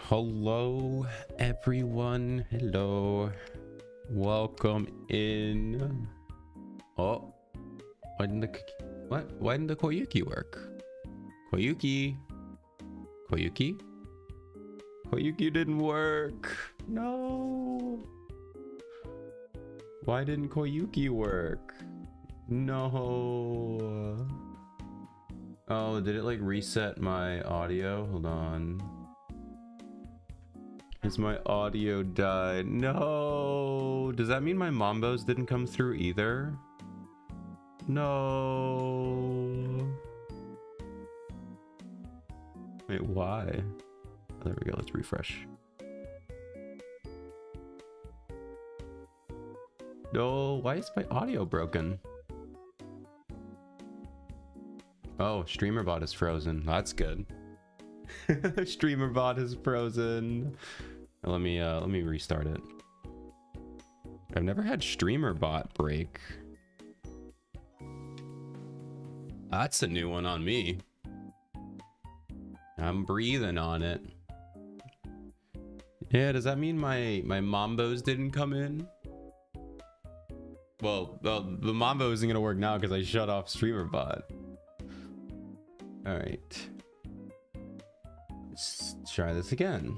Hello, everyone. Hello. Welcome in. Oh, why didn't the Koyuki work? Koyuki didn't work. No. Why didn't Koyuki work? No. Oh, did it like reset my audio? Hold on. Is my audio died? No. Does that mean my Mambos didn't come through either? No. Wait, why? Oh, there we go. Let's refresh. No, why is my audio broken? Oh, StreamerBot is frozen. That's good. StreamerBot is frozen. Let me restart it. I've never had StreamerBot break. That's a new one on me. I'm breathing on it. Yeah, does that mean my Mambos didn't come in? Well, the Mambo isn't gonna work now because I shut off StreamerBot. All right. Let's try this again.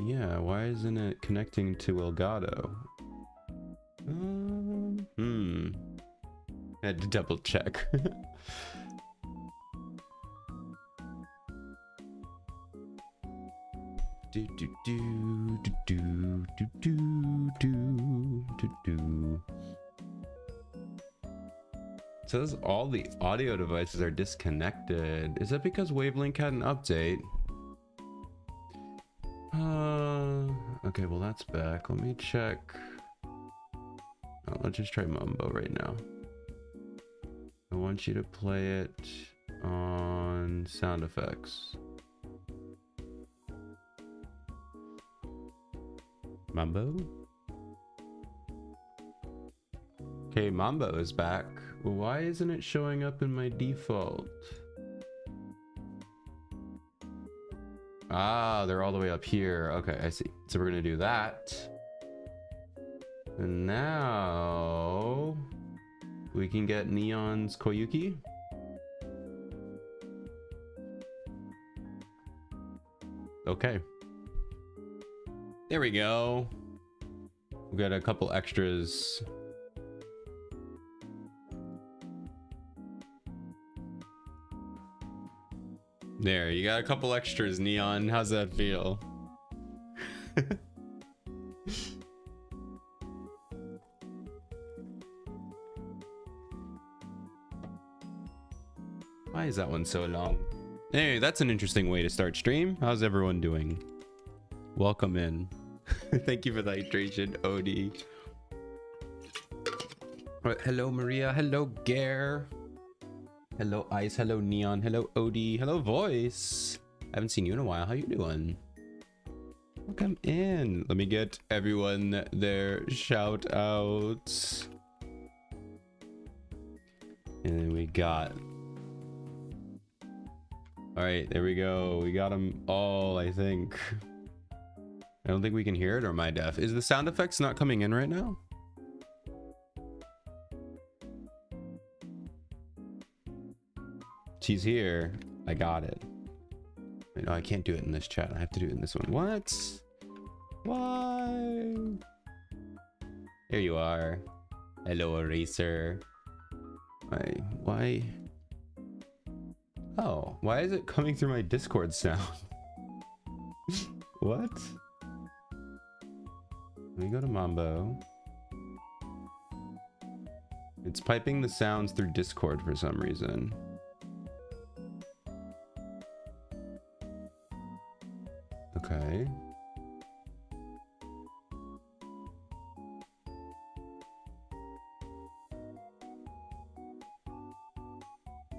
Yeah, why isn't it connecting to Elgato? I had to double check. Do do do do do do do do do. It says all the audio devices are disconnected. Is that because Wavelink had an update? Okay, well that's back. Let me check. Oh, let's just try Mumbo right now. I want you to play it on sound effects. Mambo? Okay, Mambo is back. Why isn't it showing up in my default? Ah, they're all the way up here. Okay, I see. So we're gonna do that. And now we can get Neon's Koyuki. Okay. There we go. We got a couple extras. There, you got a couple extras, Neon. How's that feel? Why is that one so long? Hey, that's an interesting way to start stream. How's everyone doing? Welcome in. Thank you for the hydration, Odie. Hello, Maria. Hello, Gare. Hello, Ice. Hello, Neon. Hello, Odie. Hello, Voice. I haven't seen you in a while. How you doing? Welcome in. Let me get everyone their shout outs. And then we got... All right, there we go. We got them all, I think. I don't think we can hear it, or am I deaf? Is the sound effects not coming in right now? She's here. I got it. Wait, no, I can't do it in this chat. I have to do it in this one. What? Why? There you are. Hello, Eraser. Why? Oh, why is it coming through my Discord sound? What? Let me go to Mambo. It's piping the sounds through Discord for some reason. Okay.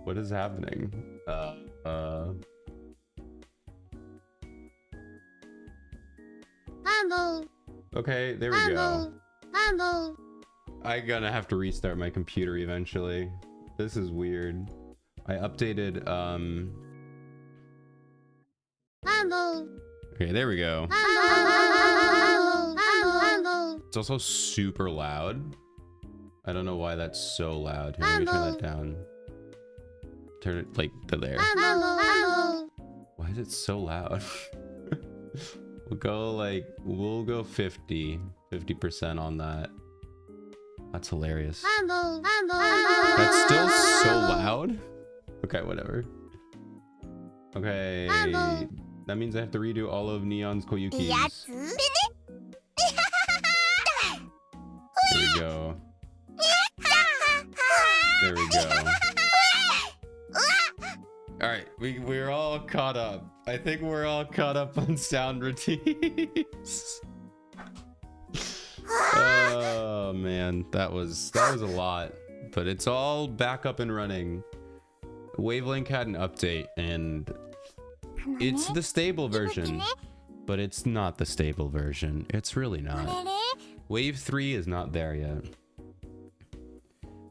What is happening? Mambo. Okay, there we go. Mambo. I'm gonna have to restart my computer eventually. This is weird. I updated, Okay, there we go. It's also super loud. I don't know why that's so loud. Here, let me turn that down. Turn it like to there. Why is it so loud? We'll go 50% on that. That's hilarious. That's still so loud. Okay, whatever. Okay, that means I have to redo all of Neon's Koyuki's. There we go. There we go. All right, we're all caught up. I think we're all caught up on sound routines. Oh man, that was a lot, but it's all back up and running. Wavelink had an update and it's the stable version, but it's not the stable version. It's really not. Wave 3 is not there yet.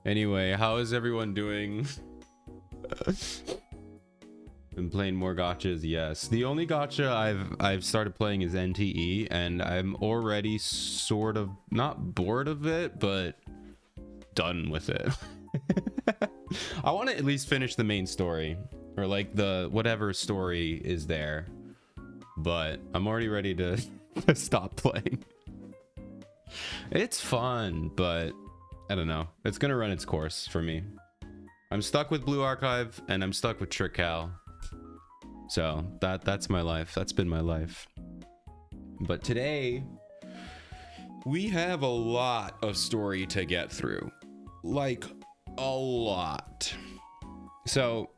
Anyway, how is everyone doing? Been playing more gachas? Yes. The only gacha I've started playing is NTE, and I'm already sort of not bored of it, but done with it. I want to at least finish the main story, or like the whatever story is there, but I'm already ready to stop playing. It's fun, but I don't know. It's gonna run its course for me. I'm stuck with Blue Archive, and I'm stuck with Trick Cal. So that's my life. That's been my life. But today we have a lot of story to get through, like a lot. So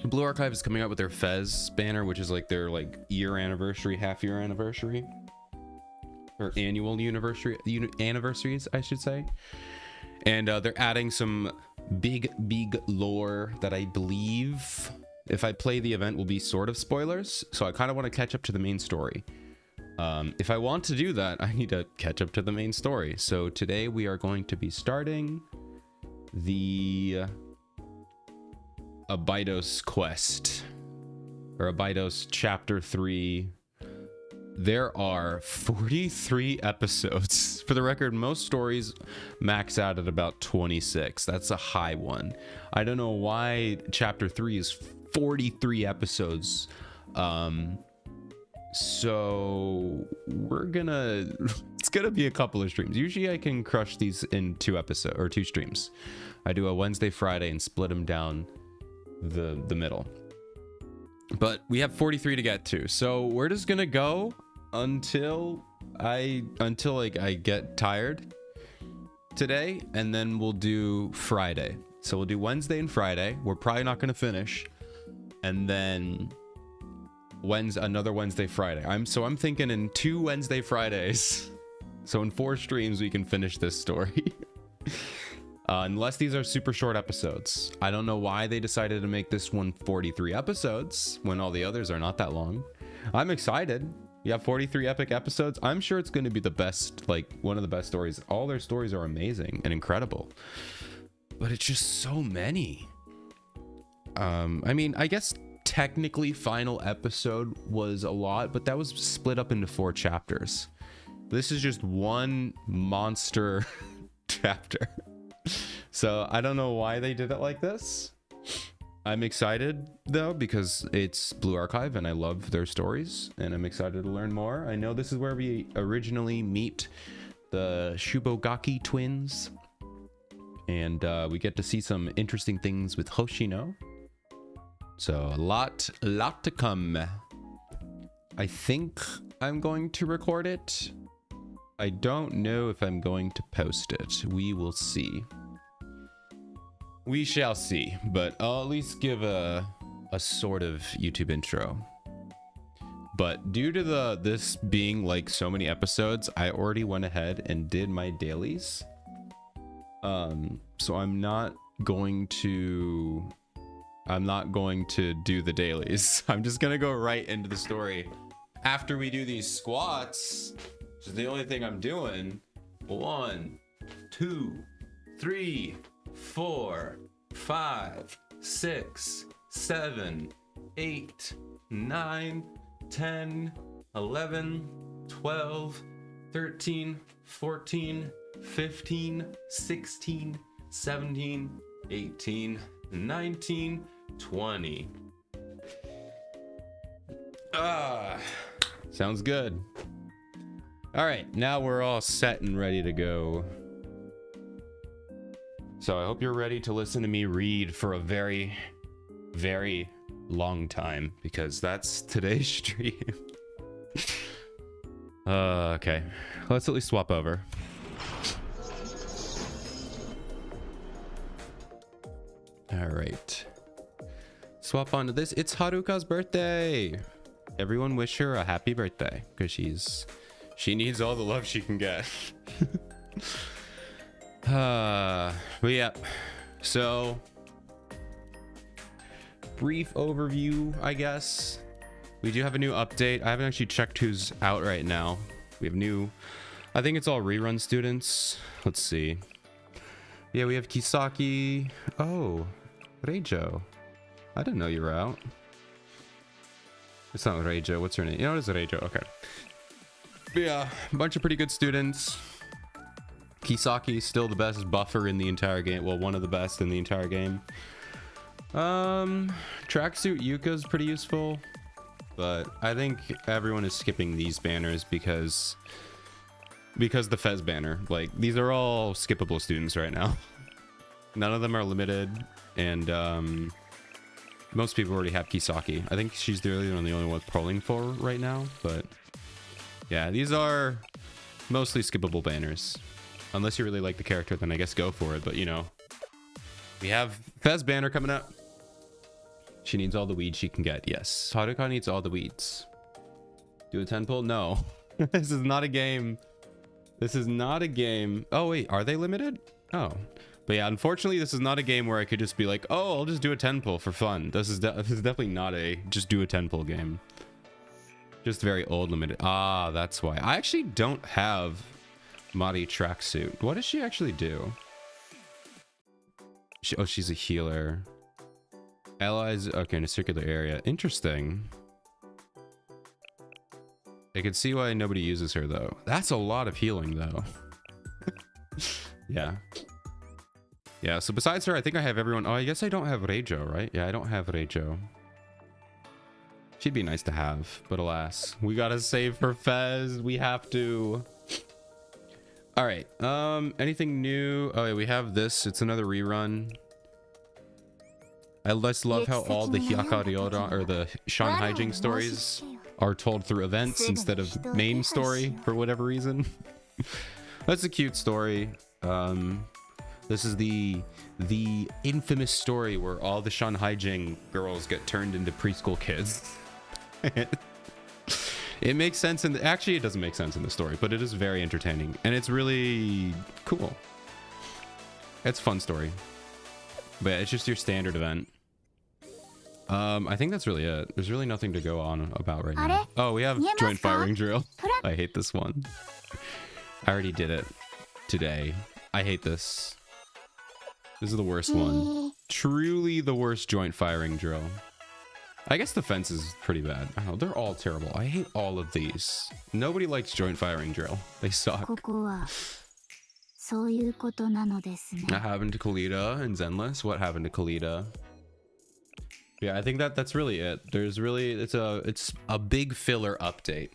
Blue Archive is coming out with their Fez banner, which is like their year anniversary, half year anniversary, or annual anniversaries, I should say. And they're adding some big lore that I believe, if I play the event, will be sort of spoilers. So I kind of want to catch up to the main story. If I want to do that, I need to catch up to the main story. So today we are going to be starting the Abydos quest, or Abydos chapter 3. There are 43 episodes. For the record, most stories max out at about 26. That's a high one. I don't know why chapter 3 is 43 episodes. So we're gonna, it's gonna be a couple of streams. Usually I can crush these in 2 streams. I do a Wednesday, Friday, and split them down the middle. But we have 43 to get to, so we're just gonna go until I get tired today, and then we'll do Friday. So we'll do Wednesday and Friday. We're probably not gonna finish, and then another Wednesday, Friday. I'm thinking in 2 Wednesday Fridays, so in 4 streams we can finish this story. Unless these are super short episodes. I don't know why they decided to make this one 43 episodes when all the others are not that long. I'm excited. You have 43 epic episodes. I'm sure it's going to be the best, like one of the best stories. All their stories are amazing and incredible, but it's just so many. I mean, I guess technically final episode was a lot, but that was split up into 4 chapters. This is just one monster chapter. So I don't know why they did it like this. I'm excited though, because it's Blue Archive and I love their stories, and I'm excited to learn more. I know this is where we originally meet the Shubogaki twins, and we get to see some interesting things with Hoshino. So a lot to come. I think I'm going to record it. I don't know if I'm going to post it. We will see. We shall see, but I'll at least give a sort of YouTube intro. But due to this being like so many episodes, I already went ahead and did my dailies. So I'm not going to do the dailies. I'm just gonna go right into the story after we do these squats. which is the only thing I'm doing. 1, 2, 3, 4, 5, 6, 7, 8, 9, 10, 11, 12, 13, 14, 15, 16, 17, 18, 19, 20. Sounds good. All right, now we're all set and ready to go. So I hope you're ready to listen to me read for a very, very long time, because that's today's stream. Okay, let's at least swap over. All right, swap onto this. It's Haruka's birthday. Everyone wish her a happy birthday, because she needs all the love she can get. But yeah, so brief overview, I guess. We do have a new update. I haven't actually checked who's out right now. We have new, I think it's all rerun students. Let's see. Yeah, we have Kisaki. Oh, Reijo. I didn't know you were out. It's not Reijo. What's her name? You know, it is Reijo. Okay. But yeah, a bunch of pretty good students. Kisaki still the best buffer in the entire game. Well, one of the best in the entire game. Tracksuit Yuka's pretty useful, but I think everyone is skipping these banners because the Fez banner. Like, these are all skippable students right now. None of them are limited, and most people already have Kisaki. I think she's the only one with polling for right now, but yeah, these are mostly skippable banners. Unless you really like the character, then I guess go for it. But, you know, we have Fez banner coming up. She needs all the weeds she can get. Yes, Haruka needs all the weeds. Do a 10 pull? No. This is not a game. This is not a game. Oh, wait, are they limited? Oh. But yeah, unfortunately, this is not a game where I could just be like, oh, I'll just do a 10 pull for fun. This is definitely not a just do a 10 pull game. Just very old limited. Ah, that's why. I actually don't have Mari tracksuit. What does she actually do? She's a healer. Allies, okay, in a circular area. Interesting. I can see why nobody uses her though. That's a lot of healing though. Yeah. Yeah, so besides her, I think I have everyone. Oh, I guess I don't have Reijo, right? Yeah, I don't have Reijo. She'd be nice to have, but alas, we gotta save for Fez. We have to. All right. Anything new? Oh yeah, we have this. It's another rerun. I just love how all the Hyakariora or the Shan Haijing stories are told through events instead of main story for whatever reason. That's a cute story. This is the infamous story where all the Shan Haijing girls get turned into preschool kids. It makes sense, and actually it doesn't make sense in the story, but it is very entertaining and it's really cool. It's a fun story, but yeah, it's just your standard event. I think that's really it. There's really nothing to go on about right now. Oh, we have joint firing drill. I hate this one. I already did it today. I hate this. This is the worst one. Truly the worst joint firing drill. I guess the fence is pretty bad. Oh, they're all terrible. I hate all of these. Nobody likes joint firing drill. They suck. What happened to Kalita and Zenless? What happened to Kalita? Yeah, I think that's really it. There's really, it's a big filler update.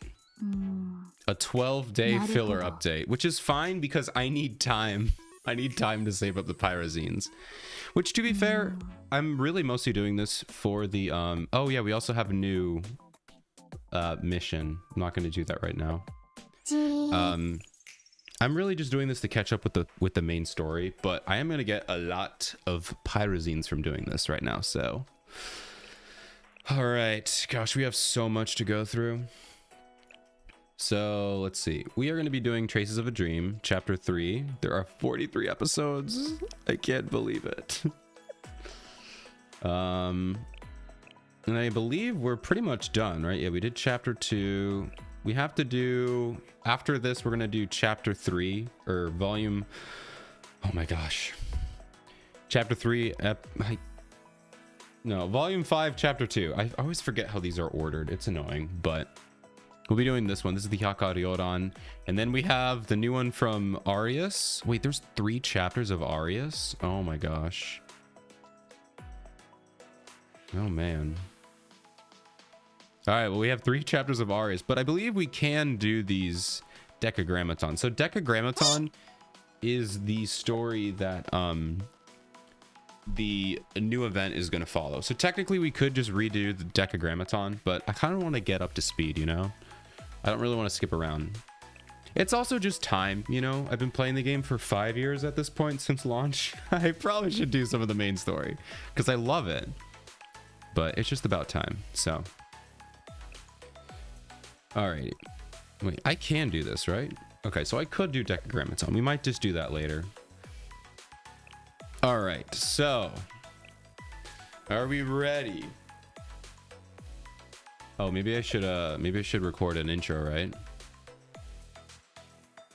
A 12-day filler update, which is fine because I need time. I need time to save up the pyrazines. Which, to be fair, I'm really mostly doing this for the oh yeah, we also have a new mission. I'm not going to do that right now. I'm really just doing this to catch up with the main story, but I am going to get a lot of pyrazines from doing this right now. So all right, gosh, we have so much to go through. So let's see. We are going to be doing Traces of a Dream, Chapter 3. There are 43 episodes. I can't believe it. And I believe we're pretty much done, right? Yeah, we did Chapter 2. we have to do, after this, we're going to do chapter 3 or volume. Oh my gosh. Chapter 3, no, volume 5, chapter 2. I always forget how these are ordered. It's annoying, but we'll be doing this one. This is the Hyakaryoran. And then we have the new one from Arius. Wait, there's 3 chapters of Arius? Oh my gosh. Oh man. All right, well, we have 3 chapters of Arius, but I believe we can do these Decagrammaton. So Decagrammaton is the story that the new event is going to follow. So technically we could just redo the Decagrammaton, but I kind of want to get up to speed, you know? I don't really want to skip around. It's also just time, you know? I've been playing the game for 5 years at this point since launch. I probably should do some of the main story because I love it, but it's just about time. So, alrighty. Wait, I can do this, right? Okay, so I could do Decagrammaton. We might just do that later. All right, so are we ready? Oh, maybe I should record an intro, right?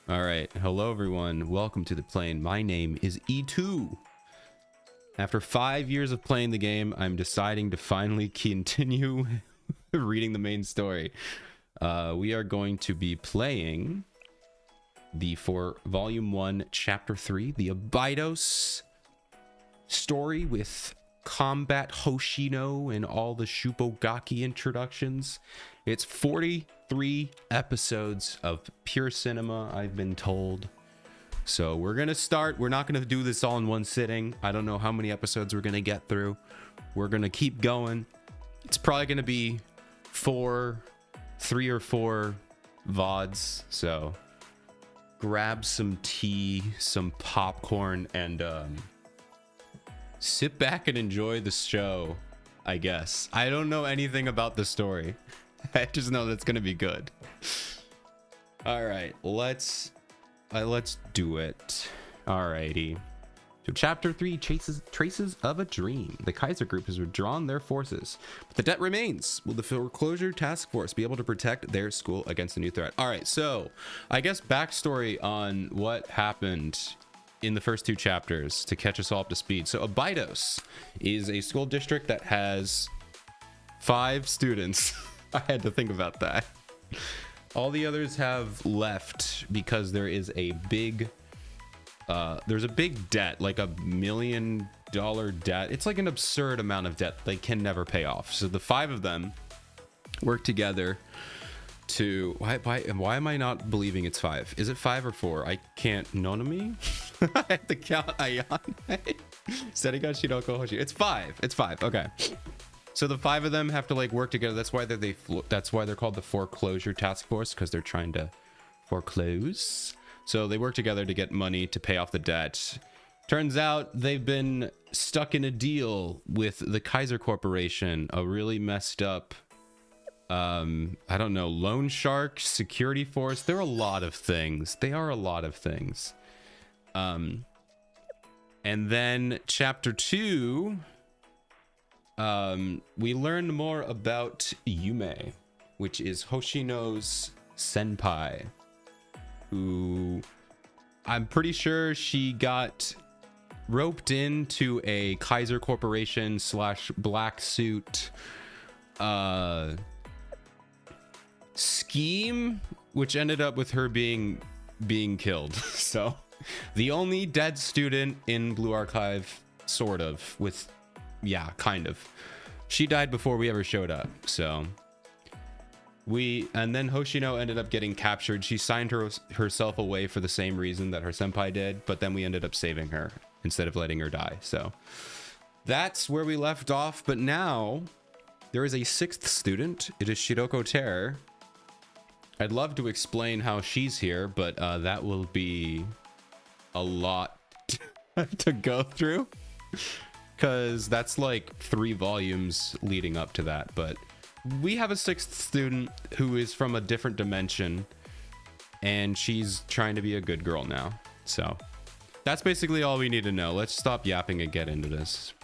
All right, hello everyone. Welcome to the plane. My name is E2. After 5 years of playing the game, I'm deciding to finally continue reading the main story. We are going to be playing for volume 1, chapter 3, the Abydos story with Combat Hoshino and all the Shupogaki introductions. It's 43 episodes of pure cinema, I've been told. So we're gonna start. We're not gonna do this all in one sitting. I don't know how many episodes we're gonna get through. We're gonna keep going. It's probably gonna be 3 or 4 VODs. So grab some tea, some popcorn, and sit back and enjoy the show, I guess. I don't know anything about the story. I just know that's gonna be good. All right, let's do it. Alrighty. So chapter 3, traces of a dream. The Kaiser group has withdrawn their forces, but the debt remains. Will the foreclosure task force be able to protect their school against a new threat? All right, so I guess backstory on what happened in the first 2 chapters to catch us all up to speed. So Abydos is a school district that has 5 students. I had to think about that. All the others have left because there is a big debt, like $1 million debt. It's like an absurd amount of debt they can never pay off. So the 5 of them work together to why am I not believing it's 5? Is it 5 or 4? I can't. Nonami? I have to count Ayane. Seriga Shiroko Hoshi. It's 5. It's 5. Okay. So the 5 of them have to like work together. That's why they're called the foreclosure task force, because they're trying to foreclose. So they work together to get money to pay off the debt. Turns out they've been stuck in a deal with the Kaiser Corporation, a really messed up, I don't know, loan shark, security force. There are a lot of things. They are a lot of things. And then chapter 2, we learn more about Yume, which is Hoshino's senpai, who I'm pretty sure she got roped into a Kaiser Corporation / black suit scheme, which ended up with her being killed. So the only dead student in Blue Archive, sort of, with, yeah, kind of. She died before we ever showed up. So and then Hoshino ended up getting captured. She signed herself away for the same reason that her senpai did, but then we ended up saving her instead of letting her die. So that's where we left off. But now there is a 6th student. It is Shiroko Terror. I'd love to explain how she's here, but that will be a lot to go through, because that's like 3 volumes leading up to that. But we have a 6th student who is from a different dimension, and she's trying to be a good girl now. So that's basically all we need to know. Let's stop yapping and get into this.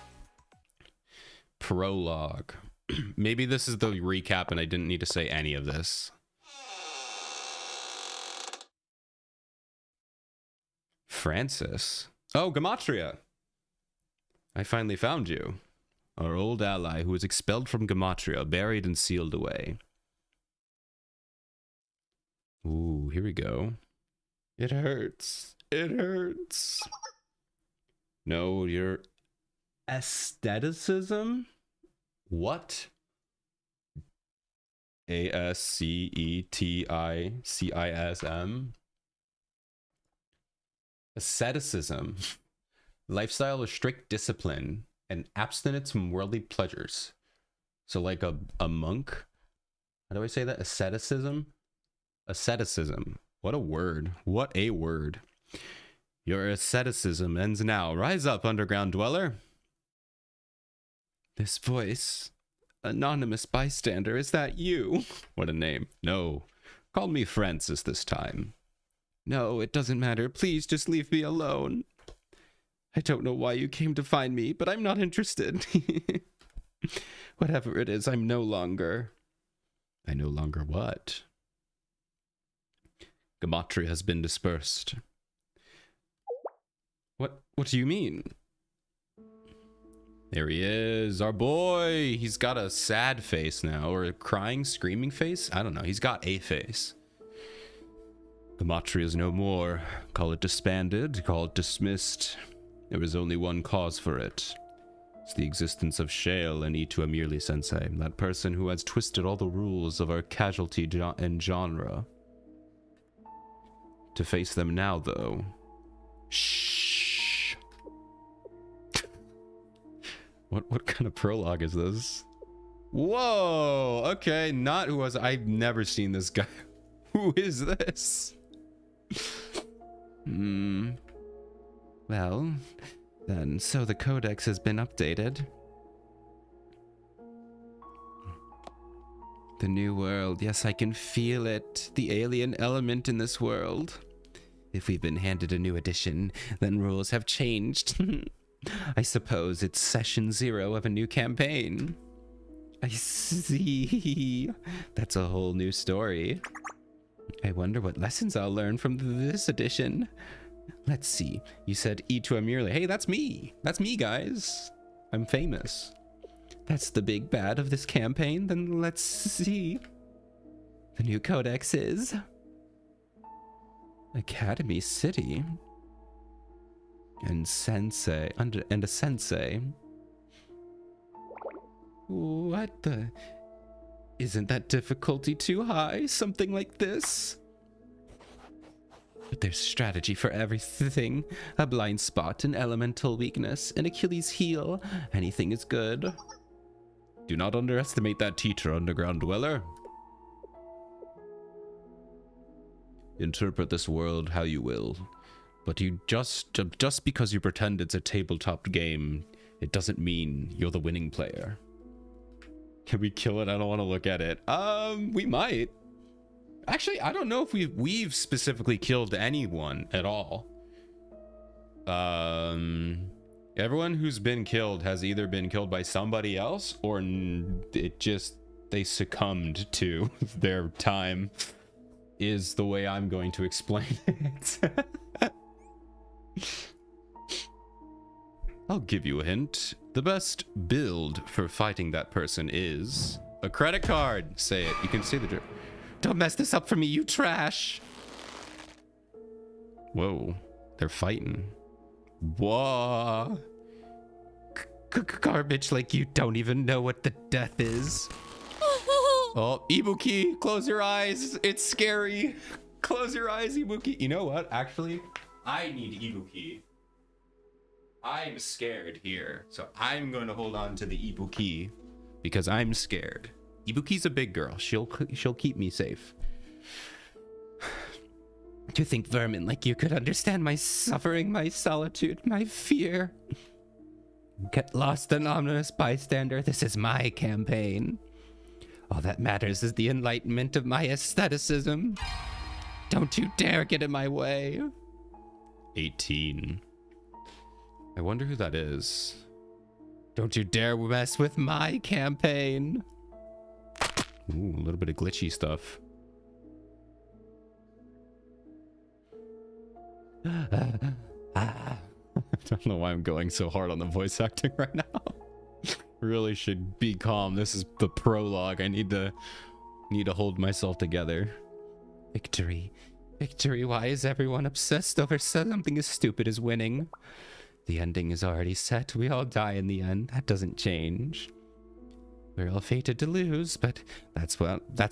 Prologue. Maybe this is the recap and I didn't need to say any of this. Francis. Oh, Gematria. I finally found you. Our old ally who was expelled from Gematria, buried and sealed away. Ooh, here we go. It hurts. It hurts. No, your aestheticism? What? Asceticism? Asceticism. Lifestyle of strict discipline and abstinence from worldly pleasures. So like a monk? How do I say that? Asceticism? Asceticism. What a word. What a word. Your asceticism ends now. Rise up, underground dweller. This voice. Anonymous bystander, is that you? What a name. No. Call me Francis this time. No, it doesn't matter. Please just leave me alone. I don't know why you came to find me, but I'm not interested. Whatever it is, I'm no longer... I no longer what? Gematria has been dispersed. What do you mean? There he is, our boy. He's got a sad face now, or a crying, screaming face. I don't know. He's got a face. Gematria is no more. Call it disbanded, call it dismissed. There is only one cause for it. It's the existence of Shale and Itu Amirli Sensei, that person who has twisted all the rules of our casualty and genre. To face them now, though. Shh. What kind of prologue is this? Whoa! Okay, not who was... I've never seen this guy. Who is this? Well, then, so the codex has been updated. The new world, yes, I can feel it. The alien element in this world. If we've been handed a new edition, then rules have changed. I suppose it's session 0 of a new campaign. I see. That's a whole new story. I wonder what lessons I'll learn from this edition. Let's see. You said Itu Amirli. Hey, that's me. That's me, guys. I'm famous. That's the big bad of this campaign. Then let's see. The new codex is... Academy City. And sensei. And a sensei. What the... Isn't that difficulty too high? Something like this? But there's strategy for everything. A blind spot, an elemental weakness, an Achilles heel. Anything is good. Do not underestimate that teacher, underground dweller. Interpret this world how you will. But you just because you pretend it's a tabletop game, it doesn't mean you're the winning player. Can we kill it? I don't want to look at it. We might. Actually, I don't know if we've specifically killed anyone at all. Everyone who's been killed has either been killed by somebody else or they succumbed to their time, is the way I'm going to explain it. I'll give you a hint. The best build for fighting that person is a credit card. Say it. You can see the drip. Don't mess this up for me, you trash. Whoa. They're fighting. Whoa. Garbage like you don't even know what the death is. Oh, Ibuki, close your eyes. It's scary. Close your eyes, Ibuki. You know what? Actually, I need Ibuki. I'm scared here, so I'm going to hold on to the Ibuki because I'm scared. Ibuki's a big girl. She'll keep me safe. To think vermin like you could understand my suffering, my solitude, my fear. Get lost, anonymous bystander. This is my campaign. All that matters is the enlightenment of my aestheticism. Don't you dare get in my way. 18. I wonder who that is. Don't you dare mess with my campaign. Ooh, a little bit of glitchy stuff. don't know why I'm going so hard on the voice acting right now. Really should be calm. This is the prologue. I need to hold myself together. Victory. Victory. Why is everyone obsessed over something as stupid as winning? The ending is already set. We all die in the end. That doesn't change. We're all fated to lose, but that's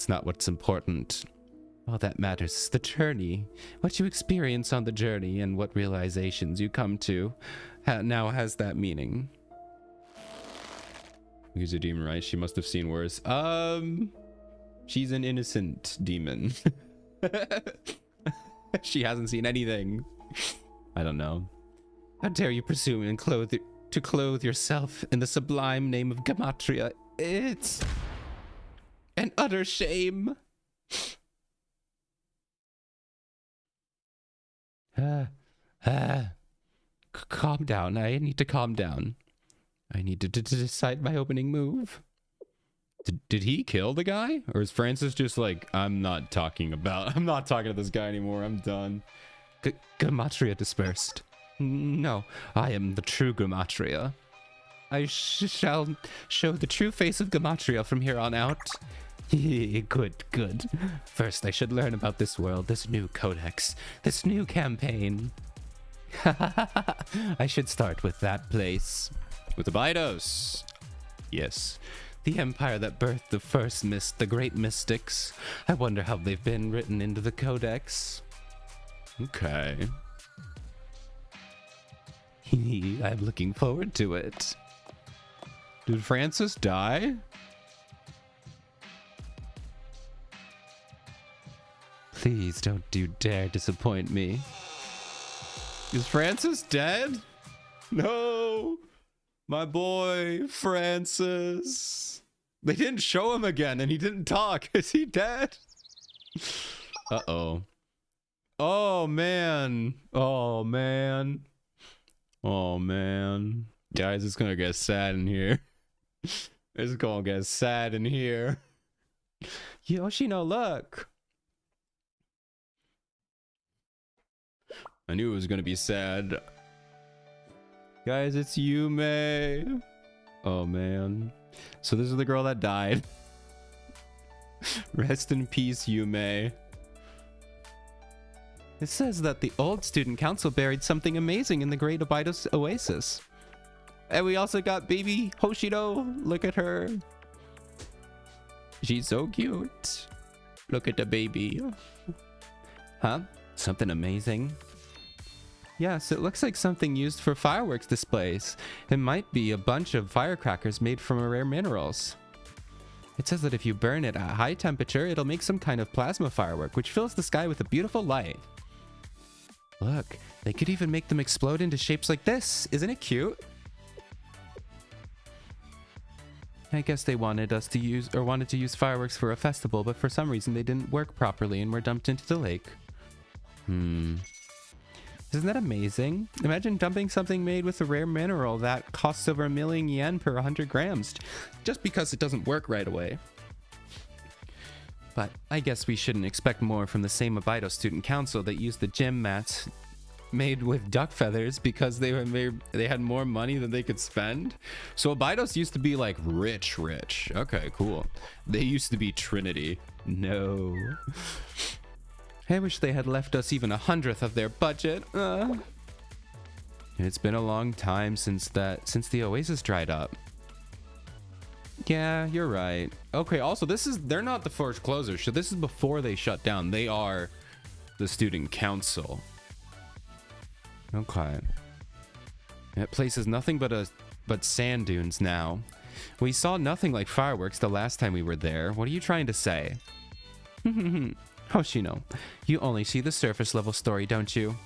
not what's important. All that matters is the journey. What you experience on the journey and what realizations you come to now has that meaning. Who's a demon, right? She must have seen worse. She's an innocent demon. She hasn't seen anything. I don't know. How dare you presume and clothe yourself in the sublime name of Gematria? It's an utter shame. Calm down. I need to calm down. I need to decide my opening move. Did he kill the guy? Or is Francis just like, I'm not talking to this guy anymore. I'm done. Gematria dispersed. No, I am the true Gematria. I shall show the true face of Gematria from here on out. Good. First, I should learn about this world, this new codex, this new campaign. I should start with that place. With Abydos. Yes. The empire that birthed the first the great mystics. I wonder how they've been written into the codex. Okay. I'm looking forward to it. Did Francis die? Please don't dare disappoint me. Is Francis dead? No! My boy, Francis. They didn't show him again and he didn't talk. Is he dead? Uh-oh. Oh, man. Oh, man. Oh, man. Guys, it's gonna get sad in here. It's gonna get sad in here. Yoshino, look. I knew it was gonna be sad. Guys, it's Yume. Oh, man. So this is the girl that died. Rest in peace, Yume. It says that the old student council buried something amazing in the great Abydos oasis. And we also got baby Hoshino. Look at her. She's so cute. Look at the baby. Huh? Something amazing? Yes, it looks like something used for fireworks displays. It might be a bunch of firecrackers made from rare minerals. It says that if you burn it at high temperature, it'll make some kind of plasma firework, which fills the sky with a beautiful light. Look, they could even make them explode into shapes like this. Isn't it cute? I guess they wanted to use fireworks for a festival, but for some reason they didn't work properly and were dumped into the lake. Isn't that amazing? Imagine dumping something made with a rare mineral that costs over 1 million yen per 100 grams, just because it doesn't work right away. But I guess we shouldn't expect more from the same Abydos Student Council that used the gym mats made with duck feathers because they had more money than they could spend. So Abydos used to be like rich. Okay, cool. They used to be Trinity. No. I wish they had left us even 100th of their budget. It's been a long time since the oasis dried up. Yeah, you're right. Okay, also they're not the first closers, so this is before they shut down. They are the student council. Okay. That place is nothing but sand dunes now. We saw nothing like fireworks the last time we were there. What are you trying to say? Hoshino, you only see the surface level story, don't you?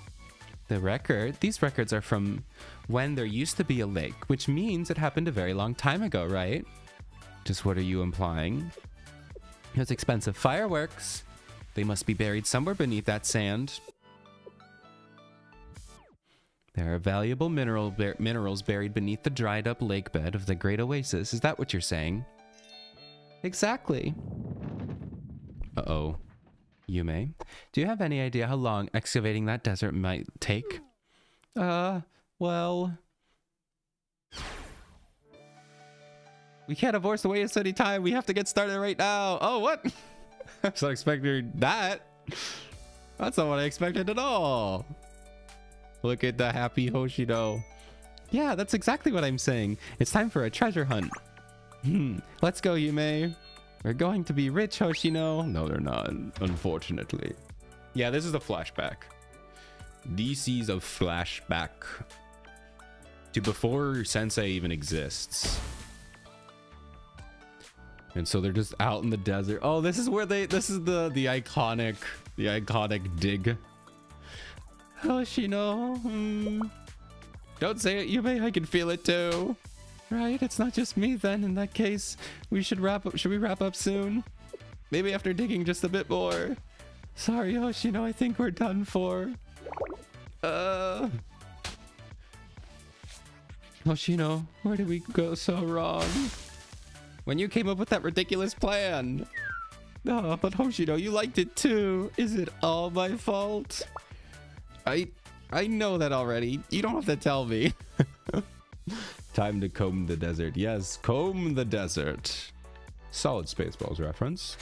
These records are from when there used to be a lake, which means it happened a very long time ago, right? Just what are you implying? Those expensive fireworks. They must be buried somewhere beneath that sand. There are valuable minerals buried beneath the dried up lake bed of the Great Oasis. Is that what you're saying? Exactly. Uh-oh. Yume, do you have any idea how long excavating that desert might take? Well, well, we can't divorce the waste any time. We have to get started right now. Oh, what? I was not expecting that. That's not what I expected at all. Look at the happy Hoshino. Yeah, that's exactly what I'm saying. It's time for a treasure hunt. Let's go, Yume. We're going to be rich, Hoshino. No, they're not, unfortunately. Yeah, this is a flashback. DC's a flashback to before Sensei even exists. And so they're just out in the desert. Oh, this is where this is the iconic dig. Hoshino. Don't say it, Yume. I can feel it too. Right, it's not just me then. In that case, we should wrap up. Should we wrap up soon? Maybe after digging just a bit more. Sorry, Hoshino. I think we're done for. Hoshino, where did we go so wrong? When you came up with that ridiculous plan. Oh, but Hoshino, you liked it too. Is it all my fault? I know that already. You don't have to tell me. Time to comb the desert. Yes, comb the desert. Solid Spaceballs reference.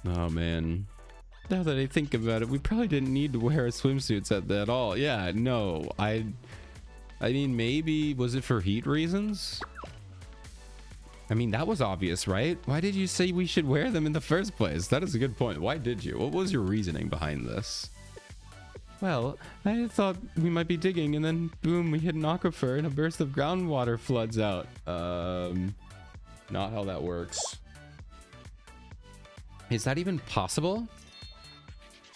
Oh man. Now that I think about it, we probably didn't need to wear swimsuits at all. Yeah, no. I mean, maybe was it for heat reasons? I mean, that was obvious, right? Why did you say we should wear them in the first place? That is a good point. Why did you? What was your reasoning behind this? Well, I thought we might be digging and then boom, we hit an aquifer and a burst of groundwater floods out. Not how that works. Is that even possible?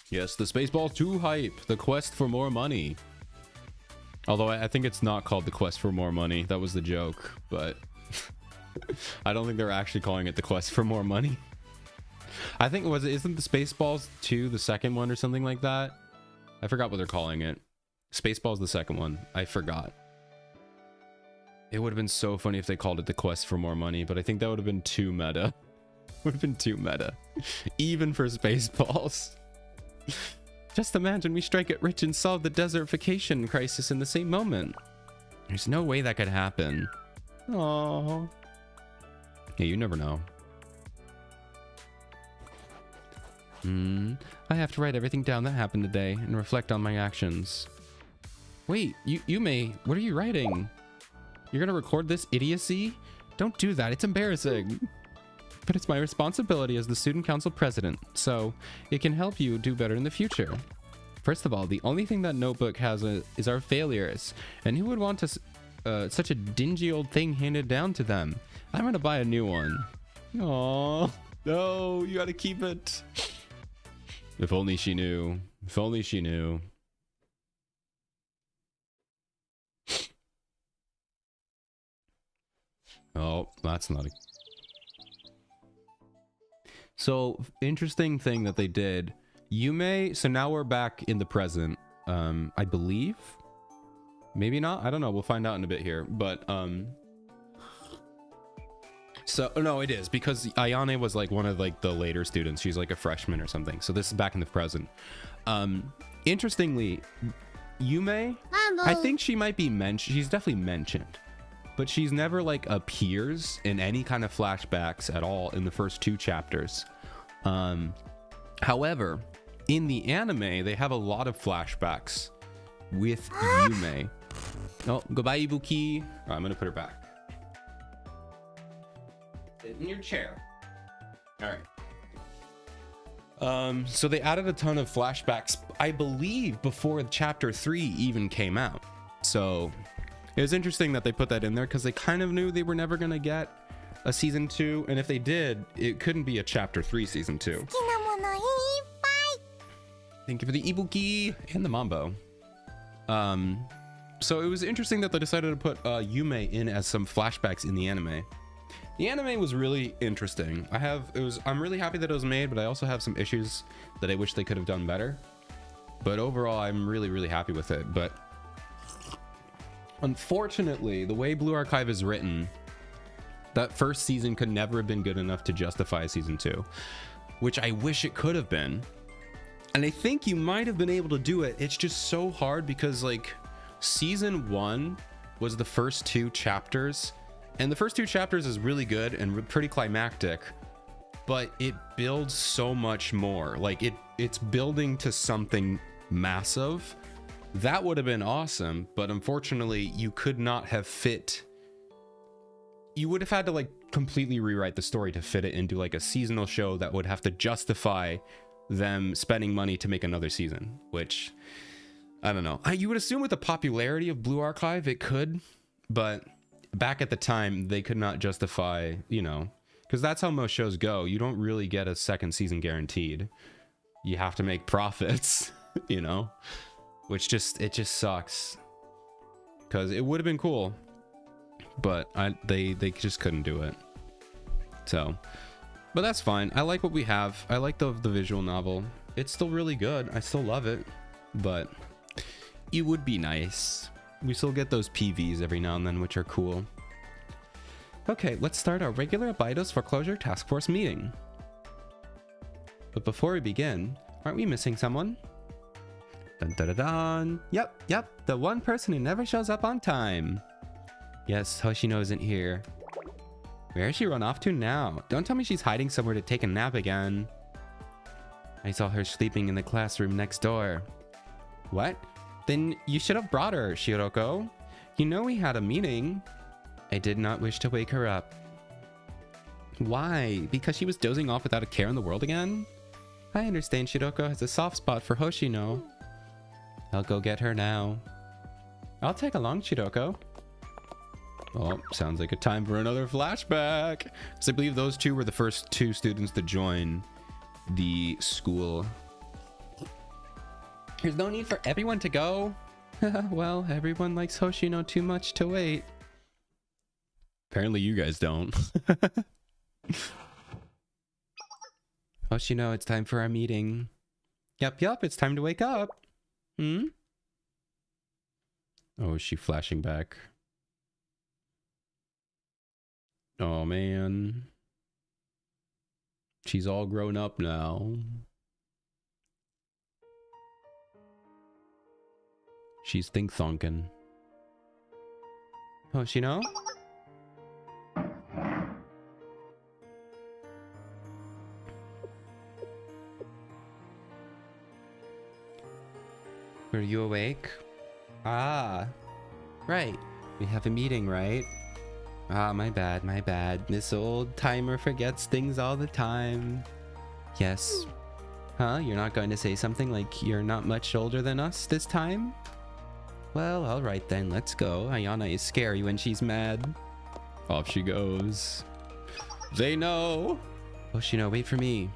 Yes, the Spaceball's too hype. The quest for more money. Although I think it's not called the quest for more money. That was the joke, but I don't think they're actually calling it the quest for more money. I think isn't the Spaceballs 2 the second one or something like that? I forgot what they're calling it. Spaceballs the second one. I forgot. It would have been so funny if they called it the quest for more money, but I think that would have been too meta. Would have been too meta. Even for Spaceballs. Just imagine we strike it rich and solve the desertification crisis in the same moment. There's no way that could happen. Aww. Yeah, you never know. I have to write everything down that happened today and reflect on my actions. Wait, Yume, what are you writing? You're gonna record this idiocy? Don't do that, it's embarrassing. But it's my responsibility as the student council president, so it can help you do better in the future. First of all, the only thing that notebook has is our failures, and who would want such a dingy old thing handed down to them? I'm gonna buy a new one. Aww, no, you gotta keep it. If only she knew. If only she knew. Oh, that's not a... So, interesting thing that they did. Yume, so now we're back in the present, I believe. Maybe not, I don't know, we'll find out in a bit here. But, so, no, it is, because Ayane was like one of like the later students. She's like a freshman or something. So this is back in the present. Interestingly, Yume, I think she might be mentioned. She's definitely mentioned. But she's never like appears in any kind of flashbacks at all in the first 2 chapters. However, in the anime, they have a lot of flashbacks with Yume. Oh, goodbye, Ibuki. Oh, I'm gonna put her back. Sit in your chair. All right. So they added a ton of flashbacks, I believe, before chapter 3 even came out. So it was interesting that they put that in there because they kind of knew they were never going to get a season 2. And if they did, it couldn't be a chapter 3 season 2. Thank you for the Ibuki and the Mambo. So it was interesting that they decided to put Yume in as some flashbacks in the anime. The anime was really interesting. I'm really happy that it was made, but I also have some issues that I wish they could have done better. But overall, I'm really, really happy with it. But unfortunately, the way Blue Archive is written, that first season could never have been good enough to justify season 2, which I wish it could have been. And I think you might have been able to do it. It's just so hard because like season 1 was the first 2 chapters, and the first 2 chapters is really good and pretty climactic, but it builds so much more. Like it's building to something massive. That would have been awesome, but unfortunately you could not have fit. You would have had to like completely rewrite the story to fit it into like a seasonal show that would have to justify them spending money to make another season, which I don't know. You would assume with the popularity of Blue Archive it could, but back at the time they could not justify, you know, because that's how most shows go. You don't really get a second season guaranteed. You have to make profits, you know, which it just sucks, because it would have been cool, but they just couldn't do it. So, but that's fine. I like what we have. I like the visual novel. It's still really good. I still love it, but it would be nice. We still get those PVs every now and then, which are cool. Okay, let's start our regular Abydos foreclosure task force meeting. But before we begin, aren't we missing someone? Dun dun dun dun. Yep, the one person who never shows up on time. Yes, Hoshino isn't here. Where has she run off to now? Don't tell me she's hiding somewhere to take a nap again. I saw her sleeping in the classroom next door. What? Then you should have brought her, Shiroko. You know we had a meeting. I did not wish to wake her up. Why? Because she was dozing off without a care in the world again? I understand Shiroko has a soft spot for Hoshino. I'll go get her now. I'll take along, Shiroko. Oh, sounds like a time for another flashback. Because I believe those two were the first 2 students to join the school. There's no need for everyone to go. Well, everyone likes Hoshino too much to wait. Apparently you guys don't. Hoshino, it's time for our meeting. Yup, it's time to wake up. Oh, is she flashing back? Oh man. She's all grown up now. She's think-thonkin'. Hoshino? Were you awake? Ah, right. We have a meeting, right? Ah, my bad. This old timer forgets things all the time. Yes. Huh? You're not going to say something like you're not much older than us this time? Well, alright then, let's go. Ayana is scary when she's mad. Off she goes. They know! Hoshino, wait for me.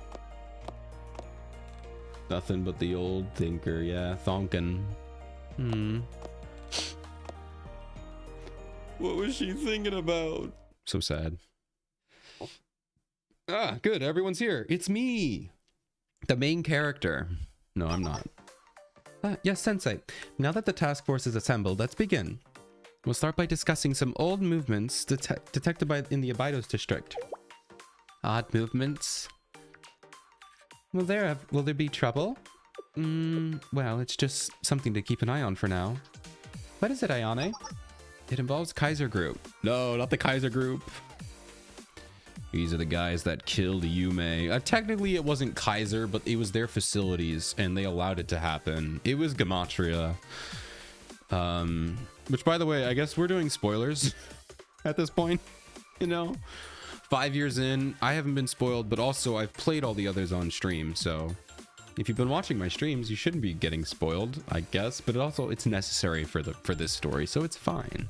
Nothing but the old thinker, yeah. Thonkin. What was she thinking about? So sad. Ah, good. Everyone's here. It's me, the main character. No, I'm not. Yes, Sensei. Now that the task force is assembled, let's begin. We'll start by discussing some old movements detected in the Abydos district. Odd movements? Will there be trouble? Well, it's just something to keep an eye on for now. What is it, Ayane? It involves Kaiser Group. No, not the Kaiser Group. These are the guys that killed Yume. Technically, it wasn't Kaiser, but it was their facilities, and they allowed it to happen. It was Gematria. Which, by the way, I guess we're doing spoilers at this point. You know? 5 years in, I haven't been spoiled, but also I've played all the others on stream, so if you've been watching my streams, you shouldn't be getting spoiled, I guess, but it's necessary for this story, so it's fine.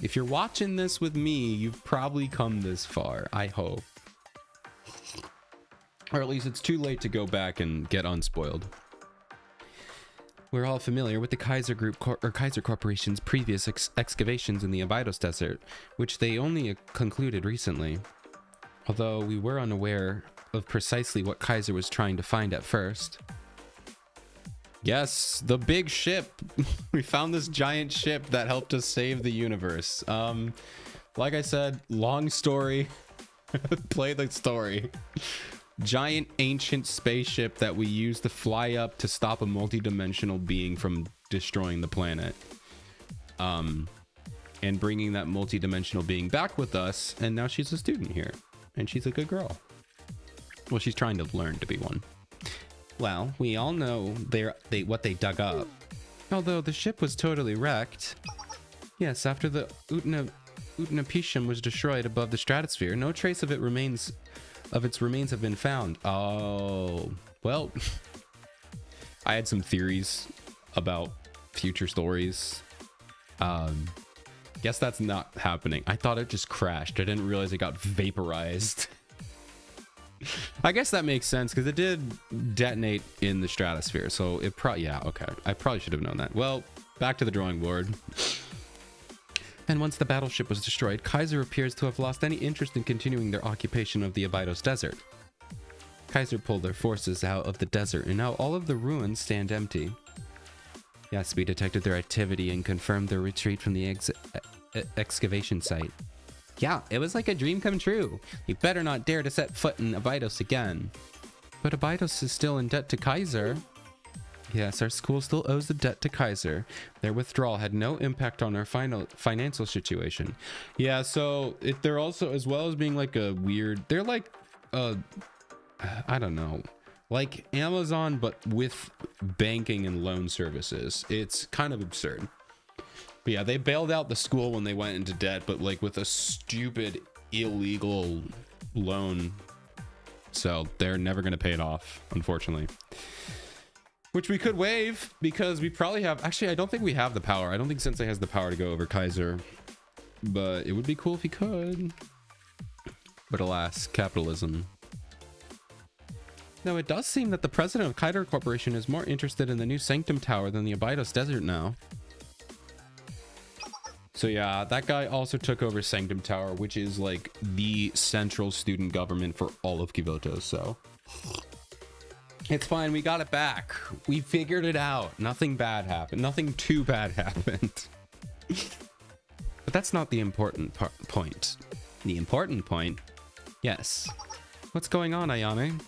If you're watching this with me, you've probably come this far, I hope. Or at least it's too late to go back and get unspoiled. We're all familiar with the Kaiser Group or Kaiser Corporation's previous excavations in the Abydos Desert, which they only concluded recently. Although we were unaware of precisely what Kaiser was trying to find at first. Yes, the big ship. We found this giant ship that helped us save the universe. Like I said, long story. Play the story. giant ancient spaceship that we use to fly up to stop a multi-dimensional being from destroying the planet. And bringing that multi-dimensional being back with us, and now she's a student here, and she's a good girl. Well, she's trying to learn to be one. Well, we all know what they dug up. Although the ship was totally wrecked. Yes, after the Utnapishtim was destroyed above the stratosphere, no trace of its remains have been found. Oh, well, I had some theories about future stories. Guess that's not happening. I thought it just crashed. I didn't realize it got vaporized. I guess that makes sense because it did detonate in the stratosphere. So it yeah, okay. I probably should have known that. Well, back to the drawing board. And once the battleship was destroyed, Kaiser appears to have lost any interest in continuing their occupation of the Abydos desert. Kaiser pulled their forces out of the desert, and now all of the ruins stand empty. Yes, we detected their activity and confirmed their retreat from the excavation site. Yeah, it was like a dream come true. You better not dare to set foot in Abydos again. But Abydos is still in debt to Kaiser. Yes, our school still owes the debt to Kaiser. Their withdrawal had no impact on our financial situation. Yeah, so they're also, as well as being like a weird, they're like, I don't know, like Amazon, but with banking and loan services. It's kind of absurd. But yeah, they bailed out the school when they went into debt, but like with a stupid illegal loan. So they're never going to pay it off, unfortunately. Which we could waive because we probably have, actually, I don't think we have the power. I don't think Sensei has the power to go over Kaiser, but it would be cool if he could. But alas, capitalism. Now, it does seem that the president of Kaiser Corporation is more interested in the new Sanctum Tower than the Abydos Desert now. So yeah, that guy also took over Sanctum Tower, which is like the central student government for all of Kyoto, so it's fine. We got it back. We figured it out. Nothing bad happened. Nothing too bad happened. But that's not the important point. The important point? Yes. What's going on, Ayane?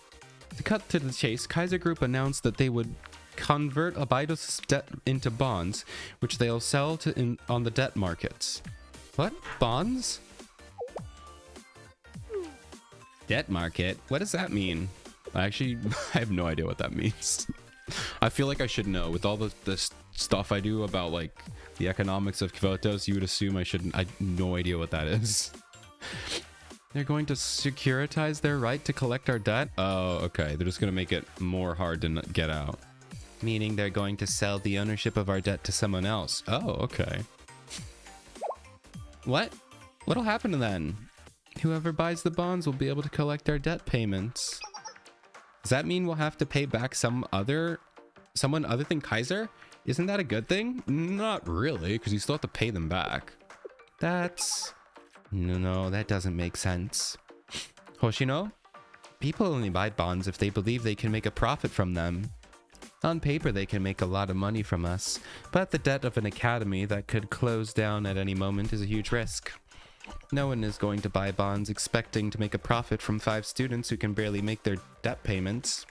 To cut to the chase, Kaiser Group announced that they would convert Abydos' debt into bonds, which they'll sell on the debt markets. What? Bonds? Debt market? What does that mean? Actually, I have no idea what that means. I feel like I should know. With all the stuff I do about like the economics of Kyoto, you would assume I shouldn't. I have no idea what that is. They're going to securitize their right to collect our debt? Oh, okay. They're just going to make it more hard to get out. Meaning they're going to sell the ownership of our debt to someone else. Oh, okay. What? What'll happen then? Whoever buys the bonds will be able to collect our debt payments. Does that mean we'll have to pay back someone other than Kaiser? Isn't that a good thing? Not really, because you still have to pay them back. No, that doesn't make sense. Hoshino? People only buy bonds if they believe they can make a profit from them. On paper, they can make a lot of money from us, but the debt of an academy that could close down at any moment is a huge risk. No one is going to buy bonds expecting to make a profit from 5 students who can barely make their debt payments.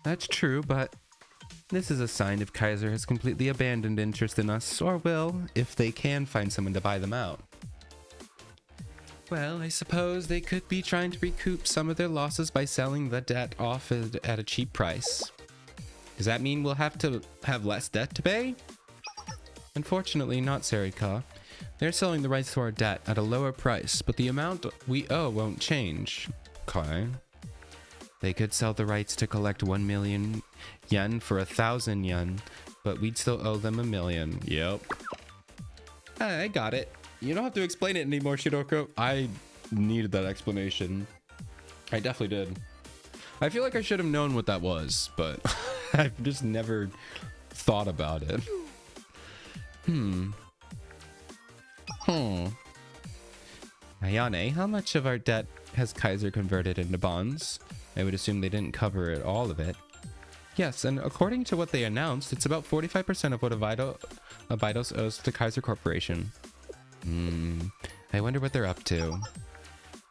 That's true, but this is a sign if Kaiser has completely abandoned interest in us, or will, if they can find someone to buy them out. Well, I suppose they could be trying to recoup some of their losses by selling the debt off at a cheap price. Does that mean we'll have to have less debt to pay? Unfortunately, not, Sarika. They're selling the rights to our debt at a lower price, but the amount we owe won't change. Okay. They could sell the rights to collect 1 million yen for 1,000 yen, but we'd still owe them 1 million. Yep. I got it. You don't have to explain it anymore, Shiroko. I needed that explanation. I definitely did. I feel like I should have known what that was, but I've just never thought about it. Ayane, how much of our debt has Kaiser converted into bonds? I would assume they didn't cover all of it. Yes, and according to what they announced, it's about 45% of what Abydos owes to Kaiser Corporation. I wonder what they're up to.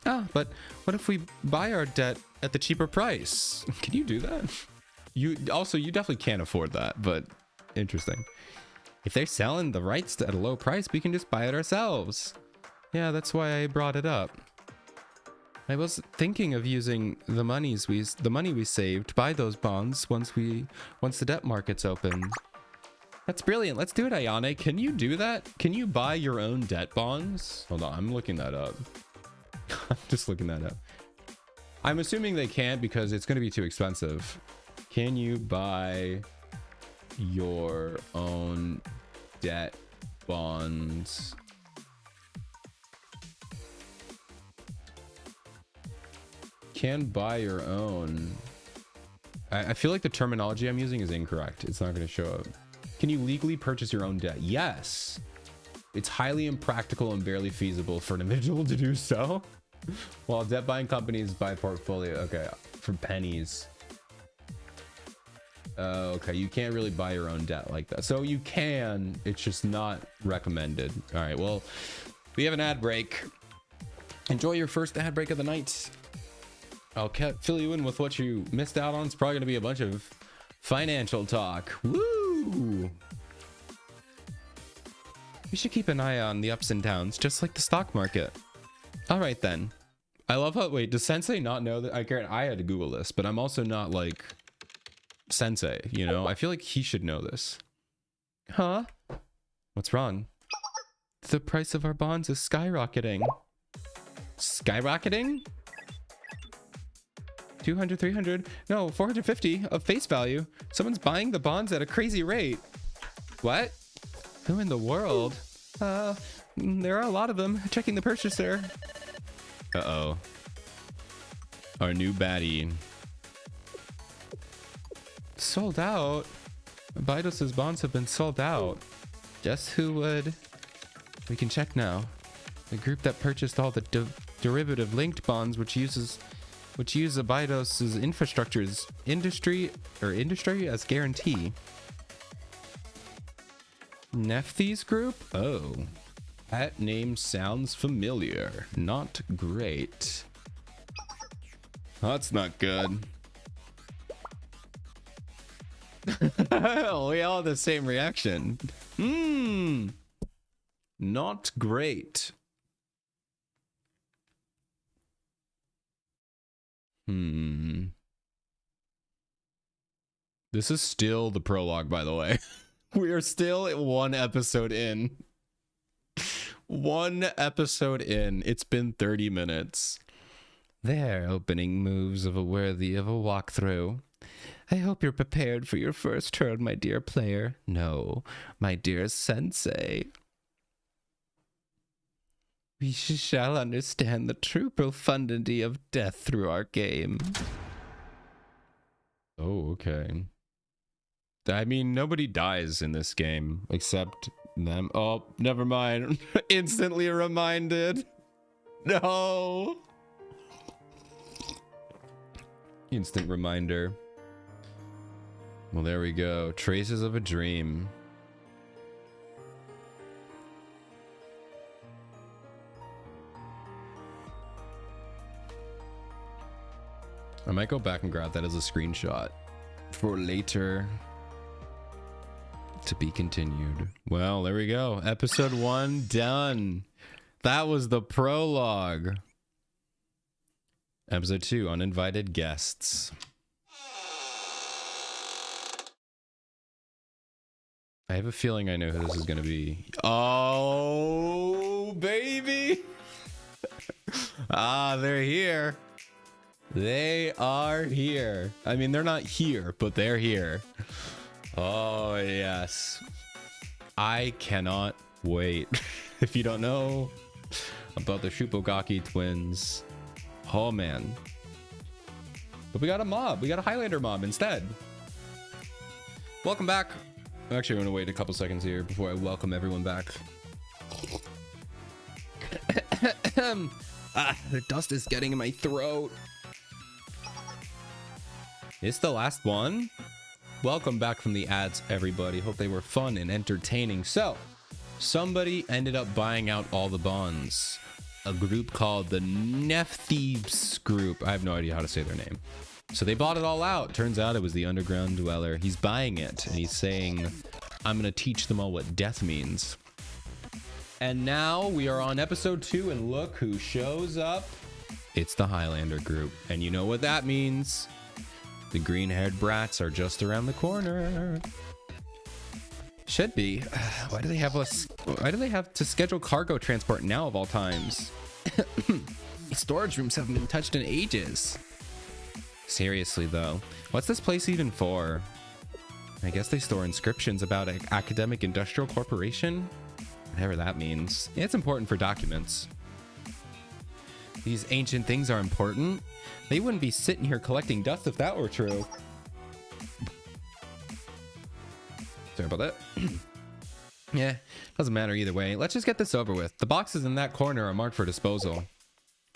Ah, but what if we buy our debt at the cheaper price? Can you do that? You definitely can't afford that, but interesting. If they're selling the rights at a low price, we can just buy it ourselves. Yeah, that's why I brought it up. I was thinking of using the money we saved to buy those bonds once the debt market's open. That's brilliant. Let's do it, Ayane. Can you do that? Can you buy your own debt bonds? Hold on, I'm looking that up. I'm just looking that up. I'm assuming they can't because it's going to be too expensive. Can you buy your own debt bonds? Can buy your own. I feel like the terminology I'm using is incorrect. It's not going to show up. Can you legally purchase your own debt? Yes. It's highly impractical and barely feasible for an individual to do so. While debt buying companies buy portfolio. Okay, for pennies. Okay, you can't really buy your own debt like that. So you can, it's just not recommended. All right, well, we have an ad break. Enjoy your first ad break of the night. I'll fill you in with what you missed out on. It's probably going to be a bunch of financial talk. Woo! We should keep an eye on the ups and downs, just like the stock market. All right, then. I love how, wait, does Sensei not know that? I had to Google this, but I'm also not like Sensei, you know? I feel like he should know this. Huh? What's wrong? The price of our bonds is skyrocketing. Skyrocketing? 200, 300, no, 450 of face value. Someone's buying the bonds at a crazy rate. What? Who in the world? There are a lot of them. Checking the purchaser. Uh-oh. Our new baddie. Sold out? Abydos' bonds have been sold out. Guess who would? We can check now. The group that purchased all the derivative linked bonds, which use Abydos' industry as guarantee. Nephthys Group? Oh. That name sounds familiar. Not great. That's not good. We all have the same reaction. Not great. This is still the prologue, by the way. We are still at one episode in. One episode in. It's been 30 minutes. They're opening moves worthy of a walkthrough. I hope you're prepared for your first turn, my dear player. No, my dear Sensei. We shall understand the true profundity of death through our game. Oh, okay. I mean, nobody dies in this game except them. Oh, never mind. Instantly reminded. No. Instant reminder. Well, there we go. Traces of a dream. I might go back and grab that as a screenshot for later. To be continued. Well, there we go. Episode 1 done. That was the prologue. Episode 2, uninvited guests. I have a feeling I know who this is going to be. Oh, baby. They're here. They are here. I mean, they're not here, but they're here. Oh, yes. I cannot wait. If you don't know about the Shupogaki twins. Oh, man. But we got a mob. We got a Highlander mob instead. Welcome back. Actually, I'm going to wait a couple seconds here before I welcome everyone back. The dust is getting in my throat. It's the last one. Welcome back from the ads, everybody. Hope they were fun and entertaining. So, somebody ended up buying out all the bonds a group called the Nephthys Group. I have no idea how to say their name. So they bought it all out. Turns out it was the underground dweller. He's buying it, and he's saying, I'm going to teach them all what death means. And now we are on episode 2, and look who shows up. It's the Highlander group. And you know what that means. The green-haired brats are just around the corner. Should be. Why do they have to schedule cargo transport now of all times? Storage rooms haven't been touched in ages. Seriously though, what's this place even for? I guess they store inscriptions about an academic industrial corporation, whatever that means. It's important for documents. These ancient things are important. They wouldn't be sitting here collecting dust if that were true. Sorry about that. Yeah, doesn't matter either way. Let's just get this over with. The boxes in that corner are marked for disposal.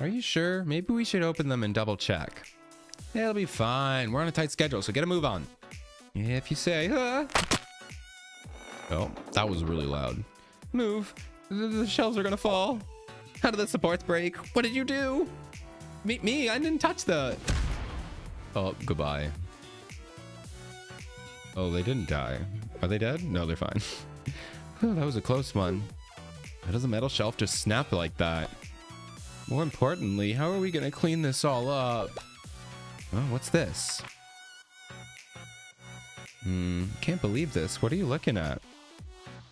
Are you sure? Maybe we should open them and double check. Yeah, it'll be fine. We're on a tight schedule, so get a move on. Yeah, if you say. Oh, that was really loud. Move. The shelves are gonna fall. How did the supports break? What did you do? Me? I didn't touch the... Oh, goodbye. Oh, they didn't die. Are they dead? No, they're fine. Whew, that was a close one. How does a metal shelf just snap like that? More importantly, how are we gonna clean this all up? Oh, what's this? Can't believe this. What are you looking at?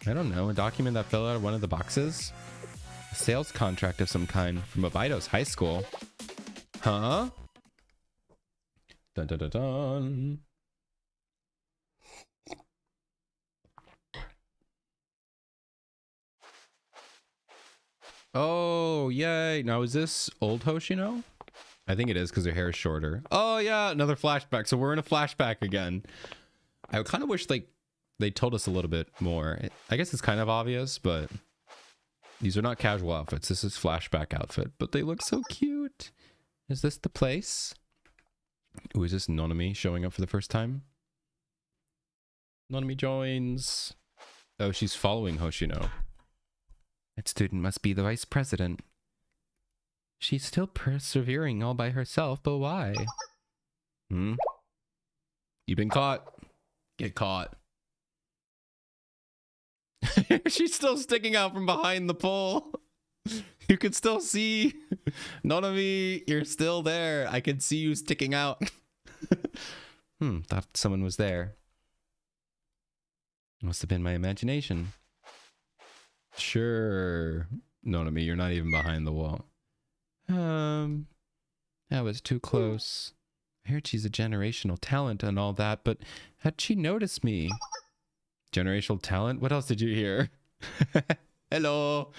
I don't know. A document that fell out of one of the boxes? A sales contract of some kind from Abydos High School. Huh? Dun dun dun dun. Oh, yay. Now, is this old Hoshino? I think it is because her hair is shorter. Oh, yeah. Another flashback. So we're in a flashback again. I kind of wish they told us a little bit more. I guess it's kind of obvious, but these are not casual outfits. This is flashback outfit, but they look so cute. Is this the place? Ooh, is this Nonami showing up for the first time? Nonami joins. Oh, she's following Hoshino. That student must be the vice president. She's still persevering all by herself, but why? You've been caught. Get caught. She's still sticking out from behind the pole. You can still see. Nonami, you're still there. I can see you sticking out. Thought someone was there. Must have been my imagination. Sure. Nonami, you're not even behind the wall. That was too close. I heard she's a generational talent and all that, but how'd she notice me? Generational talent? What else did you hear? Hello.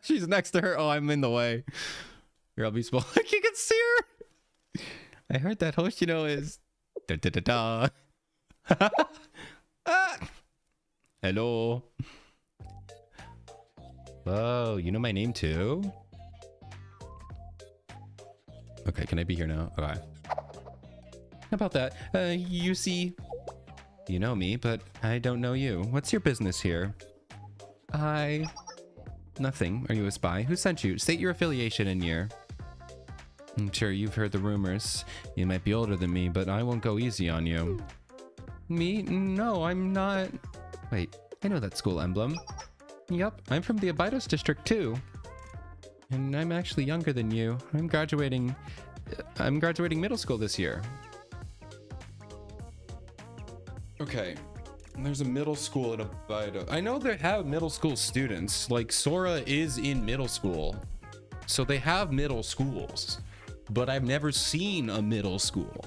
She's next to her. Oh, I'm in the way. Here, I'll be small. You can see her. I heard that Hoshino is... Da da da da. Hello. Oh, you know my name too? Okay, can I be here now? Okay. How about that? You see... You know me, but I don't know you. What's your business here? Nothing. Are you a spy? Who sent you? State your affiliation and year. I'm sure you've heard the rumors. You might be older than me, but I won't go easy on you. Me? No, I'm not... Wait, I know that school emblem. Yup, I'm from the Abydos district too. And I'm actually younger than you. I'm graduating middle school this year. Okay. There's a middle school at Abydos. I know they have middle school students. Like, Sora is in middle school. So they have middle schools. But I've never seen a middle school.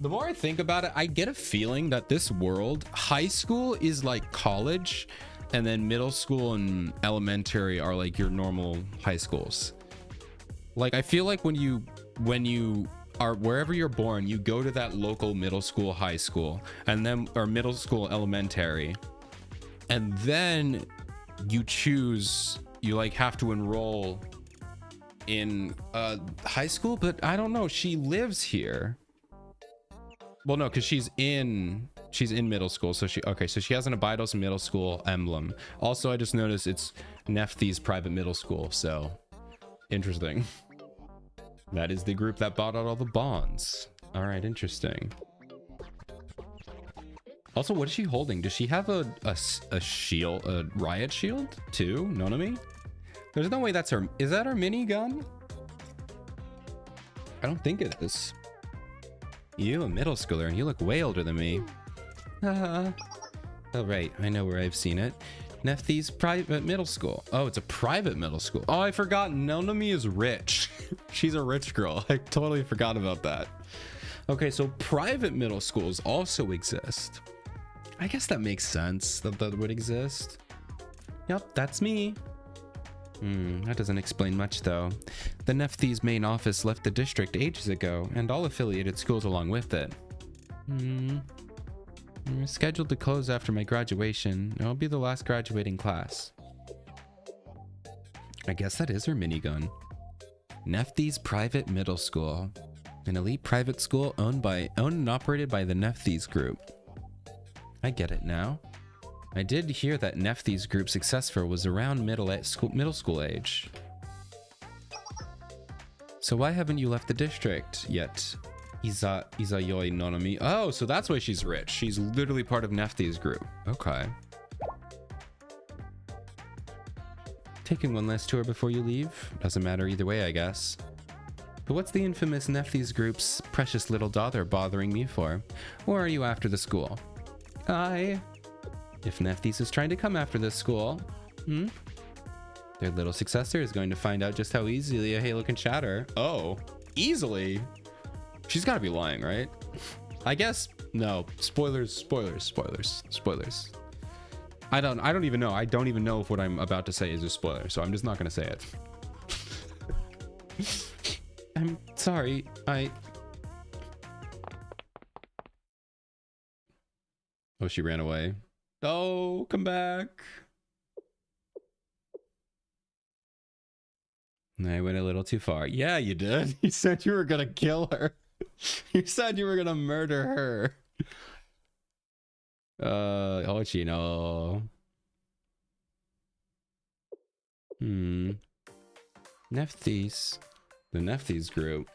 The more I think about it, I get a feeling that this world, high school is like college, and then middle school and elementary are like your normal high schools. Like, I feel like when you are wherever you're born, you go to that local middle school, high school, and then or middle school, elementary, and then you like have to enroll in high school. But I don't know, she lives here. Well, no, because she's in she's in middle school. So so she has an Abydos middle school emblem. Also, I just noticed it's Nephthys private middle school. So interesting. That is the group that bought out all the bonds. All right, interesting. Also, what is she holding? Does she have a shield, a riot shield too? Nonami? There's no way that's her. Is that her minigun? I don't think it is. You a middle schooler and you look way older than me. Oh right, I know where I've seen it. Nephthys private middle school. Oh, it's a private middle school. Oh, I forgot. Nonami is rich. She's a rich girl. I totally forgot about that. Okay, so private middle schools also exist. I guess that makes sense that that would exist. Yep, that's me. That doesn't explain much though. The Nephthys main office left the district ages ago, and all affiliated schools along with it. I'm scheduled to close after my graduation. I'll be the last graduating class. I guess that is her minigun. Nephthys Private Middle School. An elite private school owned and operated by the Nephthys Group. I get it now. I did hear that Nephthys Group's successor was around middle school age. So why haven't you left the district yet? Izayoi Nonami. Oh, so that's why she's rich. She's literally part of Nephthys Group. Okay. Taking one last tour before you leave? Doesn't matter either way, I guess. But what's the infamous Nephthys Group's precious little daughter bothering me for? Or are you after the school? If Nephthys is trying to come after this school, their little successor is going to find out just how easily a Halo can shatter. Oh, easily? She's got to be lying, right? I guess no. Spoilers. I don't even know. I don't even know if what I'm about to say is a spoiler, so I'm just not going to say it. I'm sorry. Oh, she ran away. Oh, come back. I went a little too far. Yeah, you did. You said you were gonna kill her. You said you were gonna murder her. Ochino. Nephthys. The Nephthys Group.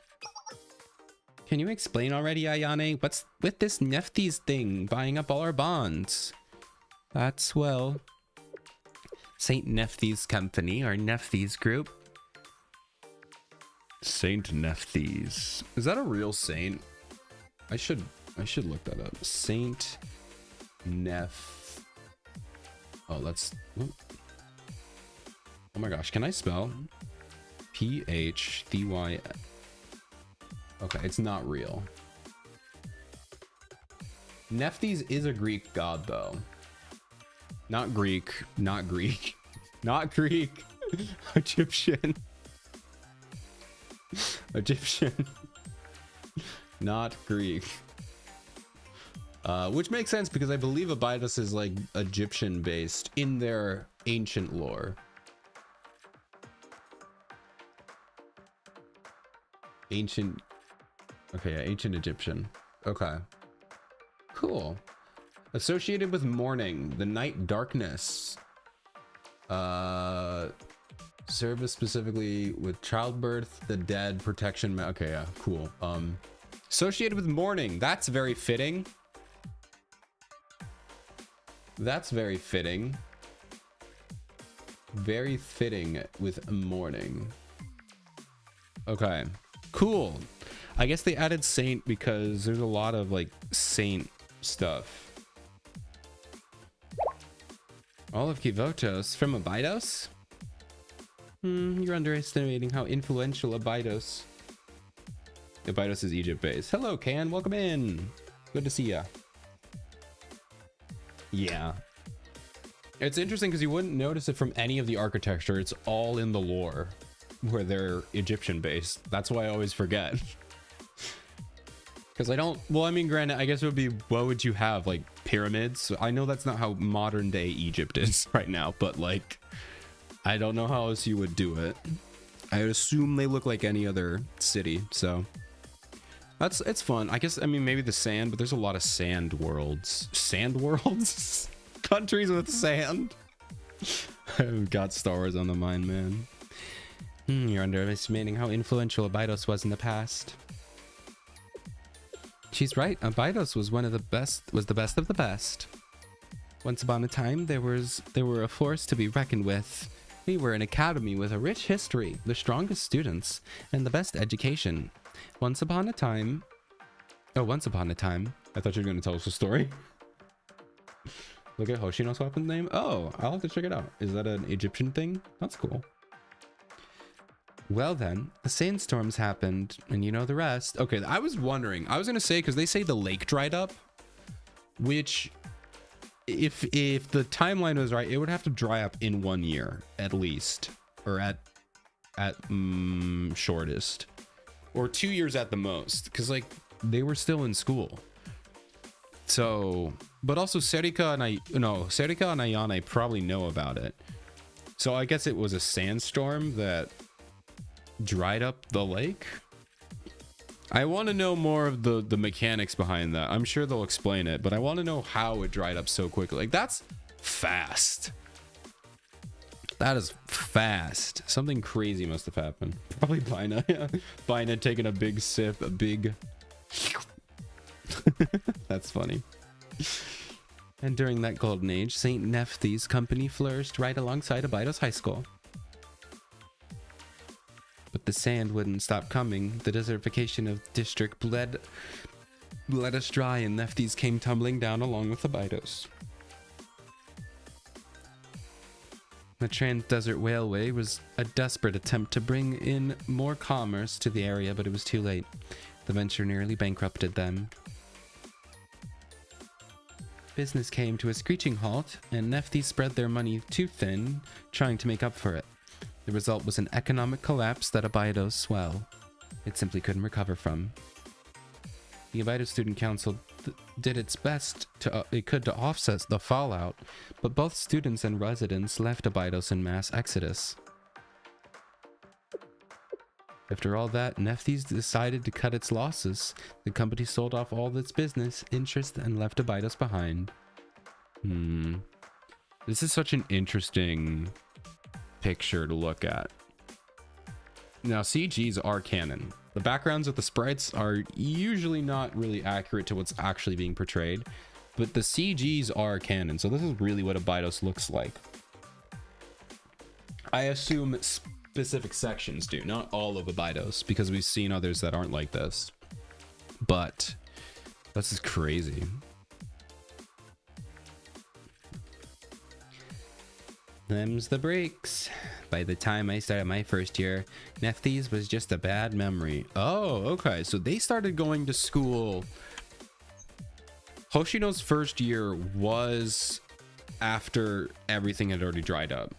Can you explain already, Ayane? What's with this Nephthys thing buying up all our bonds? That's, well, Saint Nephthys Company or Nephthys Group. Saint Nephthys. Is that a real saint? I should look that up. Saint Neph. Oh, let's. Oh my gosh, can I spell? P-H-D-Y. Okay, it's not real. Nephthys is a Greek god, though. Not Greek. Not Greek. Not Greek. Egyptian. Egyptian. Not Greek. Which makes sense because I believe Abydos is like Egyptian based in their ancient lore. Ancient. Okay, yeah, ancient Egyptian. Okay. Cool. Associated with mourning, the night darkness. Service specifically with childbirth, the dead, protection. Okay, yeah, cool. Associated with mourning. That's very fitting. That's very fitting. Very fitting with mourning. Okay, cool. I guess they added saint because there's a lot of like saint stuff. All of Kivotos from Abydos? You're underestimating how influential Abydos. Abydos is Egypt based. Hello, Can. Welcome in. Good to see ya. Yeah. It's interesting because you wouldn't notice it from any of the architecture. It's all in the lore where they're Egyptian based. That's why I always forget. Because I don't, well, I mean, granted, I guess it would be, what would you have? Like pyramids? I know that's not how modern day Egypt is right now, but like, I don't know how else you would do it. I would assume they look like any other city, so. It's fun. I guess, I mean, maybe the sand, but there's a lot of sand worlds. Sand worlds? Countries with sand? I've got Star Wars on the mind, man. You're underestimating how influential Abydos was in the past. She's right. Abydos was one of the best, was the best of the best. Once upon a time, they were a force to be reckoned with. We were an academy with a rich history, the strongest students, and the best education. Once upon a time... Oh, once upon a time. I thought you were going to tell us a story. Look at Hoshino's weapon name. Oh, I'll have to check it out. Is that an Egyptian thing? That's cool. Well then, the sandstorms happened, and you know the rest. Okay, I was wondering. I was going to say, because they say the lake dried up, which... If the timeline was right, it would have to dry up in 1 year at least, or at shortest, or 2 years at the most, because like they were still in school. So, but also Serika and Ayane probably know about it. So I guess it was a sandstorm that dried up the lake. I want to know more of the mechanics behind that. I'm sure they'll explain it, but I want to know how it dried up so quickly. Like, that's fast. That is fast. Something crazy must have happened. Probably Bina. Yeah. Bina taking a big sip, a big... That's funny. And during that golden age, St. Nephthys' company flourished right alongside Abydos High School. But the sand wouldn't stop coming. The desertification of the district bled us dry, and Nephthys came tumbling down along with Abydos. The Trans-Desert Railway was a desperate attempt to bring in more commerce to the area, but it was too late. The venture nearly bankrupted them. Business came to a screeching halt, and Nephthys spread their money too thin, trying to make up for it. The result was an economic collapse that Abydos, well, it simply couldn't recover from. The Abydos Student Council did its best to offset the fallout, but both students and residents left Abydos in mass exodus. After all that, Nephthys decided to cut its losses. The company sold off all its business interests and left Abydos behind. This is such an interesting picture to look at. Now, CGs are canon. The backgrounds of the sprites are usually not really accurate to what's actually being portrayed, but the CGs are canon. So this is really what Abydos looks like. I assume specific sections do, not all of Abydos, because we've seen others that aren't like this. But this is crazy. Them's the breaks. By the time I started my first year, Nephthys was just a bad memory. Oh, okay. So they started going to school. Hoshino's first year was after everything had already dried up.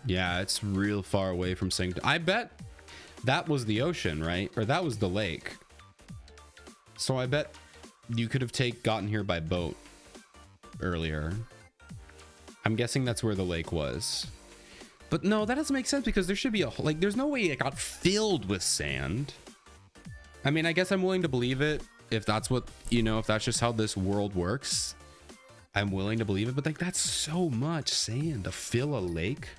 Yeah, it's real far away from Sanctum. I bet that was the ocean, right? Or that was the lake. So I bet you could have gotten here by boat earlier. I'm guessing that's where the lake was. But no, that doesn't make sense, because there should be like, there's no way it got filled with sand. I mean, I guess I'm willing to believe it if that's what, if that's just how this world works. I'm willing to believe it, but like, that's so much sand to fill a lake.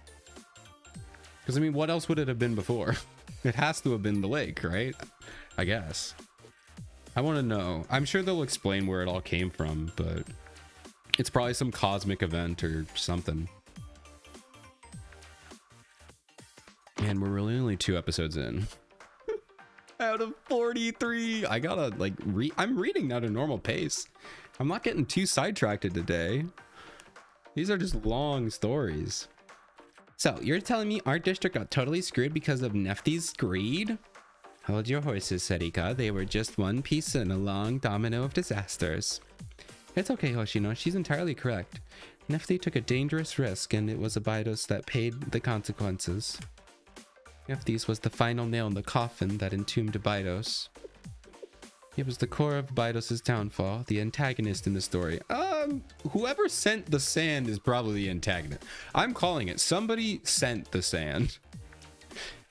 Because I mean, what else would it have been before? It has to have been the lake, right? I guess. I want to know. I'm sure they'll explain where it all came from, but it's probably some cosmic event or something. And we're really only 2 episodes in. Out of 43. I gotta like I'm reading at a normal pace. I'm not getting too sidetracked today. These are just long stories. So you're telling me our district got totally screwed because of Nephthys' greed? Hold your horses, Serika. They were just one piece in a long domino of disasters. It's okay, Hoshino. She's entirely correct. Nephthys took a dangerous risk, and it was Abydos that paid the consequences. Nephthys was the final nail in the coffin that entombed Abydos. It was the core of Abydos' downfall, the antagonist in the story. Whoever sent the sand is probably the antagonist. I'm calling it. Somebody sent the sand.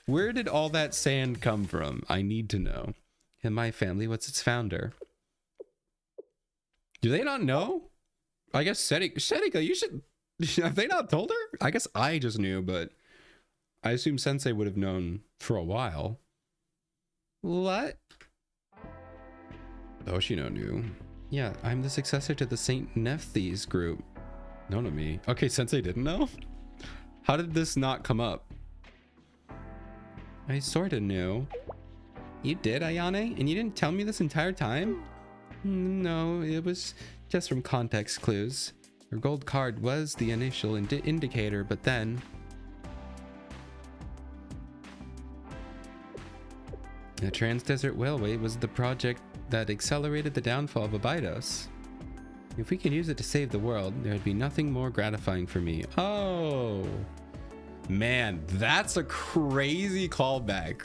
Where did all that sand come from? I need to know. In my family, what's its founder? Do they not know? I guess Seneca, you should... Have they not told her? I guess I just knew, but I assume Sensei would have known for a while. What? Hoshino knew. Yeah, I'm the successor to the Saint Nephthys group. No, not me. Okay, Sensei didn't know? How did this not come up? I sorta knew. You did, Ayane? And you didn't tell me this entire time? No, it was just from context clues. Her gold card was the initial indicator, but then... The Trans-Desert Railway was the project that accelerated the downfall of Abydos. If we could use it to save the world, there would be nothing more gratifying for me. Oh, man, that's a crazy callback.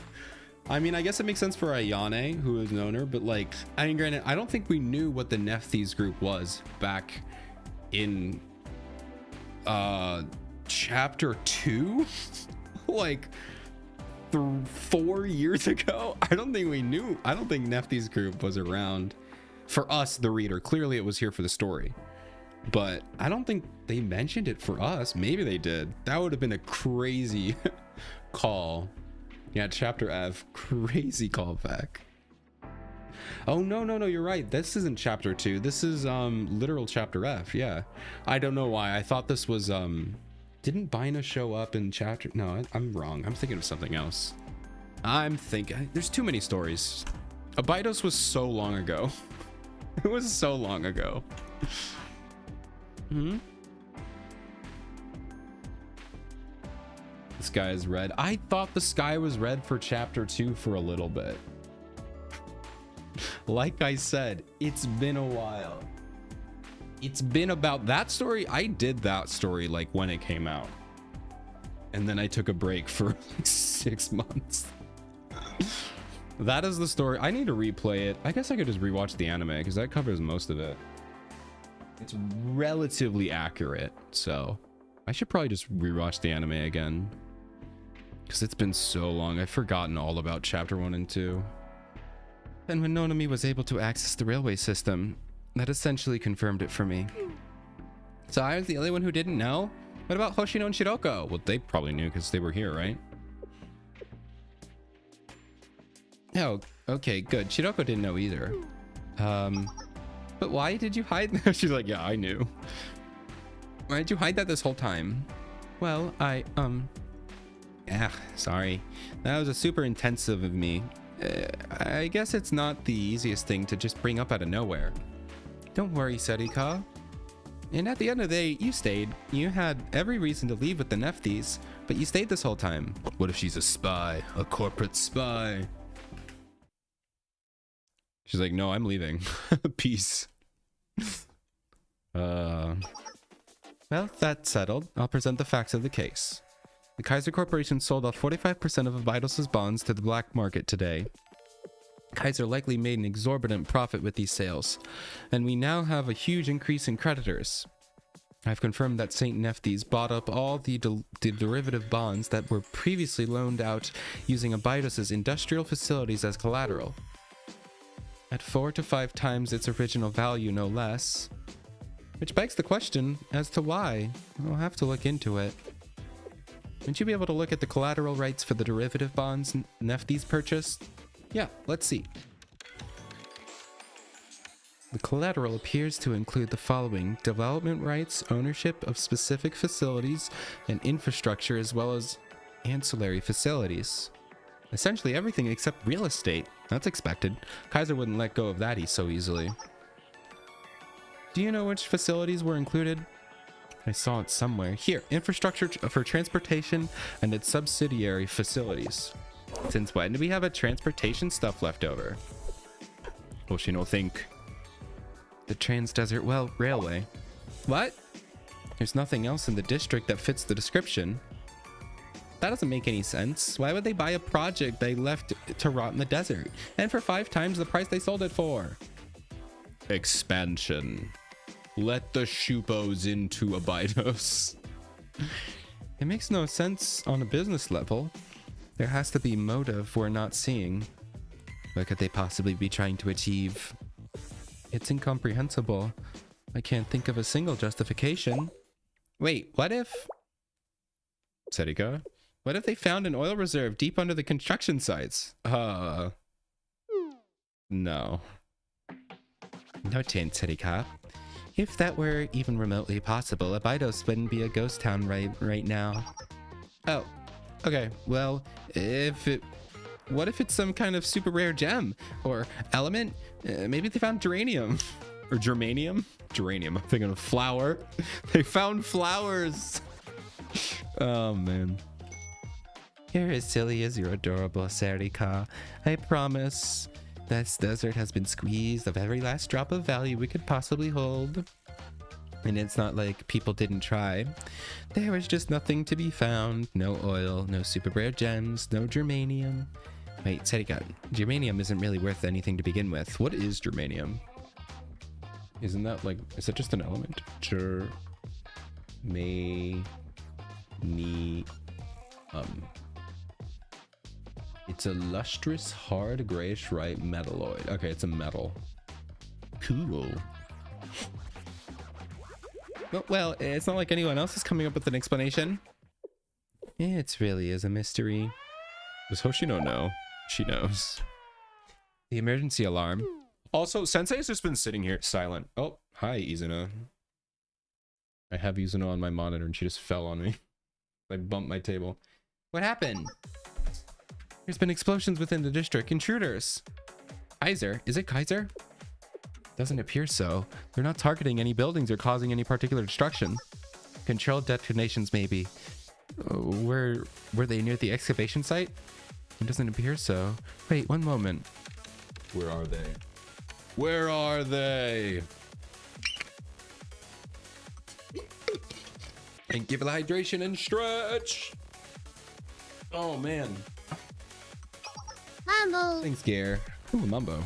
I mean, I guess it makes sense for Ayane, who has known her, but like, I mean, granted, I don't think we knew what the Nephthys group was back in chapter 2, like 4 years ago. I don't think we knew. I don't think Nephthys group was around for us, the reader. Clearly it was here for the story, but I don't think they mentioned it for us. Maybe they did. That would have been a crazy call. Yeah, chapter F, crazy callback. Oh, no, you're right. This isn't chapter 2. This is literal chapter F. Yeah, I don't know why I thought this was didn't Bina show up in chapter... No, I'm wrong. I'm thinking of something else. I'm thinking there's too many stories. Abydos was so long ago. It was so long ago. The sky is red. I thought the sky was red for chapter 2 for a little bit. Like I said, it's been a while. It's been about that story. I did that story like when it came out, and then I took a break for like 6 months. That is the story. I need to replay it. I guess I could just rewatch the anime because that covers most of it. It's relatively accurate, so I should probably just rewatch the anime again because it's been so long. I've forgotten all about chapter 1 and 2. And when Nonami was able to access the railway system, that essentially confirmed it for me. So I was the only one who didn't know? What about Hoshino and Shiroko? Well, they probably knew because they were here, right? Oh, okay, good. Shiroko didn't know either. But why did you hide? She's like, yeah, I knew. Why did you hide that this whole time? Well, sorry. That was a super intensive of me. I guess it's not the easiest thing to just bring up out of nowhere. Don't worry, Serika. And at the end of the day, you stayed. You had every reason to leave with the Nephthys, but you stayed this whole time. What if she's a spy? A corporate spy? She's like, no, I'm leaving. Peace. Well, that's settled. I'll present the facts of the case. The Kaiser Corporation sold off 45% of Abydos' bonds to the black market today. Kaiser likely made an exorbitant profit with these sales, and we now have a huge increase in creditors. I've confirmed that St. Nephthys bought up all the derivative bonds that were previously loaned out using Abydos' industrial facilities as collateral. At 4 to 5 times its original value, no less. Which begs the question as to why. I'll have to look into it. Wouldn't you be able to look at the collateral rights for the derivative bonds Nephthys purchased? Yeah, let's see. The collateral appears to include the following: development rights, ownership of specific facilities and infrastructure, as well as ancillary facilities. Essentially everything except real estate. That's expected. Kaiser wouldn't let go of that so easily. Do you know which facilities were included? I saw it somewhere. Here, infrastructure for transportation and its subsidiary facilities. Since when do we have a transportation stuff left over? Hoshino think. The Trans-Desert Railway. What? There's nothing else in the district that fits the description. That doesn't make any sense. Why would they buy a project they left to rot in the desert? And for 5 times the price they sold it for? Expansion. Let the Shupos into Abydos. It makes no sense on a business level. There has to be motive we're not seeing. What could they possibly be trying to achieve? It's incomprehensible. I can't think of a single justification. Wait, what if... Serika? What if they found an oil reserve deep under the construction sites? No. No chance, Serika. If that were even remotely possible, Abydos wouldn't be a ghost town right now. Oh, okay. Well, what if it's some kind of super rare gem or element? Maybe they found geranium or germanium. Geranium. I'm thinking of flower. They found flowers. Oh man. You're as silly as you're adorable, Serika. I promise. This desert has been squeezed of every last drop of value we could possibly hold. And it's not like people didn't try. There was just nothing to be found. No oil, no super rare gems, no germanium. Wait, Serika, germanium isn't really worth anything to begin with. What is germanium? Isn't that like, is that just an element? It's a lustrous, hard, grayish white metalloid. Okay, it's a metal. Cool. Well, it's not like anyone else is coming up with an explanation. It really is a mystery. Does Hoshino know? She knows. The emergency alarm. Also, Sensei's just been sitting here silent. Oh, hi, Izuna. I have Izuna on my monitor and she just fell on me. I bumped my table. What happened? There's been explosions within the district. Intruders. Kaiser? Is it Kaiser? Doesn't appear so. They're not targeting any buildings or causing any particular destruction. Controlled detonations, maybe. Were they near the excavation site? It doesn't appear so. Wait, one moment. Where are they? Where are they? And give it hydration and stretch. Oh man. Mambo. Thanks, Gare. Ooh, Mumbo.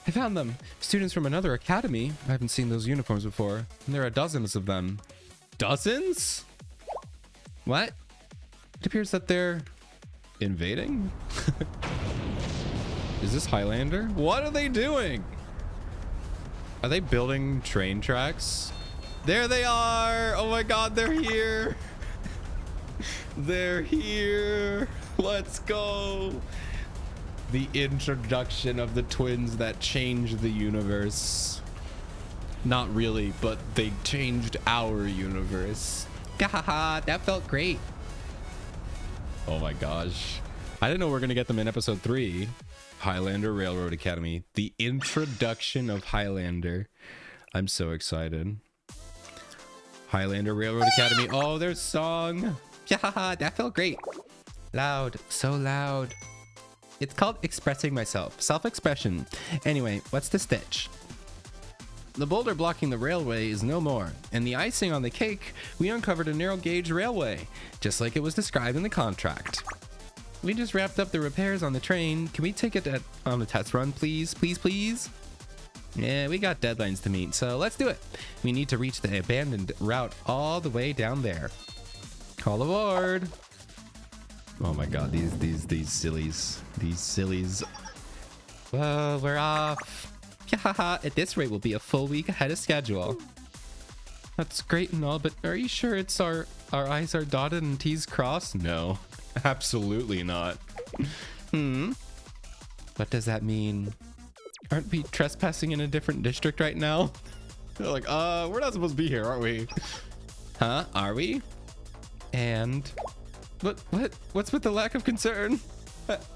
I found them. Students from another academy. I haven't seen those uniforms before. And there are dozens of them. Dozens? What? It appears that they're invading? Is this Highlander? What are they doing? Are they building train tracks? There they are! Oh my god, they're here! They're here! Let's go! The introduction of the twins that changed the universe. Not really, but they changed our universe. Gahaha, that felt great. Oh my gosh. I didn't know we were gonna get them in episode 3. Highlander Railroad Academy. The introduction of Highlander. I'm so excited. Highlander Railroad Academy. Oh, their song. Gahaha, that felt great. Loud, so loud. It's called expressing myself. Self-expression. Anyway, what's the stitch? The boulder blocking the railway is no more, and the icing on the cake, we uncovered a narrow gauge railway, just like it was described in the contract. We just wrapped up the repairs on the train. Can we take it on a test run, please? Please, please? Yeah, we got deadlines to meet, so let's do it. We need to reach the abandoned route all the way down there. Call aboard. Oh my god, these sillies. These sillies. Whoa, we're off. Yahaha, at this rate we'll be a full week ahead of schedule. That's great and all, but are you sure it's our I's are dotted and T's crossed? No, absolutely not. What does that mean? Aren't we trespassing in a different district right now? They're like, we're not supposed to be here, aren't we? Huh? Are we? And what's with the lack of concern?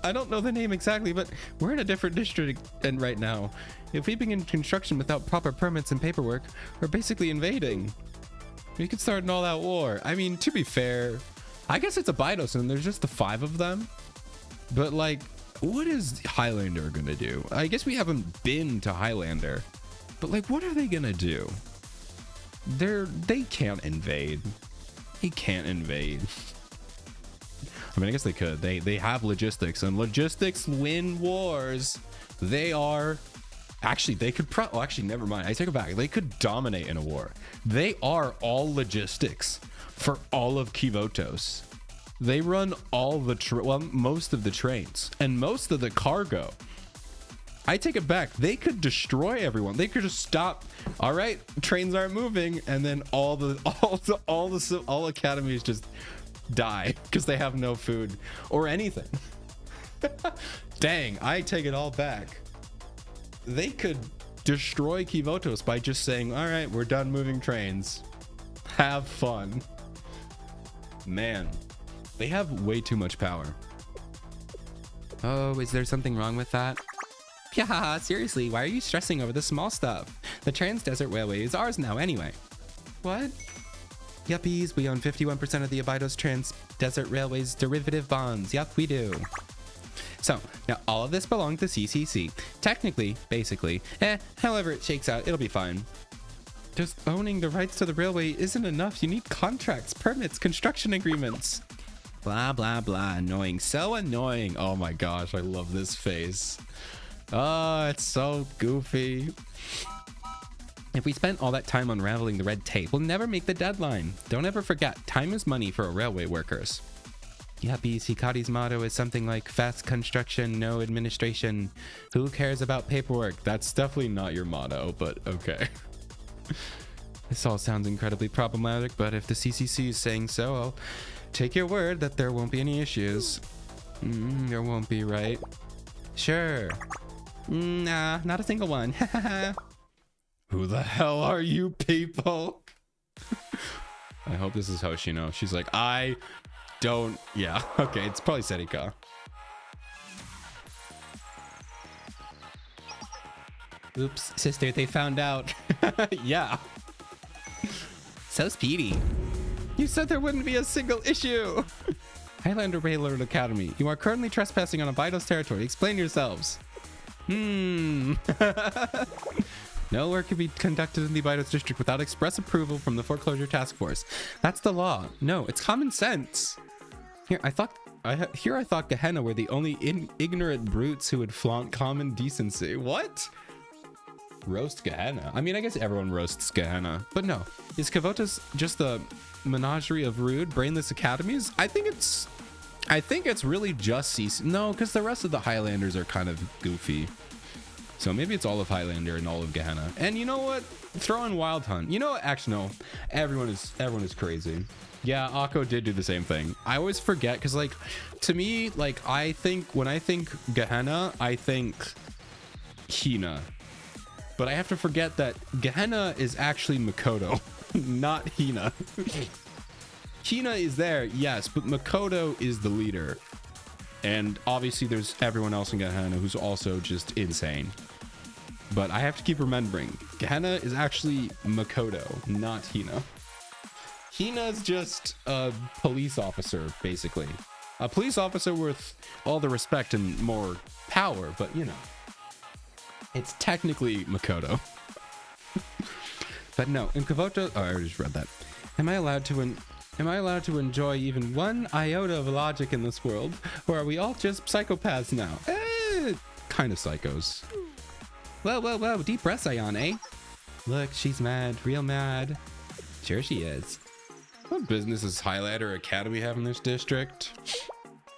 I don't know the name exactly, but we're in a different district and right now. If we begin construction without proper permits and paperwork, we're basically invading. We could start an all-out war. I mean, to be fair, I guess it's Abydos and there's just the 5 of them. But like, what is Highlander gonna do? I guess we haven't been to Highlander, but like, what are they gonna do? They can't invade. They can't invade. I mean, I guess they could. They have logistics, and logistics win wars. They are actually, they could actually, never mind. I take it back. They could dominate in a war. They are all logistics for all of Kivotos. They run all the most of the trains and most of the cargo. I take it back. They could destroy everyone. They could just stop. All right, trains aren't moving, and then all academies just die because they have no food or anything. Dang, I take it all back. They could destroy Kivotos by just saying, all right, we're done moving trains. Have fun. Man, they have way too much power. Oh, is there something wrong with that? Yeah, seriously, why are you stressing over the small stuff? The Trans-Desert Railway is ours now anyway. What? Yuppies, we own 51% of the Abydos Trans-Desert Railway's derivative bonds. Yup, we do. So, now all of this belongs to CCC. Technically, basically, however it shakes out, it'll be fine. Just owning the rights to the railway isn't enough. You need contracts, permits, construction agreements. Blah, blah, blah. Annoying. So annoying. Oh my gosh, I love this face. Oh, it's so goofy. If we spent all that time unraveling the red tape, we'll never make the deadline. Don't ever forget, time is money for railway workers. Yuppies, Hikari's motto is something like fast construction, no administration. Who cares about paperwork? That's definitely not your motto, but okay. This all sounds incredibly problematic, but if the CCC is saying so, I'll take your word that there won't be any issues. There won't be, right? Sure. Nah, not a single one. Who the hell are you people? I hope this is Hoshino. She's like, I don't... Yeah, okay, it's probably Serika. Oops, sister, they found out. Yeah. So speedy. You said there wouldn't be a single issue. Highlander Railroad Academy, you are currently trespassing on Abydos territory. Explain yourselves. No work can be conducted in the Abydos district without express approval from the foreclosure task force. That's the law. No, it's common sense. Here, I thought Gehenna were the only ignorant brutes who would flaunt common decency. What? Roast Gehenna? I mean, I guess everyone roasts Gehenna, but no. Is Kavotas just a menagerie of rude, brainless academies? I think it's really just CC. No, because the rest of the Highlanders are kind of goofy. So maybe it's all of Highlander and all of Gehenna. And you know what? Throw in Wild Hunt. You know what? Actually, no. Everyone is crazy. Yeah, Akko did do the same thing. I always forget because, like, to me, like, when I think Gehenna, I think Hina. But I have to forget that Gehenna is actually Makoto, not Hina. Hina is there, yes, but Makoto is the leader. And obviously there's everyone else in Gehenna who's also just insane. But I have to keep remembering, Gehenna is actually Makoto, not Hina. Hina's just a police officer, basically. A police officer with all the respect and more power, but you know. It's technically Makoto. But no, in Kavoto... Oh, I already just read that. Am I allowed to enjoy even one iota of logic in this world? Or are we all just psychopaths now? Kind of psychos. Whoa, deep breaths, Ayane. Look, she's mad, real mad. Sure she is. What business does Highlander Academy have in this district?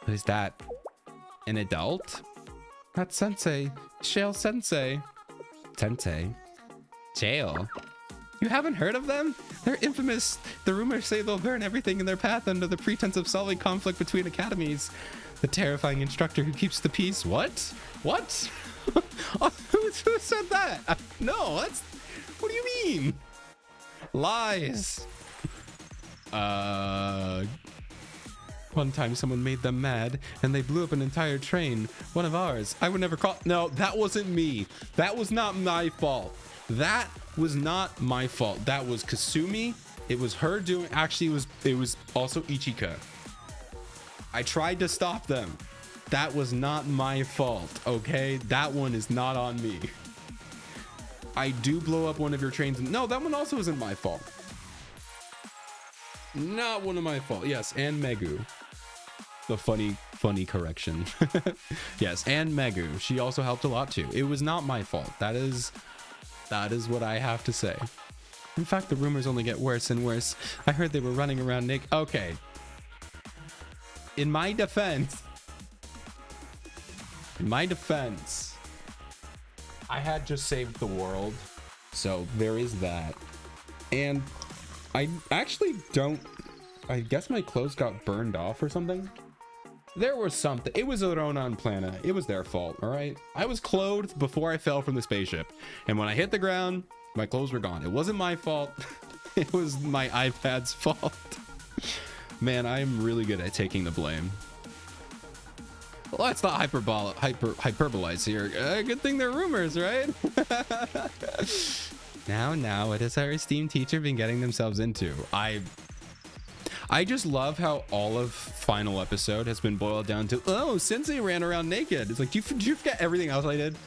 Who's that? An adult? That's Sensei. Shale Sensei. Sensei? Jail? You haven't heard of them? They're infamous. The rumors say they'll burn everything in their path under the pretense of solving conflict between academies. The terrifying instructor who keeps the peace. What? What? Who said that? No, what do you mean? Lies. One time someone made them mad and they blew up an entire train. One of ours. I would never call... No, that wasn't me. That was not my fault. That was not my fault. That was Kasumi. It was her doing... Actually, it was also Ichika. I tried to stop them. That was not my fault, okay? That one is not on me. I do blow up one of your trains. No, that one also isn't my fault. Not one of my fault. Yes, and Megu. The funny correction. Yes, and Megu. She also helped a lot too. It was not my fault. That is what I have to say. In fact, the rumors only get worse and worse. I heard they were running around naked. Okay. in my defense, I had just saved the world. So there is that. And I actually don't, I guess my clothes got burned off or something. There was something. It was a Ronan planet. It was their fault, all right? I was clothed before I fell from the spaceship. And when I hit the ground, my clothes were gone. It wasn't my fault. It was my iPad's fault. Man, I'm really good at taking the blame. Well, let's not hyperbolize here. Good thing they're rumors, right? Now, what has our esteemed teacher been getting themselves into? I just love how all of final episode has been boiled down to, oh, Sensei ran around naked. It's like, did you forget everything else I did? Do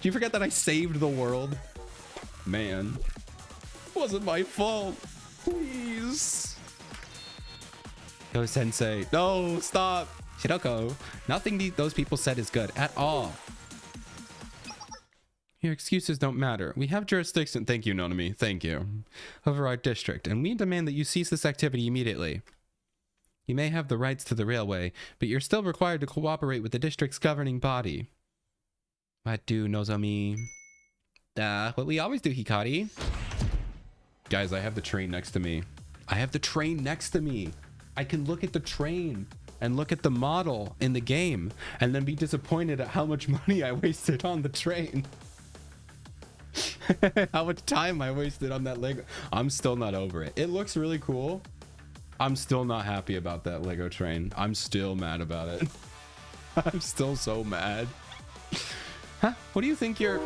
you forget that I saved the world? Man, wasn't my fault. Please. Yo, Sensei. No, stop. Shiroko, nothing those people said is good at all. Your excuses don't matter. We have jurisdiction, thank you, Nonami, thank you, over our district, and we demand that you cease this activity immediately. You may have the rights to the railway, but you're still required to cooperate with the district's governing body. What do, Nozomi? What we always do, Hikari. Guys, I have the train next to me. I can look at the train and look at the model in the game and then be disappointed at how much money I wasted on the train. How much time I wasted on that Lego. I'm still not over it. It looks really cool. I'm still not happy about that Lego train. I'm still mad about it. I'm still so mad. Huh? What do you think you're...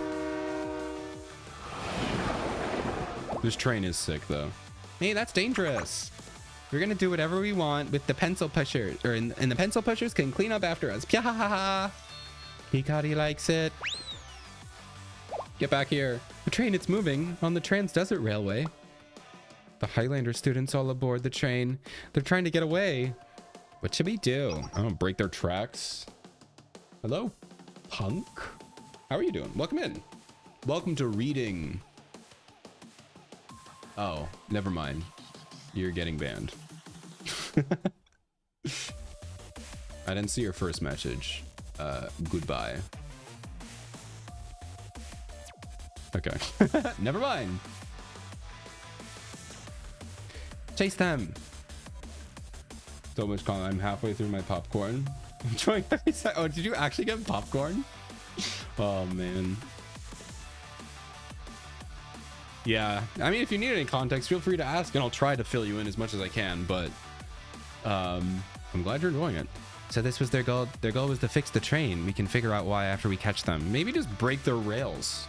This train is sick though. Hey, that's dangerous. We're gonna do whatever we want with the pencil pushers, and the pencil pushers can clean up after us. Pyahaha! Hikari likes it. Get back here. The train, it's moving on the Trans-Desert Railway. The Highlander students all aboard the train. They're trying to get away. What should we do? Oh, break their tracks. Hello, punk. How are you doing? Welcome in. Welcome to reading. Oh, never mind. You're getting banned. I didn't see your first message. Goodbye. Okay. Never mind. Chase them. So much calm. I'm halfway through my popcorn. I'm trying every second. Oh, did you actually get popcorn? Oh, man. Yeah, I mean, if you need any context, feel free to ask and I'll try to fill you in as much as I can, but I'm glad you're enjoying it. So this was their goal. Their goal was to fix the train. We can figure out why after we catch them. Maybe just break their rails.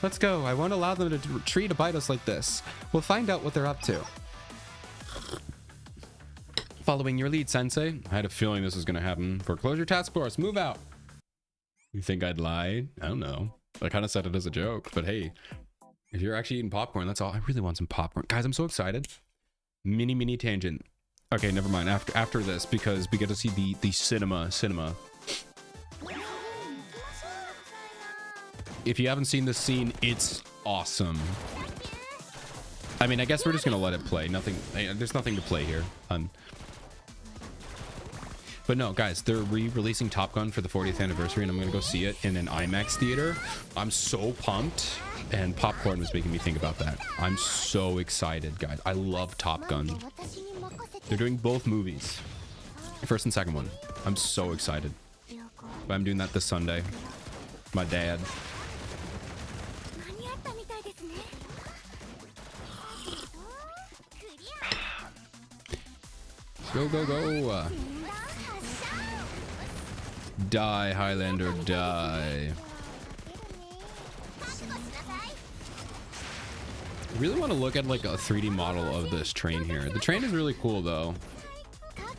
Let's go. I won't allow them to treat Abydos like this. We'll find out what they're up to. Following your lead, Sensei. I had a feeling this was going to happen. Foreclosure task force, move out. You think I'd lie? I don't know. I kind of said it as a joke, but hey, if you're actually eating popcorn, that's all. I really want some popcorn. Guys, I'm so excited. Mini tangent. Okay, never mind. After this, because we get to see the cinema. If you haven't seen this scene, it's awesome. I mean, I guess we're just gonna let it play. There's nothing to play here. But no, guys, they're re-releasing Top Gun for the 40th anniversary, and I'm gonna go see it in an IMAX theater. I'm so pumped, and popcorn was making me think about that. I'm so excited, guys. I love Top Gun. They're doing both movies, first and second one. I'm so excited. But I'm doing that this Sunday. My dad. Go. Die, Highlander, die. I really want to look at like a 3D model of this train here. The train is really cool though.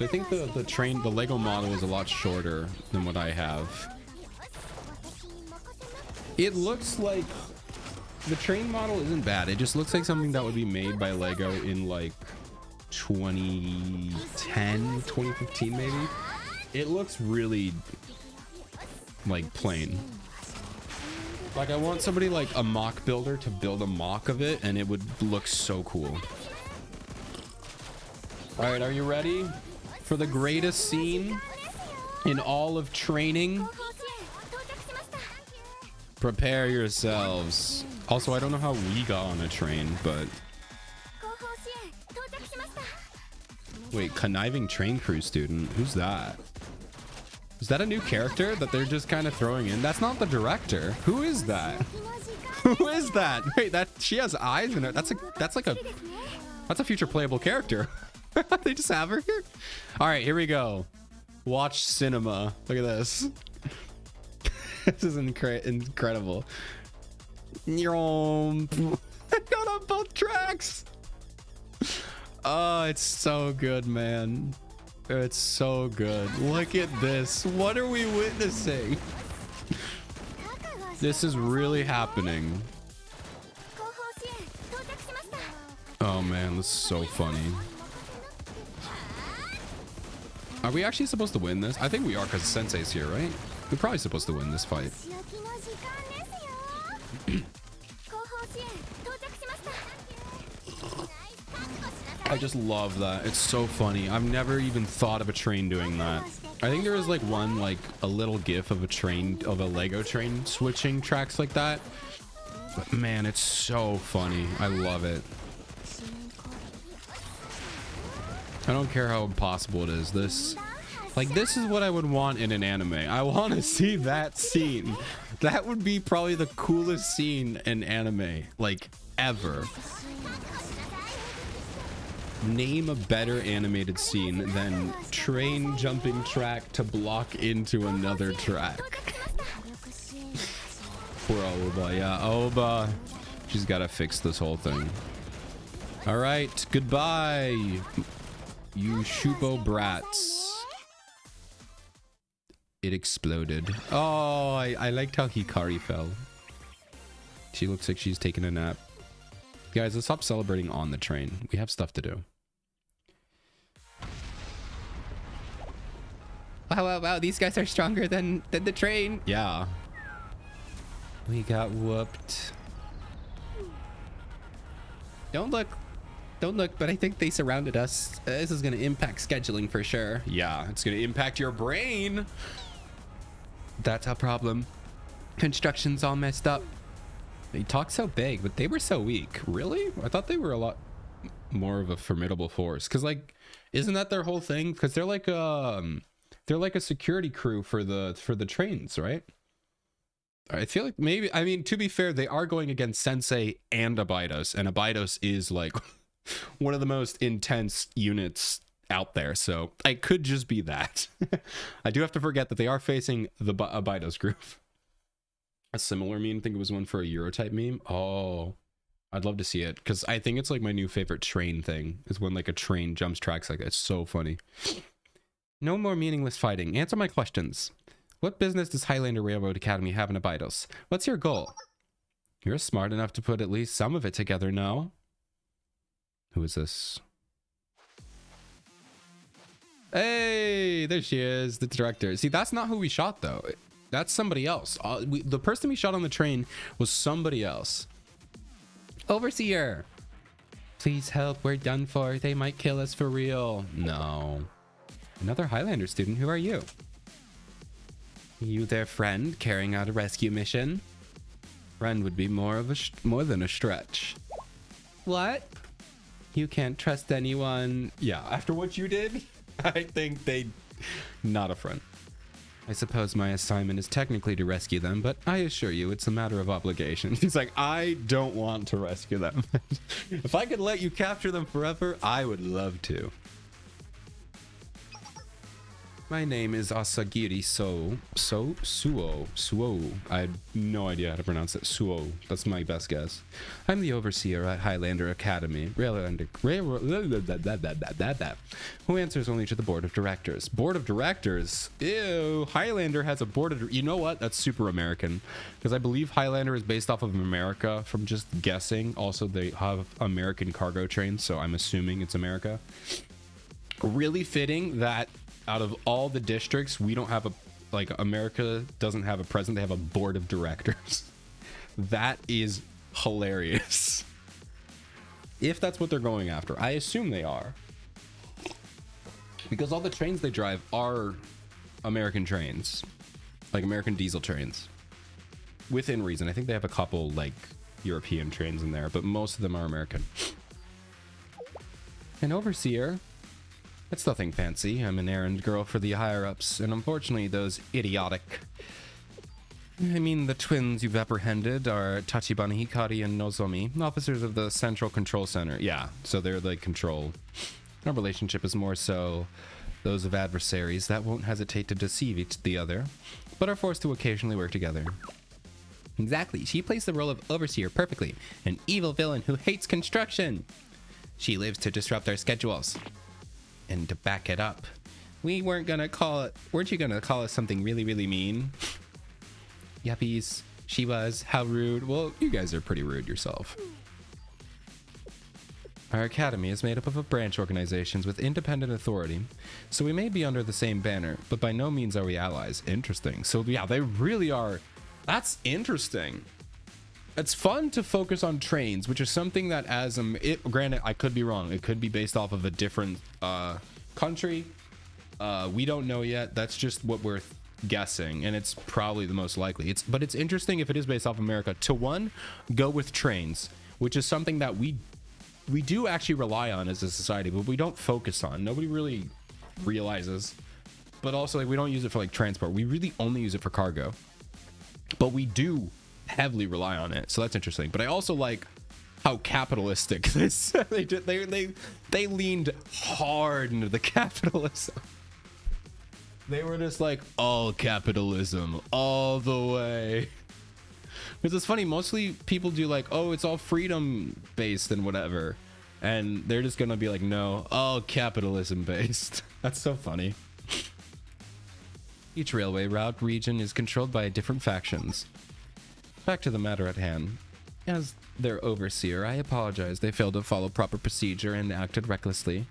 I think the Lego model is a lot shorter than what I have. It looks like the train model isn't bad. It just looks like something that would be made by Lego in like 2010, 2015 maybe. It looks really like plain. Like I want somebody like a mock builder to build a mock of it and it would look so cool. All right, are you ready? for the greatest scene in all of training. Prepare yourselves. Also, I don't know how we got on a train, but... Wait, conniving train crew student? Who's that? Is that a new character that they're just kind of throwing in? That's not the director. Who is that? Who is that? Wait, she has eyes in her. That's a future playable character. They just have her here. All right, here we go. Watch cinema. Look at this. This is incredible. Got on both tracks. Oh, it's so good, man. It's so good. Look at this. What are we witnessing? This is really happening. Oh man, this is so funny. Are we actually supposed to win this? I think we are because Sensei's here, right? We're probably supposed to win this fight. I just love that. It's so funny. I've never even thought of a train doing that. I think there is like one, like a little gif of a train, of a Lego train switching tracks like that. But man, it's so funny. I love it. I don't care how impossible it is. This is what I would want in an anime. I want to see that scene. That would be probably the coolest scene in anime, like ever. Name a better animated scene than train jumping track to block into another track. Poor Aoba. Yeah, Aoba. She's got to fix this whole thing. All right, goodbye, you Shupo brats. It exploded. Oh, I liked how Hikari fell. She looks like she's taking a nap. Guys, let's stop celebrating on the train. We have stuff to do. Wow. These guys are stronger than the train. Yeah. We got whooped. Don't look, but I think they surrounded us. This is going to impact scheduling for sure. Yeah, it's going to impact your brain. That's a problem. Construction's all messed up. They talk so big, but they were so weak. Really? I thought they were a lot more of a formidable force. Because, like, isn't that their whole thing? Because they're like a security crew for the trains, right? I feel like maybe, I mean, to be fair, they are going against Sensei and Abydos, and Abydos is like one of the most intense units out there. So it could just be that. I do have to forget that they are facing the Abydos group. A similar meme, I think it was one for a Eurotype meme. Oh, I'd love to see it, because I think it's like my new favorite train thing, is when like a train jumps tracks like that. It's so funny. No more meaningless fighting. Answer my questions. What business does Highlander Railroad Academy have in Abydos? What's your goal? You're smart enough to put at least some of it together, no? Who is this? Hey, there she is, the director. See, that's not who we shot, though. That's somebody else. The person we shot on the train was somebody else. Overseer! Please help, we're done for. They might kill us for real. No. Another Highlander student, who are you? You their friend, carrying out a rescue mission? Friend would be more than a stretch. What? You can't trust anyone. Yeah, after what you did, I think not a friend. I suppose my assignment is technically to rescue them, but I assure you it's a matter of obligation. He's like, I don't want to rescue them. If I could let you capture them forever, I would love to. My name is Asagiri Suo. I have no idea how to pronounce it. Suo. That's my best guess. I'm the overseer at Highlander Academy. Who answers only to the board of directors. Board of directors? Ew. Highlander has a board of... You know what? That's super American. Because I believe Highlander is based off of America, from just guessing. Also, they have American cargo trains, so I'm assuming it's America. Really fitting that... Out of all the districts, we don't have a, like, America doesn't have a president, they have a board of directors. That is hilarious. If that's what they're going after. I assume they are. Because all the trains they drive are American trains, like American diesel trains, within reason. I think they have a couple like European trains in there, but most of them are American. An overseer? It's nothing fancy. I'm an errand girl for the higher-ups, and unfortunately those idiotic... I mean, the twins you've apprehended are Tachibana Hikari and Nozomi, officers of the Central Control Center. Yeah, so they're the control. Our relationship is more so those of adversaries that won't hesitate to deceive each the other, but are forced to occasionally work together. Exactly. She plays the role of overseer perfectly, an evil villain who hates construction. She lives to disrupt our schedules. And to back it up, weren't you gonna call us something really, really mean? Yuppies, she was. How rude. Well, you guys are pretty rude yourself. Our academy is made up of branch organizations with independent authority, so we may be under the same banner, but by no means are we allies. Interesting. So yeah, they really are. That's interesting. It's fun to focus on trains, which is something that as granted, I could be wrong. It could be based off of a different country. We don't know yet. That's just what we're guessing, and it's probably the most likely. But it's interesting if it is based off America to go with trains, which is something that we do actually rely on as a society, but we don't focus on. Nobody really realizes. But also, like, we don't use it for like transport. We really only use it for cargo, but we do heavily rely on it. So that's interesting. But I also like how capitalistic this they leaned hard into the capitalism. They were just like, all capitalism all the way. Because it's funny, mostly people do like, oh, it's all freedom based and whatever, and they're just gonna be like, no, all capitalism based. That's so funny. Each railway route region is controlled by different factions. Back to the matter at hand. As their overseer, I apologize. They failed to follow proper procedure and acted recklessly,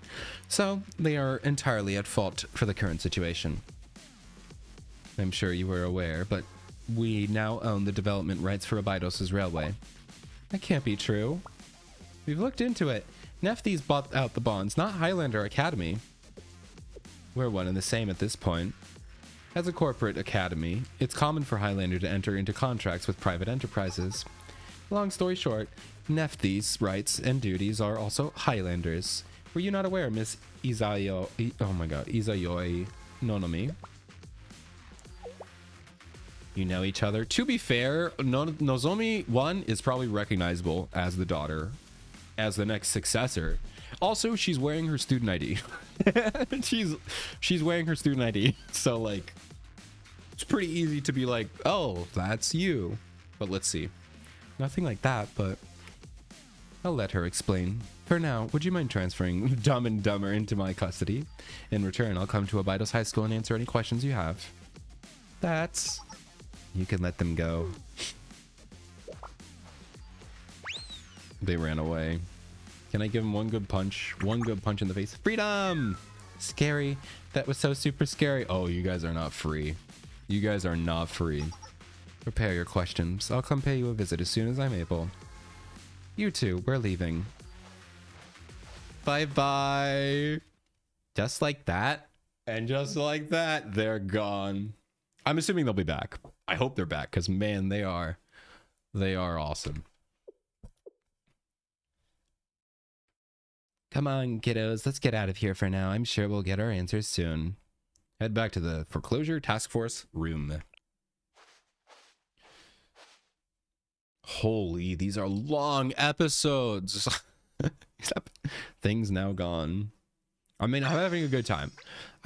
so they are entirely at fault for the current situation. I'm sure you were aware, but we now own the development rights for Abydos' railway. That can't be true. We've looked into it. Nephthys bought out the bonds, not Highlander Academy. We're one and the same at this point. As a corporate academy, it's common for Highlander to enter into contracts with private enterprises. Long story short, Nephthys' rights and duties are also Highlanders. Were you not aware, Miss Izayoi Nonomi? You know each other. To be fair, Nozomi 1 is probably recognizable as the daughter, as the next successor. Also, she's wearing her student ID. she's wearing her student ID. So like, it's pretty easy to be like, oh, that's you. But let's see. Nothing like that, but I'll let her explain. For now, would you mind transferring Dumb and Dumber into my custody? In return, I'll come to Abydos High School and answer any questions you have. That's... You can let them go. They ran away. Can I give them one good punch? One good punch in the face. Freedom! Scary. That was so super scary. Oh, you guys are not free. You guys are not free. Prepare your questions. I'll come pay you a visit as soon as I'm able. You two, we're leaving. Bye-bye. Just like that. And just like that, they're gone. I'm assuming they'll be back. I hope they're back, because man, they are awesome. Come on, kiddos, let's get out of here for now. I'm sure we'll get our answers soon. Head back to the foreclosure task force room. Holy, these are long episodes. Things now gone. I mean, I'm having a good time.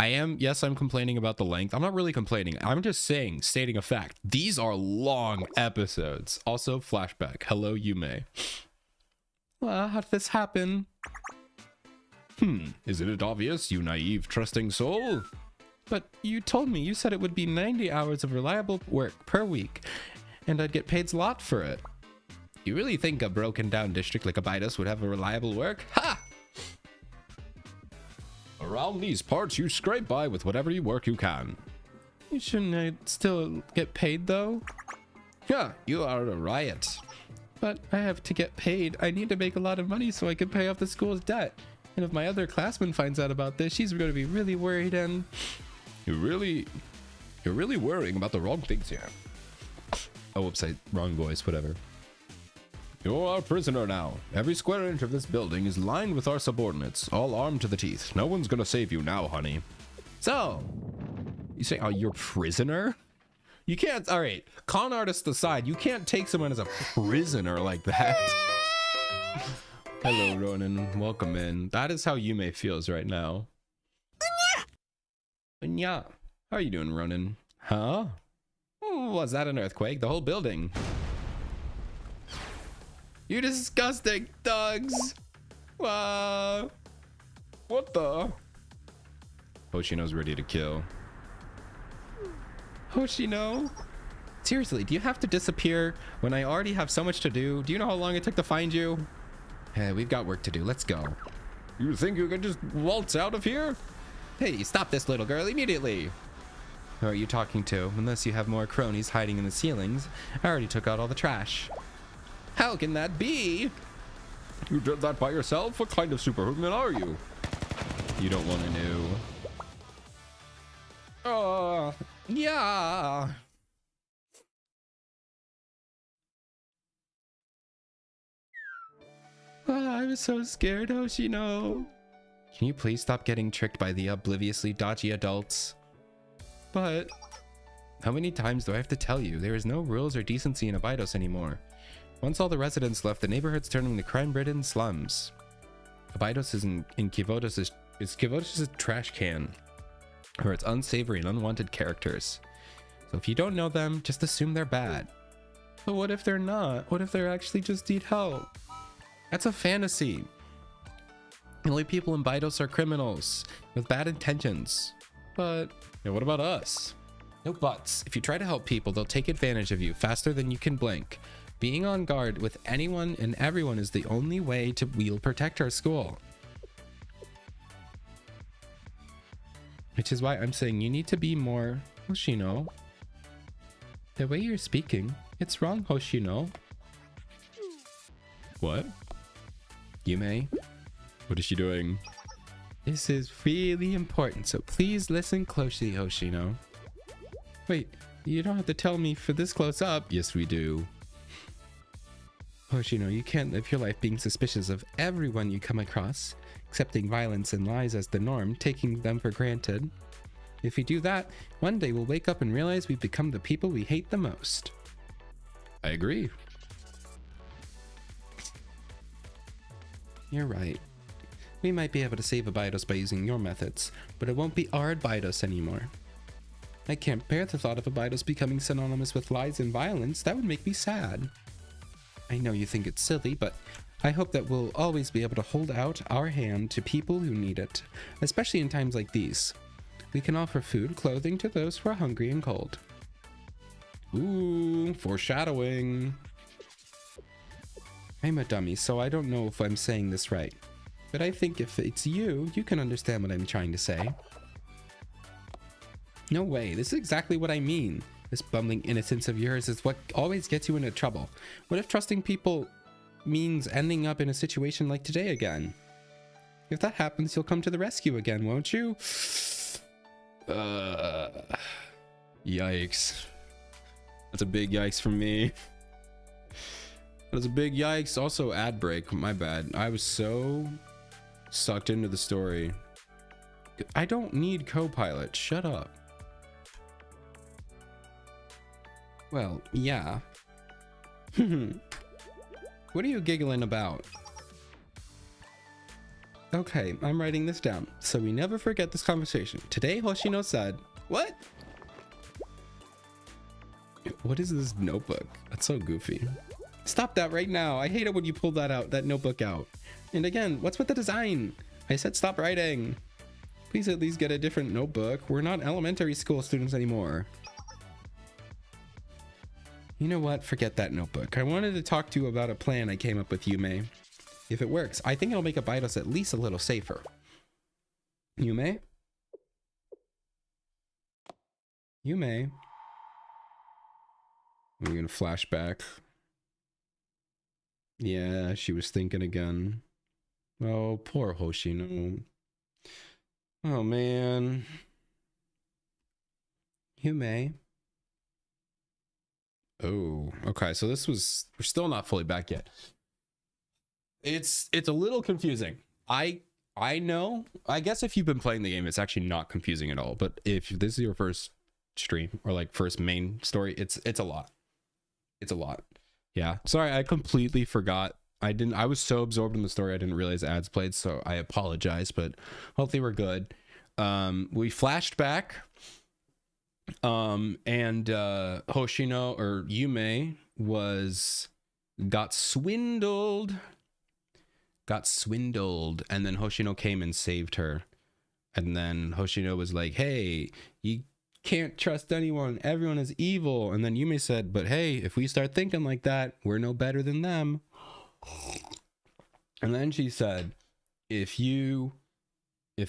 Yes, I'm complaining about the length. I'm not really complaining. I'm just stating a fact. These are long episodes. Also, flashback. Hello, Yume. Well, how did this happen? Isn't it obvious, you naive, trusting soul? But you told me, you said it would be 90 hours of reliable work per week, and I'd get paid a lot for it. You really think a broken down district like Abydos would have a reliable work? Ha! Around these parts, you scrape by with whatever work you can. Shouldn't I still get paid, though? Yeah, you are a riot. But I have to get paid. I need to make a lot of money so I can pay off the school's debt. And if my other classman finds out about this, she's going to be really worried and... You're really worrying about the wrong things here. Oh, whoops, wrong voice, whatever. You're our prisoner now. Every square inch of this building is lined with our subordinates, all armed to the teeth. No one's gonna save you now, honey. So, you say, oh, you're prisoner? You can't, all right, con artist aside, you can't take someone as a prisoner like that. Hello, Ronan. Welcome in. That is how Yume feels right now. Yeah. How are you doing, Ronan? Huh? Was that an earthquake? The whole building. You disgusting thugs! Wow! What the? Hoshino's ready to kill. Hoshino? Seriously, do you have to disappear when I already have so much to do? Do you know how long it took to find you? Hey, we've got work to do. Let's go. You think you can just waltz out of here? Hey, stop this little girl immediately! Who are you talking to? Unless you have more cronies hiding in the ceilings. I already took out all the trash. How can that be? You did that by yourself? What kind of superhuman are you? You don't want to know. Yeah. I was so scared, Hoshino. Can you please stop getting tricked by the obliviously dodgy adults? But how many times do I have to tell you? There is no rules or decency in Abydos anymore. Once all the residents left, the neighborhood's turning to crime-ridden slums. Abydos is in Kivotos' trash can, where it's unsavory and unwanted characters. So if you don't know them, just assume they're bad. But what if they're not? What if they're actually just need help? That's a fantasy. The only people in Abydos are criminals with bad intentions. But what about us? No buts. If you try to help people, they'll take advantage of you faster than you can blink. Being on guard with anyone and everyone is the only way we'll protect our school. Which is why I'm saying you need to be more Hoshino. The way you're speaking, it's wrong, Hoshino. What? Yume? What is she doing? This is really important, so please listen closely, Hoshino. Wait, you don't have to tell me for this close up. Yes, we do. Hoshino, you can't live your life being suspicious of everyone you come across, accepting violence and lies as the norm, taking them for granted. If we do that, one day we'll wake up and realize we've become the people we hate the most. I agree. You're right. We might be able to save Abydos by using your methods, but it won't be our Abydos anymore. I can't bear the thought of Abydos becoming synonymous with lies and violence. That would make me sad. I know you think it's silly, but I hope that we'll always be able to hold out our hand to people who need it, especially in times like these. We can offer food, clothing to those who are hungry and cold. Ooh, foreshadowing. I'm a dummy, so I don't know if I'm saying this right. But I think if it's you, you can understand what I'm trying to say. No way, this is exactly what I mean. This bumbling innocence of yours is what always gets you into trouble. What if trusting people means ending up in a situation like today again? If that happens, you'll come to the rescue again, won't you? Yikes. That's a big yikes for me. That's a big yikes. Also, ad break. My bad. I was so sucked into the story. I don't need co-pilot. Shut up. Well, yeah. What are you giggling about? Okay, I'm writing this down, so we never forget this conversation. Today, Hoshino said... What? What is this notebook? That's so goofy. Stop that right now. I hate it when you pull that notebook out. And again, what's with the design? I said stop writing. Please at least get a different notebook. We're not elementary school students anymore. You know what? Forget that notebook. I wanted to talk to you about a plan I came up with, Yume. If it works, I think it'll make Abydos at least a little safer. Yume? Yume? We're gonna flash back. Yeah, she was thinking again. Oh, poor Hoshino. Oh, man. Yume. Oh, okay. So we're still not fully back yet. It's a little confusing. I know. I guess if you've been playing the game, it's actually not confusing at all. But if this is your first stream or like first main story, it's a lot. It's a lot. Yeah. Sorry, I completely forgot. I was so absorbed in the story I didn't realize ads played, so I apologize, but hopefully we're good. We flashed back. And Hoshino or Yume got swindled, and then Hoshino came and saved her. And then Hoshino was like, hey, you can't trust anyone, everyone is evil. And then Yume said, but hey, if we start thinking like that, we're no better than them. And then she said, if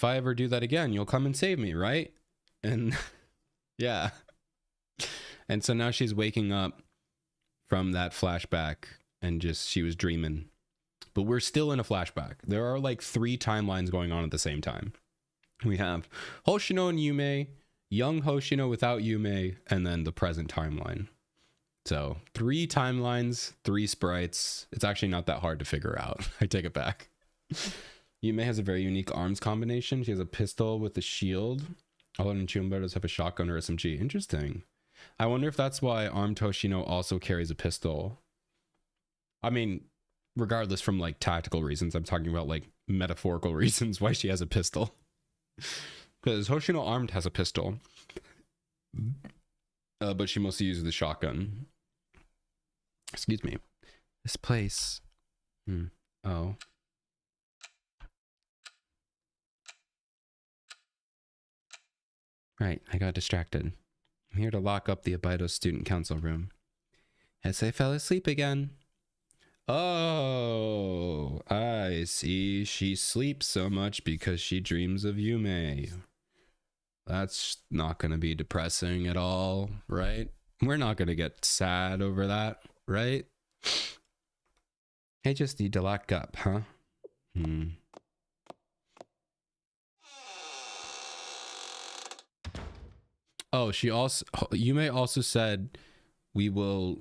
I ever do that again, you'll come and save me, right? And yeah. And so now she's waking up from that flashback and she was dreaming. But we're still in a flashback. There are like 3 timelines going on at the same time. We have Hoshino and Yume, young Hoshino without Yume, and then the present timeline. So 3 timelines, 3 sprites. It's actually not that hard to figure out. I take it back. Yume has a very unique arms combination. She has a pistol with a shield. All of the Chumberos have a shotgun or SMG. Interesting. I wonder if that's why armed Hoshino also carries a pistol. I mean, regardless from like tactical reasons, I'm talking about like metaphorical reasons why she has a pistol. Because Hoshino armed has a pistol. But she mostly uses the shotgun. Excuse me. This place. Oh. Right, I got distracted. I'm here to lock up the Abydos student council room. As I fell asleep again. Oh, I see. She sleeps so much because she dreams of Yume. That's not going to be depressing at all, right? We're not going to get sad over that, right? I just need to lock up, huh? Oh, Yume also said we'll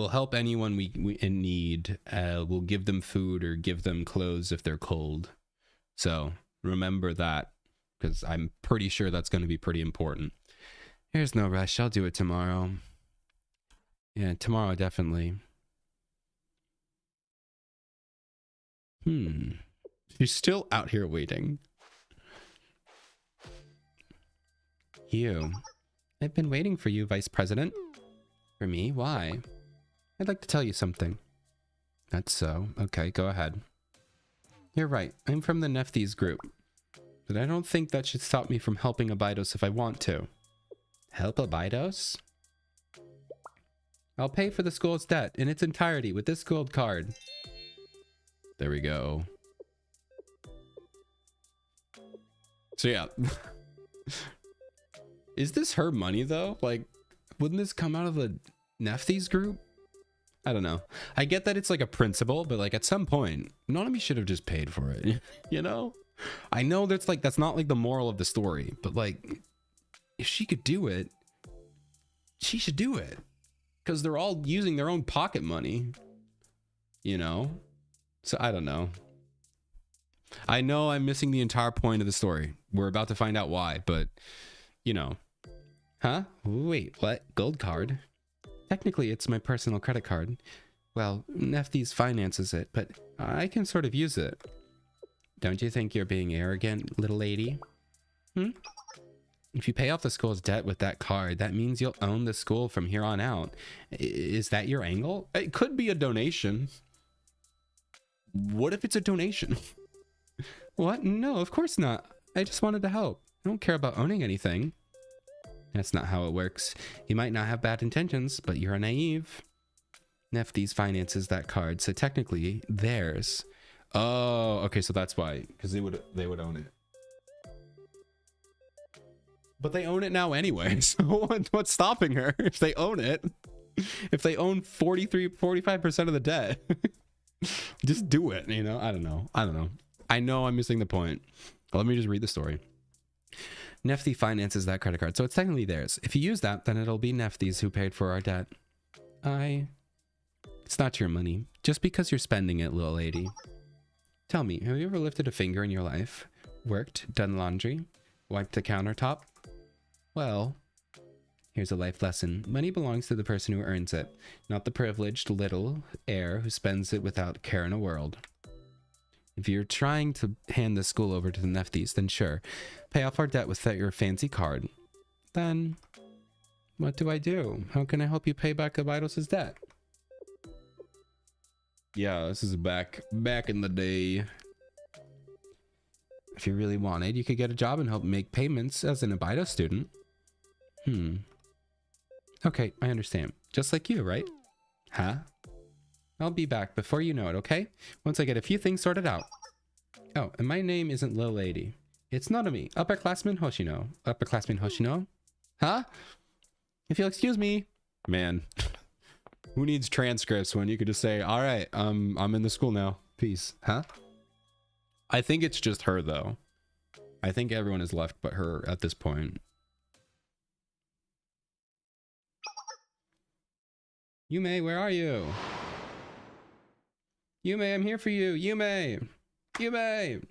help anyone we in need. We'll give them food or give them clothes if they're cold. So remember that, because I'm pretty sure that's going to be pretty important. There's no rush. I'll do it tomorrow. Yeah, tomorrow definitely. She's still out here waiting. You. I've been waiting for you, Vice President. For me? Why? I'd like to tell you something. That's so. Okay, go ahead. You're right. I'm from the Nephthys group. But I don't think that should stop me from helping Abydos if I want to. Help Abydos? I'll pay for the school's debt in its entirety with this gold card. There we go. So yeah. Is this her money though? Like, wouldn't this come out of the Nephthys group? I don't know. I get that it's like a principle, but like at some point, Nanami should have just paid for it. You know? I know that's not like the moral of the story, but like, if she could do it, she should do it. Because they're all using their own pocket money. You know? So I don't know. I know I'm missing the entire point of the story. We're about to find out why, but you know. Huh? Wait, what? Gold card? Technically, it's my personal credit card. Well, Nephthys finances it, but I can sort of use it. Don't you think you're being arrogant, little lady? If you pay off the school's debt with that card, that means you'll own the school from here on out. Is that your angle? It could be a donation. What if it's a donation? What? No, of course not. I just wanted to help. I don't care about owning anything. That's not how it works. You might not have bad intentions, but you're naive. Nephthys finances that card, so technically theirs. Oh, okay, so that's why, because they would own it. But they own it now anyway, so what's stopping her if they own it? If they own 45% of the debt. Just do it, you know? I don't know. I know I'm missing the point. Let me just read the story. Nefty finances that credit card, so it's technically theirs. If you use that, then it'll be Nefty's who paid for our debt. It's not your money. Just because you're spending it, little lady. Tell me, have you ever lifted a finger in your life? Worked, done laundry, wiped the countertop? Well, here's a life lesson. Money belongs to the person who earns it, not the privileged little heir who spends it without care in a world. If you're trying to hand the school over to the Nefties, then sure, pay off our debt with your fancy card. Then, what do I do? How can I help you pay back Abydos' debt? Yeah, this is back in the day. If you really wanted, you could get a job and help make payments as an Abydos student. Okay, I understand. Just like you, right? Huh? I'll be back before you know it, okay? Once I get a few things sorted out. Oh, and my name isn't Lil Lady. It's Notomi, upperclassman Hoshino. Upperclassman Hoshino? Huh? If you'll excuse me. Man, who needs transcripts when you could just say, all right, I'm in the school now. Peace. Huh? I think it's just her, though. I think everyone has left but her at this point. Yume, where are you? Yume, I'm here for you. Yume! Yume!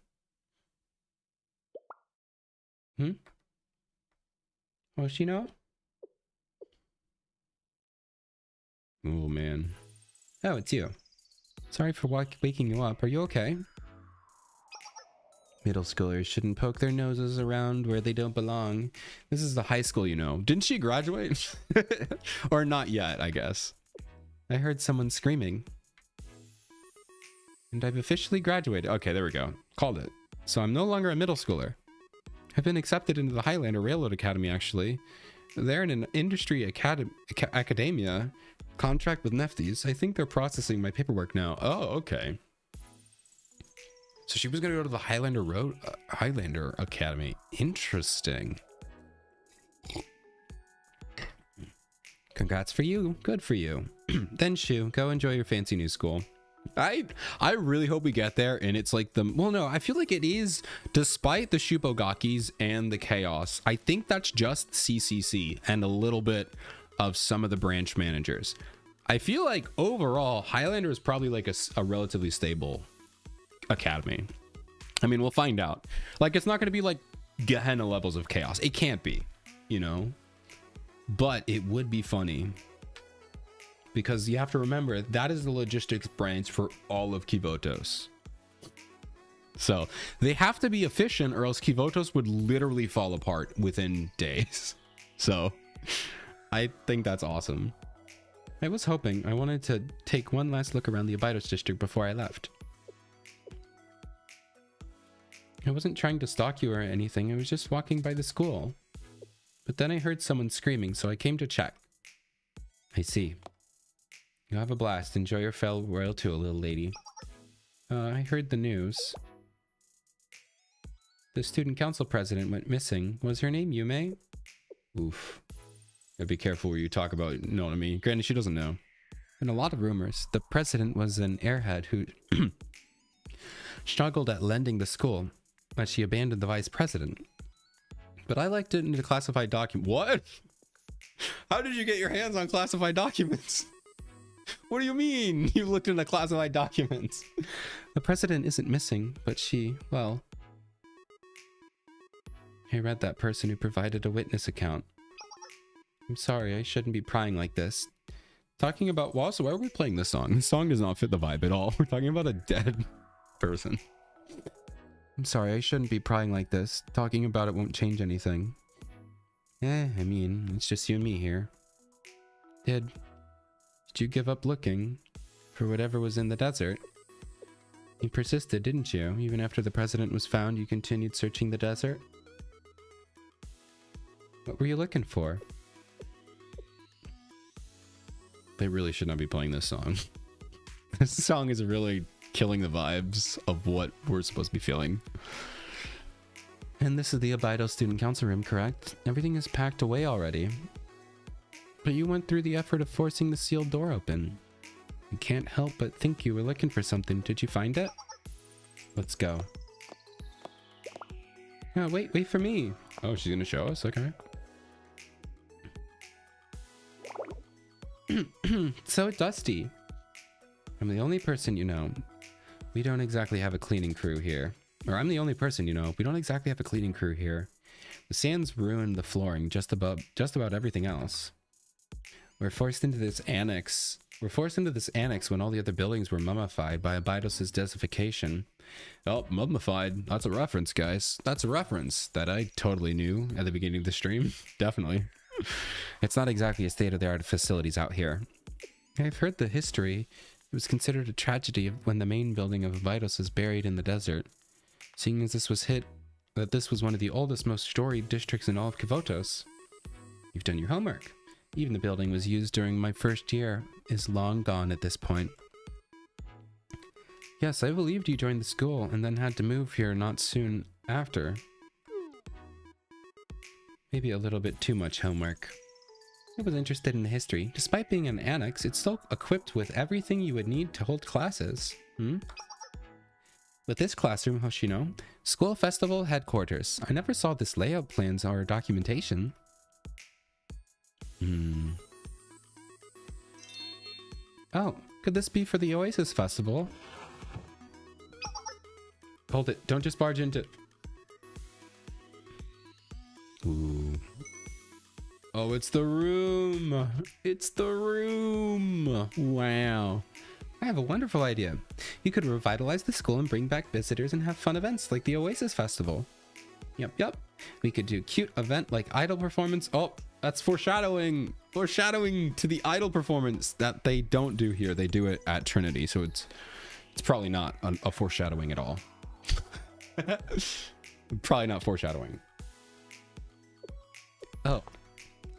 Hoshino? Oh, man. Oh, it's you. Sorry for waking you up. Are you okay? Middle schoolers shouldn't poke their noses around where they don't belong. This is the high school, you know. Didn't she graduate? Or not yet, I guess. I heard someone screaming. And I've officially graduated. Okay, there we go. Called it. So I'm no longer a middle schooler. I've been accepted into the Highlander Railroad Academy, actually. They're in an industry academia contract with Nefties. I think they're processing my paperwork now. Oh, okay. So she was going to go to the Highlander Academy. Interesting. Congrats for you. Good for you. Then Shu, go enjoy your fancy new school. I really hope we get there and it's like well, no, I feel like it is, despite the Shupogakis and the chaos. I think that's just CCC and a little bit of some of the branch managers. I feel like overall Highlander is probably like a relatively stable academy. I mean, we'll find out. Like, it's not going to be like Gehenna levels of chaos. It can't be, you know, but it would be funny. Because you have to remember, that is the logistics branch for all of Kivotos. So they have to be efficient or else Kivotos would literally fall apart within days. So I think that's awesome. I was hoping I wanted to take one last look around the Abydos district before I left. I wasn't trying to stalk you or anything. I was just walking by the school. But then I heard someone screaming, so I came to check. I see. You have a blast. Enjoy your farewell too, little lady. I heard the news. The student council president went missing. Was her name Yume? Oof. Gotta be careful where you talk about, you know what I mean? Granted, she doesn't know. And a lot of rumors. The president was an airhead who struggled at lending the school, but she abandoned the vice president. But I liked it in the classified document. What? How did you get your hands on classified documents? What do you mean you looked into classified documents? The president isn't missing, but she, well, I read that person who provided a witness account. I'm sorry, I shouldn't be prying like this. Talking about, well, also, why are we playing this song? This song does not fit the vibe at all. We're talking about a dead person. I'm sorry, I shouldn't be prying like this. Talking about it won't change anything. I mean, it's just you and me here. Did you give up looking for whatever was in the desert? You persisted, didn't you? Even after the president was found, you continued searching the desert? What were you looking for? They really should not be playing this song. This song is really killing the vibes of what we're supposed to be feeling. And this is the Abydos student council room, correct? Everything is packed away already. But you went through the effort of forcing the sealed door open. I can't help but think you were looking for something. Did you find it? Let's go. Oh, wait for me. Oh, she's gonna show us? Okay. So dusty. I'm the only person you know. We don't exactly have a cleaning crew here. Or I'm the only person you know. We don't exactly have a cleaning crew here. The sands ruined the flooring, just about everything else. We're forced into this annex when all the other buildings were mummified by Abydos' desification. Oh, mummified. That's a reference, guys. That's a reference that I totally knew at the beginning of the stream. Definitely. It's not exactly a state-of-the-art facilities out here. I've heard the history. It was considered a tragedy when the main building of Abydos was buried in the desert. Seeing as this was one of the oldest, most storied districts in all of Kavotos. You've done your homework. Even the building was used during my first year is long gone at this point. Yes, I believed you joined the school and then had to move here not soon after. Maybe a little bit too much homework. I was interested in the history. Despite being an annex, it's still equipped with everything you would need to hold classes. With this classroom, Hoshino, school festival headquarters. I never saw this layout plans or documentation. Oh, could this be for the Oasis Festival? Hold it. Don't just barge into... Ooh. Oh, it's the room. It's the room. Wow. I have a wonderful idea. You could revitalize the school and bring back visitors and have fun events like the Oasis Festival. Yep. We could do a cute event like idol performance. Oh, that's foreshadowing. Foreshadowing to the idol performance that they don't do here. They do it at Trinity, so it's probably not a foreshadowing at all. Probably not foreshadowing. Oh,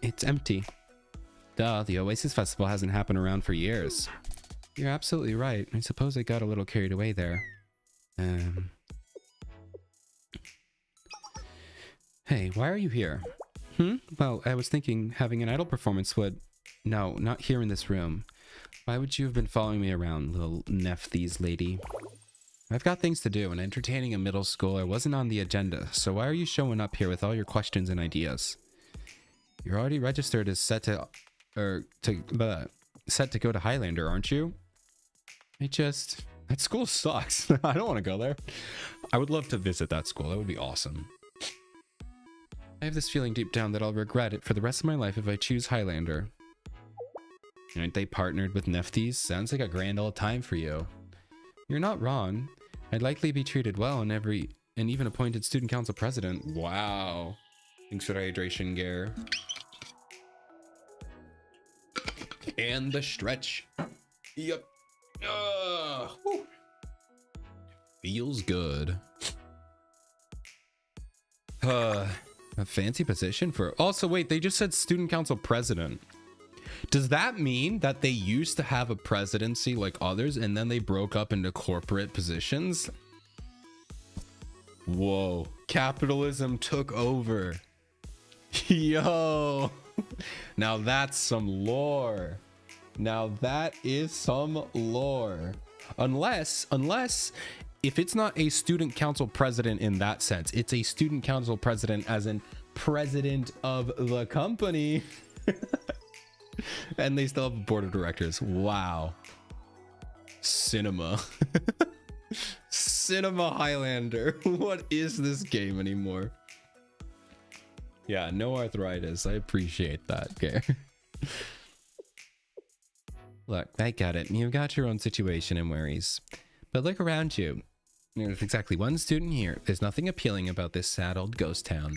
it's empty. Duh, the Oasis Festival hasn't happened around for years. You're absolutely right. I suppose I got a little carried away there. Hey, why are you here? Well, I was thinking having an idol performance would... No, not here in this room. Why would you have been following me around, little Nephthys lady? I've got things to do, and entertaining a middle schooler wasn't on the agenda, so why are you showing up here with all your questions and ideas? You're already registered as set to go to Highlander, aren't you? That school sucks. I don't want to go there. I would love to visit that school. That would be awesome. I have this feeling deep down that I'll regret it for the rest of my life if I choose Highlander. Aren't they partnered with Nephthys? Sounds like a grand old time for you. You're not wrong. I'd likely be treated well and even appointed student council president. Wow. Thanks for the hydration, Gare. And the stretch. Yep. Feels good. A fancy position for... Also, wait, they just said student council president. Does that mean that they used to have a presidency like others and then they broke up into corporate positions? Whoa. Capitalism took over. Yo. Now that's some lore. Now that is some lore. Unless if it's not a student council president in that sense, it's a student council president as in president of the company. And they still have a board of directors. Wow. Cinema. Cinema Highlander. What is this game anymore? Yeah, no arthritis. I appreciate that, okay? Look, I get it. You've got your own situation and worries. But look around you. There's exactly one student here. There's nothing appealing about this sad old ghost town.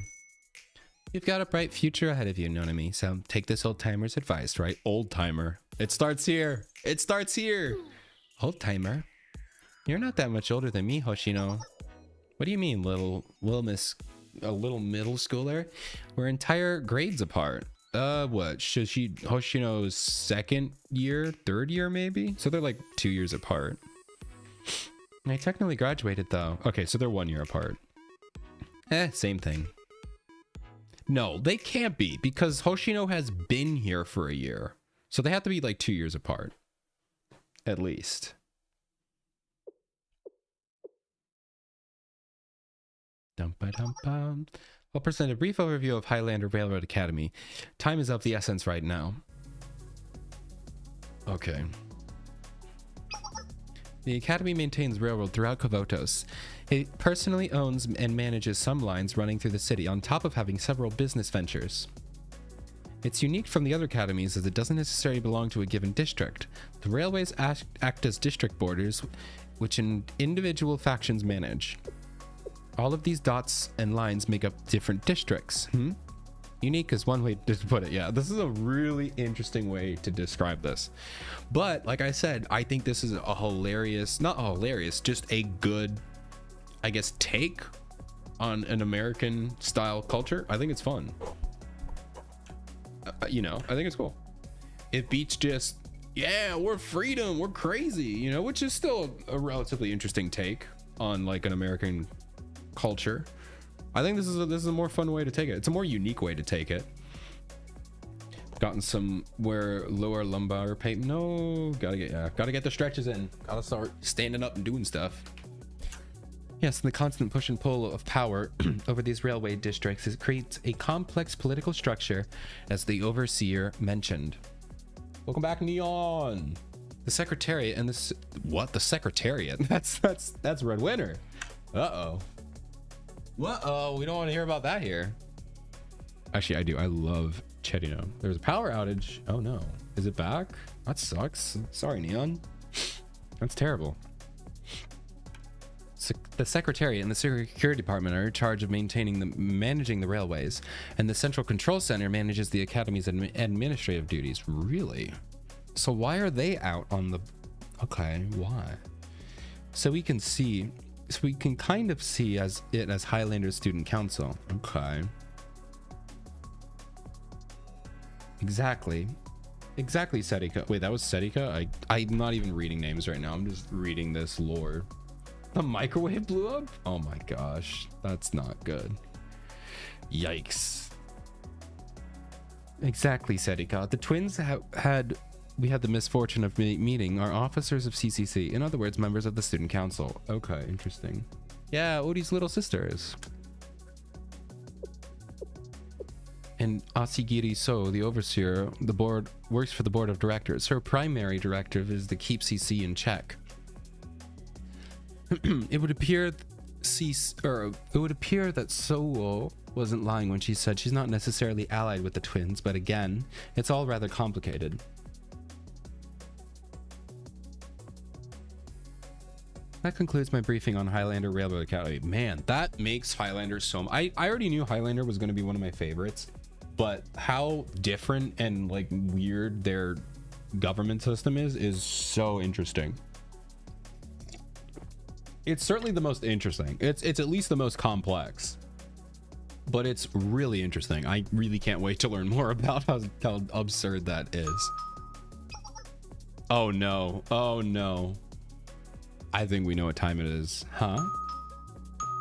You've got a bright future ahead of you, Nonami. So take this old timer's advice, right? Old timer. It starts here. It starts here. Old timer. You're not that much older than me, Hoshino. What do you mean, little middle schooler? We're entire grades apart. What? Hoshino's second year, third year maybe? So they're like 2 years apart. I technically graduated though. Okay, so they're 1 year apart. Same thing. No, they can't be because Hoshino has been here for a year. So they have to be like 2 years apart. at least. Dum-ba-dum-bum. I'll present a brief overview of Highlander Railroad Academy. Time is of the essence right now. Okay. The Academy maintains railroad throughout Abydos. It personally owns and manages some lines running through the city, on top of having several business ventures. It's unique from the other academies as it doesn't necessarily belong to a given district. The railways act as district borders, which individual factions manage. All of these dots and lines make up different districts. Unique is one way to put it. Yeah, this is a really interesting way to describe this. But like I said, I think this is a hilarious, not hilarious, just a good, I guess, take on an American style culture. I think it's fun. You know, I think it's cool. It beats just, yeah, we're freedom, we're crazy, you know, which is still a relatively interesting take on like an American culture. I think this is a more fun way to take it. It's a more unique way to take it. Gotten some where lower lumbar pain. No, gotta get the stretches in. Gotta start standing up and doing stuff. Yes, the constant push and pull of power over these railway districts creates a complex political structure, as the overseer mentioned. Welcome back, Neon. The Secretariat and the the Secretariat? That's Red Winter. Uh-oh. Uh-oh, we don't want to hear about that here. Actually, I do. I love Chetino. There's a power outage. Oh no. Is it back? That sucks. Sorry, Neon. That's terrible. The Secretariat and the Security Department are in charge of managing the railways, and the Central Control Center manages the Academy's administrative duties. Really? So why are they out on the... Okay, why? So we can kind of see as Highlander Student Council. Okay. Exactly, Sedika. Wait, that was Sedika? I'm not even reading names right now. I'm just reading this lore. The microwave blew up? Oh my gosh, that's not good. Yikes. Exactly, Sedika. The twins had the misfortune of meeting are officers of CCC. In other words, members of the student council. Okay, interesting. Yeah, Odie's little sister is. And Asigiri So, the overseer, the board works for the board of directors. Her primary directive is to keep CC in check. It would appear that Soo wasn't lying when she said she's not necessarily allied with the twins, but again, it's all rather complicated. That concludes my briefing on Highlander Railroad Academy. Man, that makes Highlander so... I already knew Highlander was going to be one of my favorites, but how different and like weird their government system is so interesting. It's certainly the most interesting. It's at least the most complex, but it's really interesting. I really can't wait to learn more about how absurd that is. Oh no. Oh no. I think we know what time it is. Huh?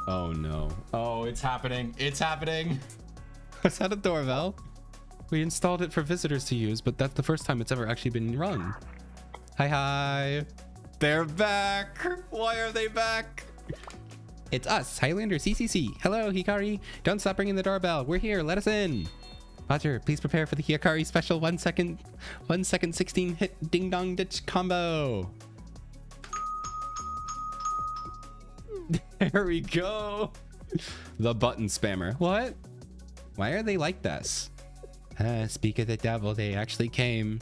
Oh no. Oh, it's happening. It's happening. Was that a doorbell? We installed it for visitors to use, but that's the first time it's ever actually been run. Hi. They're back. Why are they back? It's us, Highlander CCC. Hello, Hikari. Don't stop ringing the doorbell. We're here. Let us in. Roger, please prepare for the Hikari special 1 second 16 hit ding dong ditch combo. There we go. The button spammer. What? Why are they like this? Speak of the devil, they actually came.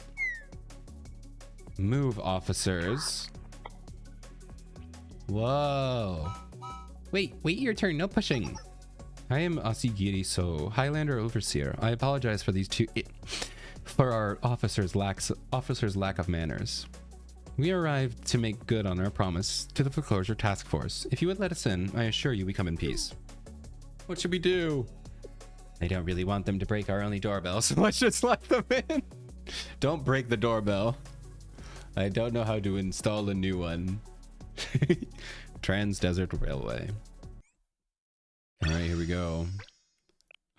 Move, officers. Whoa. Wait your turn, no pushing. I am Asigiri So, Highlander Overseer. I apologize for our officers' lack of manners. We arrived to make good on our promise to the foreclosure task force. If you would let us in, I assure you we come in peace. What should we do? I don't really want them to break our only doorbell, so let's just let them in. Don't break the doorbell. I don't know how to install a new one. Trans-Desert Railway. All right, here we go.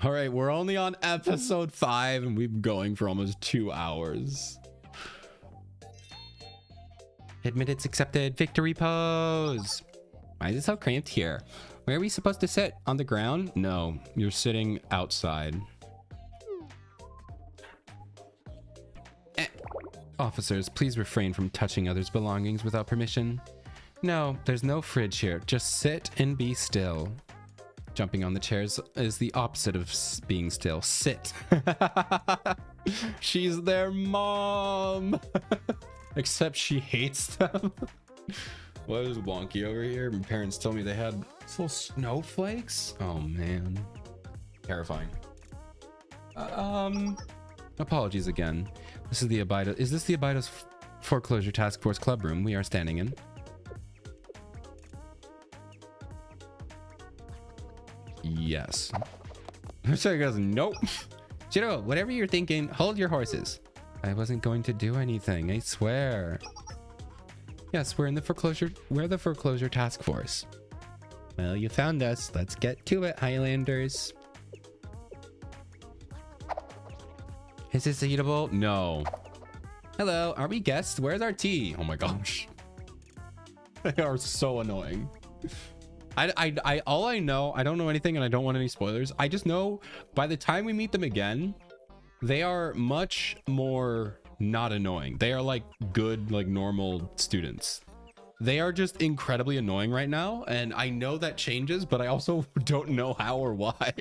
All right, we're only on episode 5 and we've been going for almost 2 hours. Admit it's accepted. Victory pose. Why is it so cramped here? Where are we supposed to sit? On the ground? No, you're sitting outside. Officers, please refrain from touching others' belongings without permission. No, there's no fridge here. Just sit and be still. Jumping on the chairs is the opposite of being still. Sit. She's their mom. Except she hates them. What is wonky over here? My parents told me they had little snowflakes. Oh man, terrifying. Apologies again. This is the Abydos. Is this the Abydos Foreclosure Task Force Club room we are standing in? Yes. Sorry, goes, nope. Jiro, whatever you're thinking, hold your horses. I wasn't going to do anything, I swear. Yes, we're the foreclosure task force. Well, you found us. Let's get to it, Highlanders. Is this eatable? No. Hello, are we guests? Where's our tea? Oh my gosh. They are so annoying. All I know, I don't know anything and I don't want any spoilers. I just know by the time we meet them again, they are much more not annoying. They are like good, like normal students. They are just incredibly annoying right now. And I know that changes, but I also don't know how or why.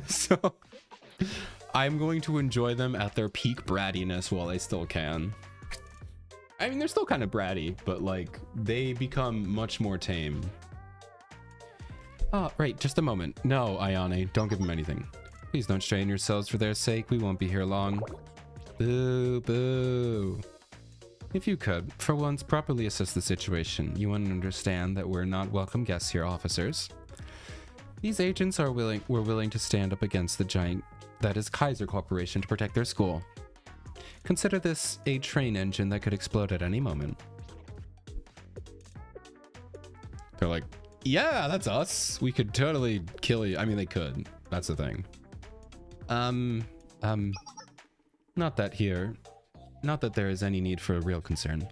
So I'm going to enjoy them at their peak brattiness while I still can. I mean, they're still kind of bratty, but like they become much more tame. Oh, right, just a moment. No, Ayane, don't give them anything. Please don't strain yourselves for their sake. We won't be here long. Boo, boo. If you could, for once, properly assess the situation. You want to understand that we're not welcome guests here, officers. These agents were willing to stand up against the giant that is Kaiser Corporation to protect their school. Consider this a train engine that could explode at any moment. They're like, yeah, that's us. We could totally kill you. I mean, they could. That's the thing. Not that there is any need for a real concern.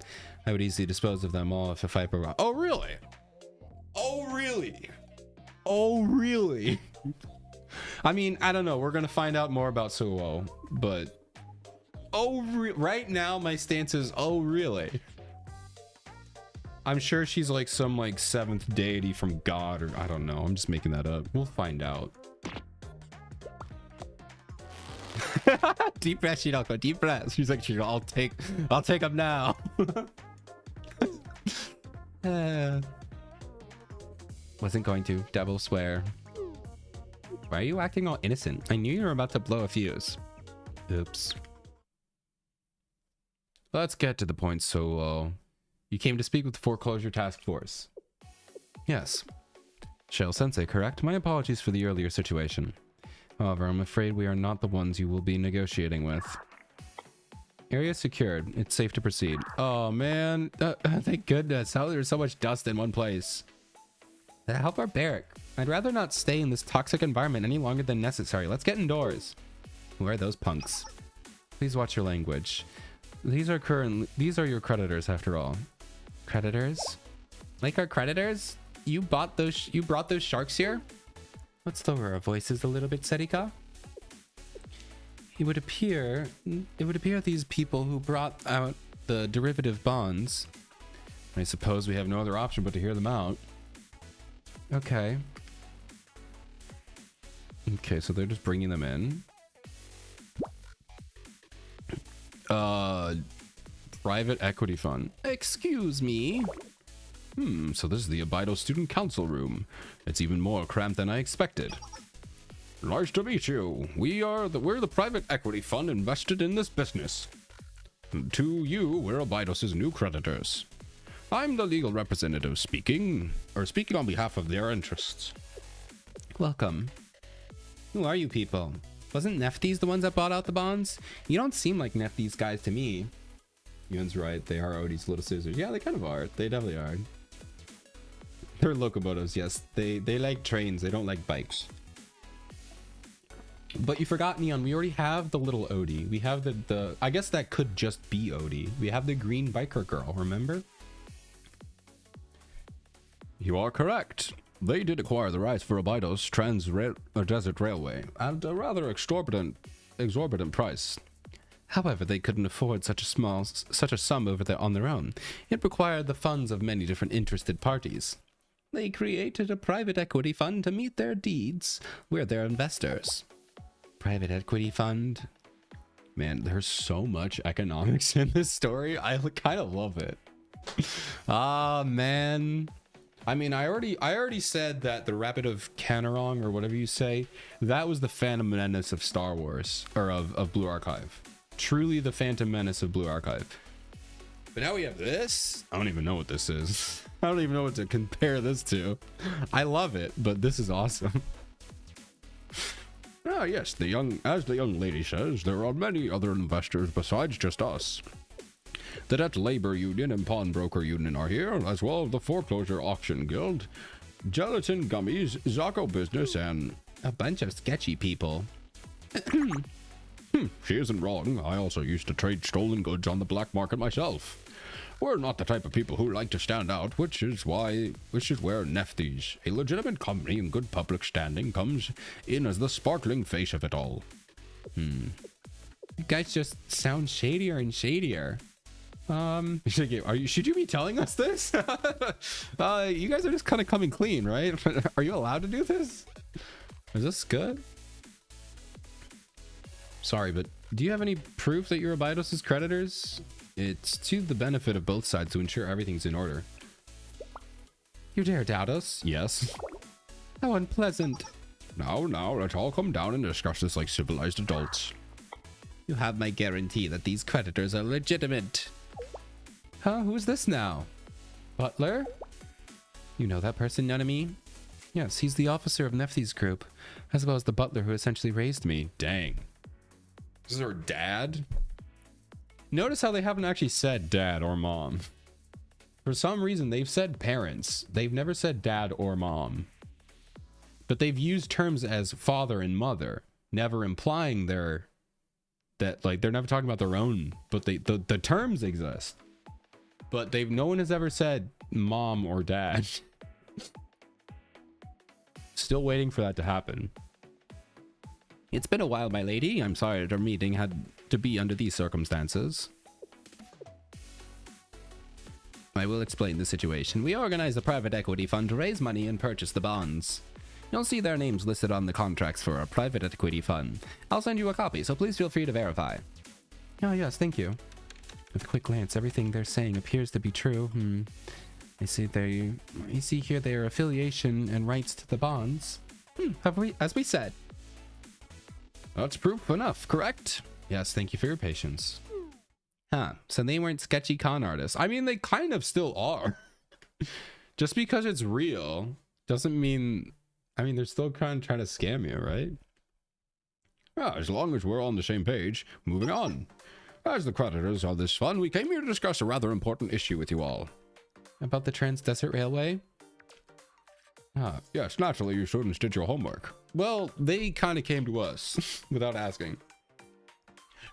I would easily dispose of them all if a fight broke out. Oh, really? Oh, really? Oh, really? I mean, I don't know. We're going to find out more about Suo, but right now my stance is, oh, really? I'm sure she's like some like seventh deity from God, or I don't know. I'm just making that up. We'll find out. Deep breath, Shiroko. Deep breath. She's like, I'll take them now. Wasn't going to. Devil swear. Why are you acting all innocent? I knew you were about to blow a fuse. Oops. Let's get to the point, Solo. You came to speak with the Foreclosure Task Force. Yes. Shell Sensei, correct? My apologies for the earlier situation. However, I'm afraid we are not the ones you will be negotiating with. Area secured. It's safe to proceed. Oh, man. Thank goodness. How there's so much dust in one place. How barbaric. I'd rather not stay in this toxic environment any longer than necessary. Let's get indoors. Who are those punks? Please watch your language. These are your creditors, after all. Creditors? Like our creditors? You brought those sharks here? Let's lower our voices a little bit, Serika. It would appear these people who brought out the derivative bonds. I suppose we have no other option but to hear them out. Okay. Okay, so they're just bringing them in. Private equity fund. Excuse me. So this is the Abydos Student Council room. It's even more cramped than I expected. Nice to meet you. We're the private equity fund invested in this business. To you, we're Abydos' new creditors. I'm the legal representative speaking on behalf of their interests. Welcome. Who are you people? Wasn't Nephthys the ones that bought out the bonds? You don't seem like Nephthys guys to me. Yun's right, they are Odie's little scissors. Yeah, they kind of are. They definitely are. They're locomotives, yes. They like trains, they don't like bikes. But you forgot, Neon, we already have the little Odie. We have the I guess that could just be Odie. We have the green biker girl, remember? You are correct. They did acquire the rights for Abydos Desert Railway at a rather exorbitant price. However, they couldn't afford such a sum over there on their own. It required the funds of many different interested parties. They created a private equity fund to meet their needs. We're their investors. Private equity fund? Man, there's so much economics in this story. I kind of love it. Ah, man. I mean, I already said that the Rapid of Canerong, or whatever you say, that was the Phantom Menace of Star Wars, or of Blue Archive. Truly the Phantom Menace of Blue Archive. But now we have this. I don't even know what this is. I don't even know what to compare this to. I love it, but this is awesome. Ah, yes, as the young lady says, there are many other investors besides just us. The Debt Labor Union and Pawnbroker Union are here, as well as the Foreclosure Auction Guild, Gelatin Gummies, Zacco Business, and a bunch of sketchy people. She isn't wrong. I also used to trade stolen goods on the black market myself. We're not the type of people who like to stand out, which is where Nephthys, a legitimate company in good public standing, comes in as the sparkling face of it all. You guys just sound shadier and shadier. Should you be telling us this? You guys are just kind of coming clean, right? Are you allowed to do this? Is this good? Sorry, but do you have any proof that you're Abydos' creditors? It's to the benefit of both sides to ensure everything's in order. You dare doubt us? Yes. How unpleasant. Now, let's all come down and discuss this like civilized adults. You have my guarantee that these creditors are legitimate. Huh? Who's this now? Butler? You know that person, Nanami? Yes, he's the officer of Nephthys Group, as well as the butler who essentially raised me. Dang. This is her dad? Notice how they haven't actually said dad or mom. For some reason, they've said parents. They've never said dad or mom. But they've used terms as father and mother, never implying they're never talking about their own, but the terms exist. But no one has ever said mom or dad. Still waiting for that to happen. It's been a while, my lady. I'm sorry that our meeting had to be under these circumstances. I will explain the situation. We organized a private equity fund to raise money and purchase the bonds. You'll see their names listed on the contracts for our private equity fund. I'll send you a copy, so please feel free to verify. Oh, yes, thank you. With a quick glance, everything they're saying appears to be true. I see here their affiliation and rights to the bonds. As we said. That's proof enough, correct? Yes, thank you for your patience. Huh, so they weren't sketchy con artists. I mean, they kind of still are. Just because it's real doesn't mean... I mean, they're still kind of trying to scam you, right? Yeah, as long as we're on the same page, moving on. As the creditors of this fund, we came here to discuss a rather important issue with you all. About the Trans-Desert Railway? Yes, naturally you students did your homework. Well, they kind of came to us without asking.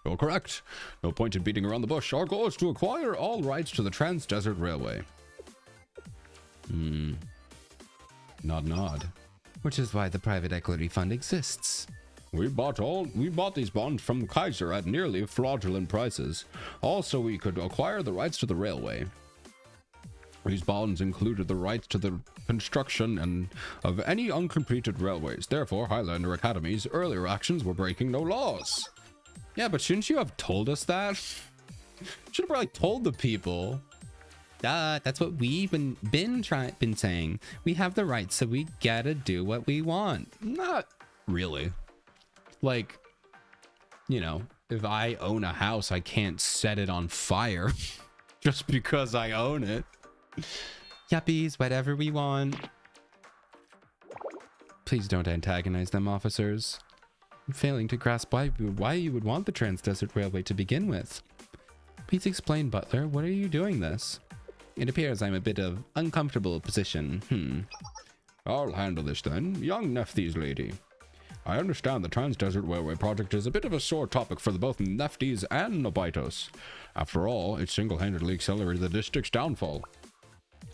You're correct. No point in beating around the bush. Our goal is to acquire all rights to the Trans-Desert Railway. Nod. Which is why the private equity fund exists. We bought these bonds from Kaiser at nearly fraudulent prices. Also, we could acquire the rights to the railway. These bonds included the rights to the construction of any uncompleted railways. Therefore, Highlander Academy's earlier actions were breaking no laws. Yeah, but shouldn't you have told us that? Should have probably told the people. That's what we've been saying. We have the rights, so we gotta do what we want. Not really. Like, you know, if I own a house, I can't set it on fire just because I own it. Yuppies, whatever we want. Please don't antagonize them, officers. I'm failing to grasp why you would want the Trans-Desert Railway to begin with. Please explain, Butler. What are you doing this? It appears I'm a bit of uncomfortable position. I'll handle this then, young Nephthys lady. I understand the Trans-Desert Railway project is a bit of a sore topic for both Nephthys and Abydos. After all, it single-handedly accelerated the district's downfall.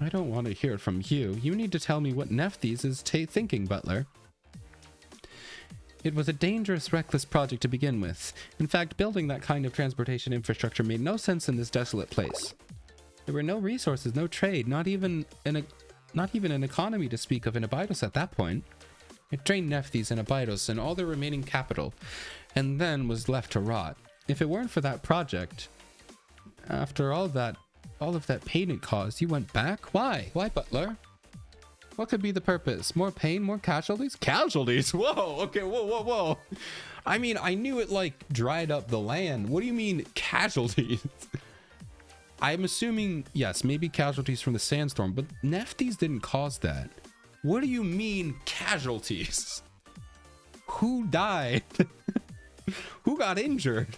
I don't want to hear it from you. You need to tell me what Nephthys is thinking, Butler. It was a dangerous, reckless project to begin with. In fact, building that kind of transportation infrastructure made no sense in this desolate place. There were no resources, no trade, not even an economy to speak of in Abydos at that point. It drained Nephthys and Abydos and all their remaining capital, and then was left to rot. If it weren't for that project, after all of that pain it caused, you went back? Why? Why, Butler? What could be the purpose? More pain, more casualties? Casualties? Whoa, okay, whoa. I mean, I knew it, like, dried up the land. What do you mean, casualties? I'm assuming, yes, maybe casualties from the sandstorm, but Nephthys didn't cause that. What do you mean, casualties? Who died? Who got injured?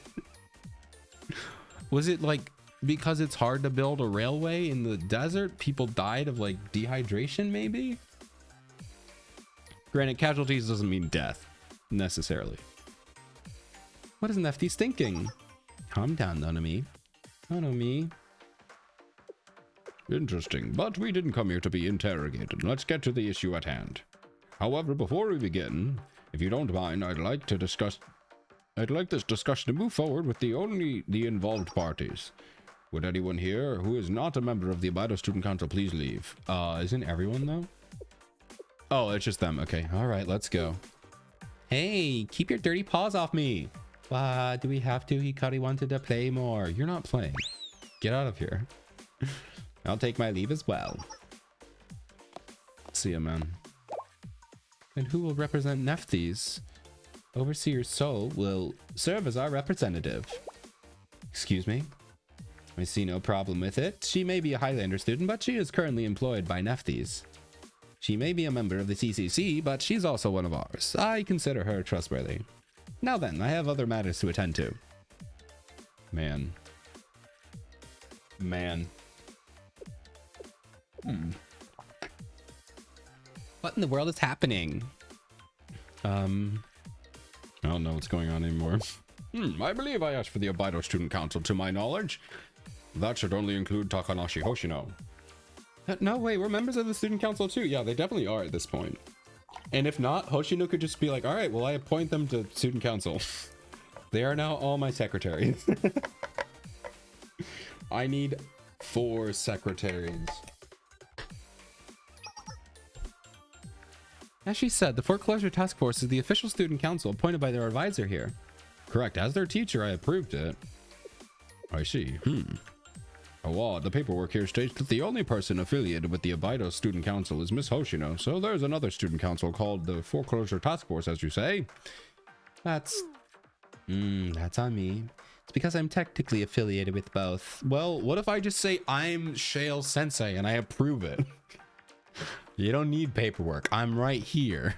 Was it, like, because it's hard to build a railway in the desert, people died of, like, dehydration, maybe? Granted, casualties doesn't mean death, necessarily. What is Nephthys thinking? Calm down, Nonomi. Nonomi. Interesting, but we didn't come here to be interrogated. Let's get to the issue at hand. However, before we begin, if you don't mind, I'd like this discussion to move forward with the involved parties. Would anyone here who is not a member of the Abydos Student Council please leave? Isn't everyone though? Oh, it's just them. Okay, all right, let's go. Hey, keep your dirty paws off me. Do we have to? Hikari wanted to play more. You're not playing. Get out of here. I'll take my leave as well. See ya, man. And who will represent Nephthys? Overseer Soul will serve as our representative. Excuse me? I see no problem with it. She may be a Highlander student, but she is currently employed by Nephthys. She may be a member of the CCC, but she's also one of ours. I consider her trustworthy. Now then, I have other matters to attend to. Man. What in the world is happening? I don't know what's going on anymore. I believe I asked for the Abydos Student Council, to my knowledge. That should only include Takanashi Hoshino. No, wait, we're members of the Student Council too. Yeah, they definitely are at this point. And if not, Hoshino could just be like, all right, well, I appoint them to Student Council. They are now all my secretaries. I need 4 secretaries. As she said, the Foreclosure Task Force is the official student council appointed by their advisor here. Correct. As their teacher, I approved it. I see. Oh, the paperwork here states that the only person affiliated with the Abydos Student Council is Miss Hoshino, so there's another student council called the Foreclosure Task Force, as you say. That's on me. It's because I'm technically affiliated with both. Well, what if I just say I'm Shale Sensei and I approve it? You don't need paperwork. I'm right here.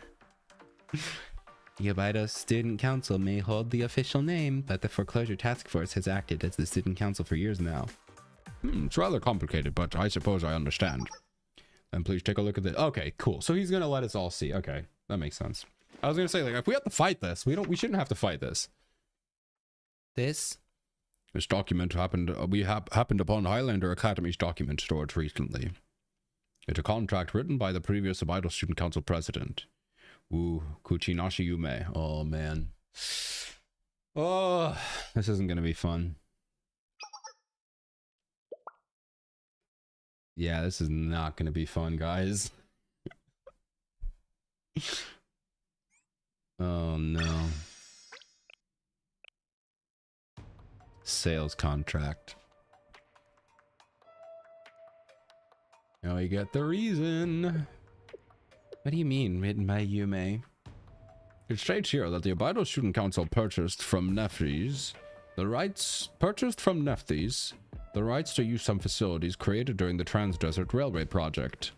The Abydos Student Council may hold the official name, but the Foreclosure Task Force has acted as the student council for years now. It's rather complicated, but I suppose I understand. Then please take a look at this. Okay, cool. So he's gonna let us all see. Okay, that makes sense. I was gonna say, like, if we have to fight this, we shouldn't have to fight this. This document happened. We happened upon Highlander Academy's document storage recently. It's a contract written by the previous Abydos Student Council president. Kuchinashi Yume. Oh, man. Oh, this isn't going to be fun. Yeah, this is not going to be fun, guys. Oh, no. Sales contract. Now you get the reason. What do you mean, written by Yume? It states here that the Abydos Student Council purchased from Nephthys the rights to use some facilities created during the Trans-Desert Railway project.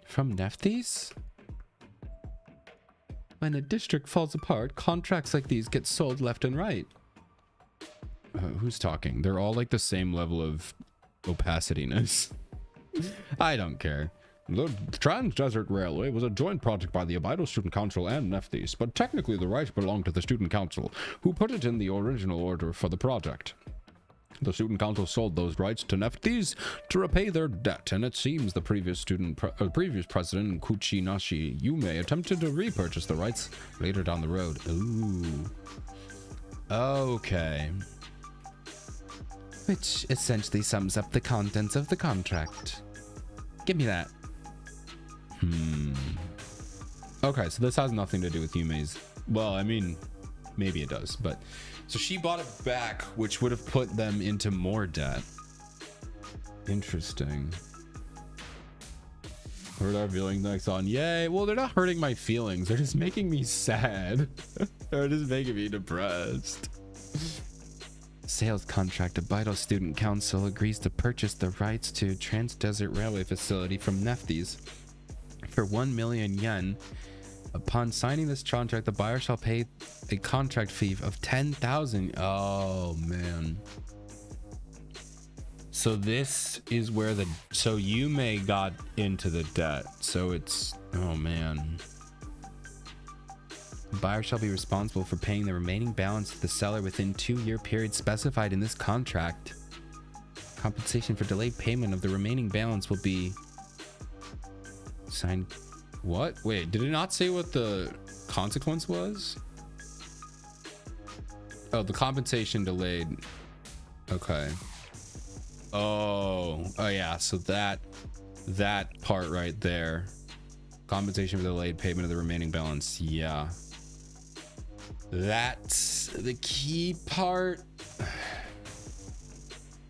From Nephthys? When a district falls apart, contracts like these get sold left and right. Who's talking? They're all like the same level of opacityness. I don't care. The Trans-Desert Railway was a joint project by the Abydos Student Council and Nephthys, but technically the rights belonged to the Student Council, who put it in the original order for the project. The Student Council sold those rights to Nephthys to repay their debt, and it seems the previous president, Kuchinashi Yume, attempted to repurchase the rights later down the road. Ooh. Okay. Which essentially sums up the contents of the contract. Give me that. Okay, so this has nothing to do with Yume's. Well, I mean, maybe it does, but so she bought it back, which would have put them into more debt. Interesting. Hurt our feelings next on. Yay. Well, they're not hurting my feelings. They're just making me sad. They're just making me depressed. Sales contract. Abydos Student Council agrees to purchase the rights to Trans-Desert Railway Facility from Nephthys for 1 million yen. Upon signing this contract, the buyer shall pay a contract fee of 10,000. Oh, man. So this is where so Yume got into the debt. So it's, oh, man. The buyer shall be responsible for paying the remaining balance to the seller within 2-year period specified in this contract. Compensation for delayed payment of the remaining balance will be signed. What? Wait, did it not say what the consequence was? Oh, the compensation delayed. Okay. Oh yeah, so that part right there. Compensation for delayed payment of the remaining balance. Yeah. That's the key part.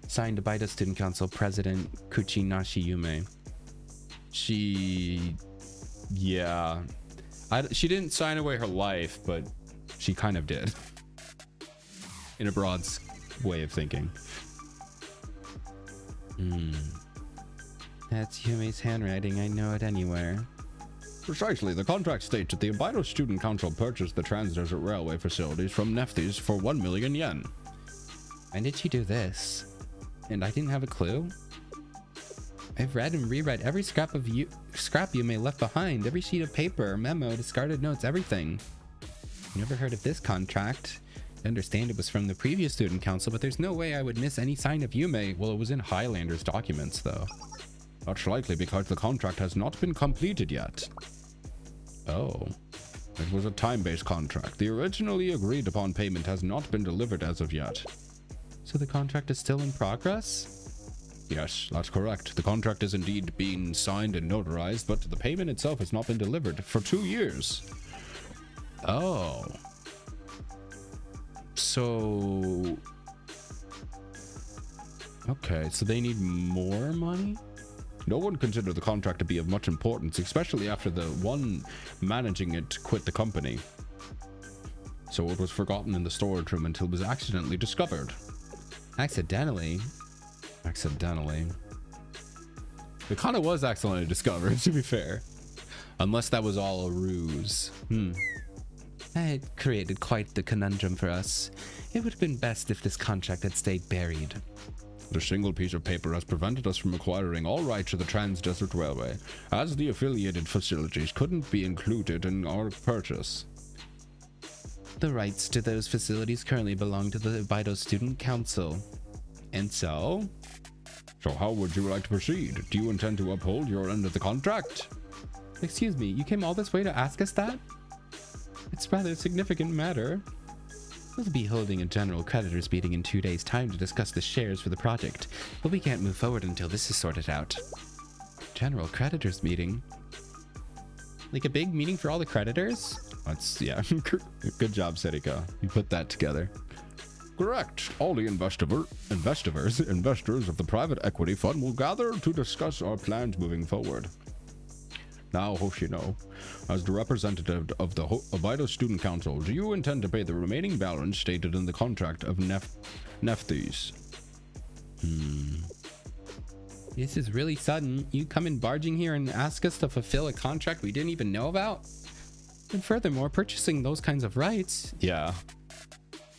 Signed Abydos Student Council President Kuchinashi Yume. Yeah, she didn't sign away her life, but she kind of did. In a broad way of thinking. That's Yume's handwriting. I know it anywhere. Precisely. The contract states that the Abydos Student Council purchased the Trans-Desert Railway facilities from Nephthys for 1 million yen. When did she do this? And I didn't have a clue? I've read and reread every scrap Yume left behind, every sheet of paper, memo, discarded notes, everything. Never heard of this contract. I understand it was from the previous student council, but there's no way I would miss any sign of Yume. Well, it was in Highlander's documents, though. That's likely because the contract has not been completed yet. Oh. It was a time-based contract. The originally agreed upon payment has not been delivered as of yet. So the contract is still in progress? Yes, that's correct. The contract is indeed being signed and notarized, but the payment itself has not been delivered for 2 years. Oh. So... Okay, so they need more money? No one considered the contract to be of much importance, especially after the one managing it quit the company. So it was forgotten in the storage room until it was accidentally discovered. Accidentally? Accidentally. It kind of was accidentally discovered, to be fair. Unless that was all a ruse. It created quite the conundrum for us. It would have been best if this contract had stayed buried. The single piece of paper has prevented us from acquiring all rights to the Trans-Desert Railway, as the affiliated facilities couldn't be included in our purchase. The rights to those facilities currently belong to the Abydos Student Council. And so? So how would you like to proceed? Do you intend to uphold your end of the contract? Excuse me, you came all this way to ask us that? It's rather a significant matter. We'll be holding a general creditors meeting in 2 days' time to discuss the shares for the project, but we can't move forward until this is sorted out. General creditors meeting? Like a big meeting for all the creditors? That's, yeah. Good job, Serika. You put that together. Correct. All the investors of the private equity fund will gather to discuss our plans moving forward. Now, Hoshino, as the representative of the Abydos Student Council, do you intend to pay the remaining balance stated in the contract of Nephthys? This is really sudden. You come in barging here and ask us to fulfill a contract we didn't even know about? And furthermore, purchasing those kinds of rights. Yeah.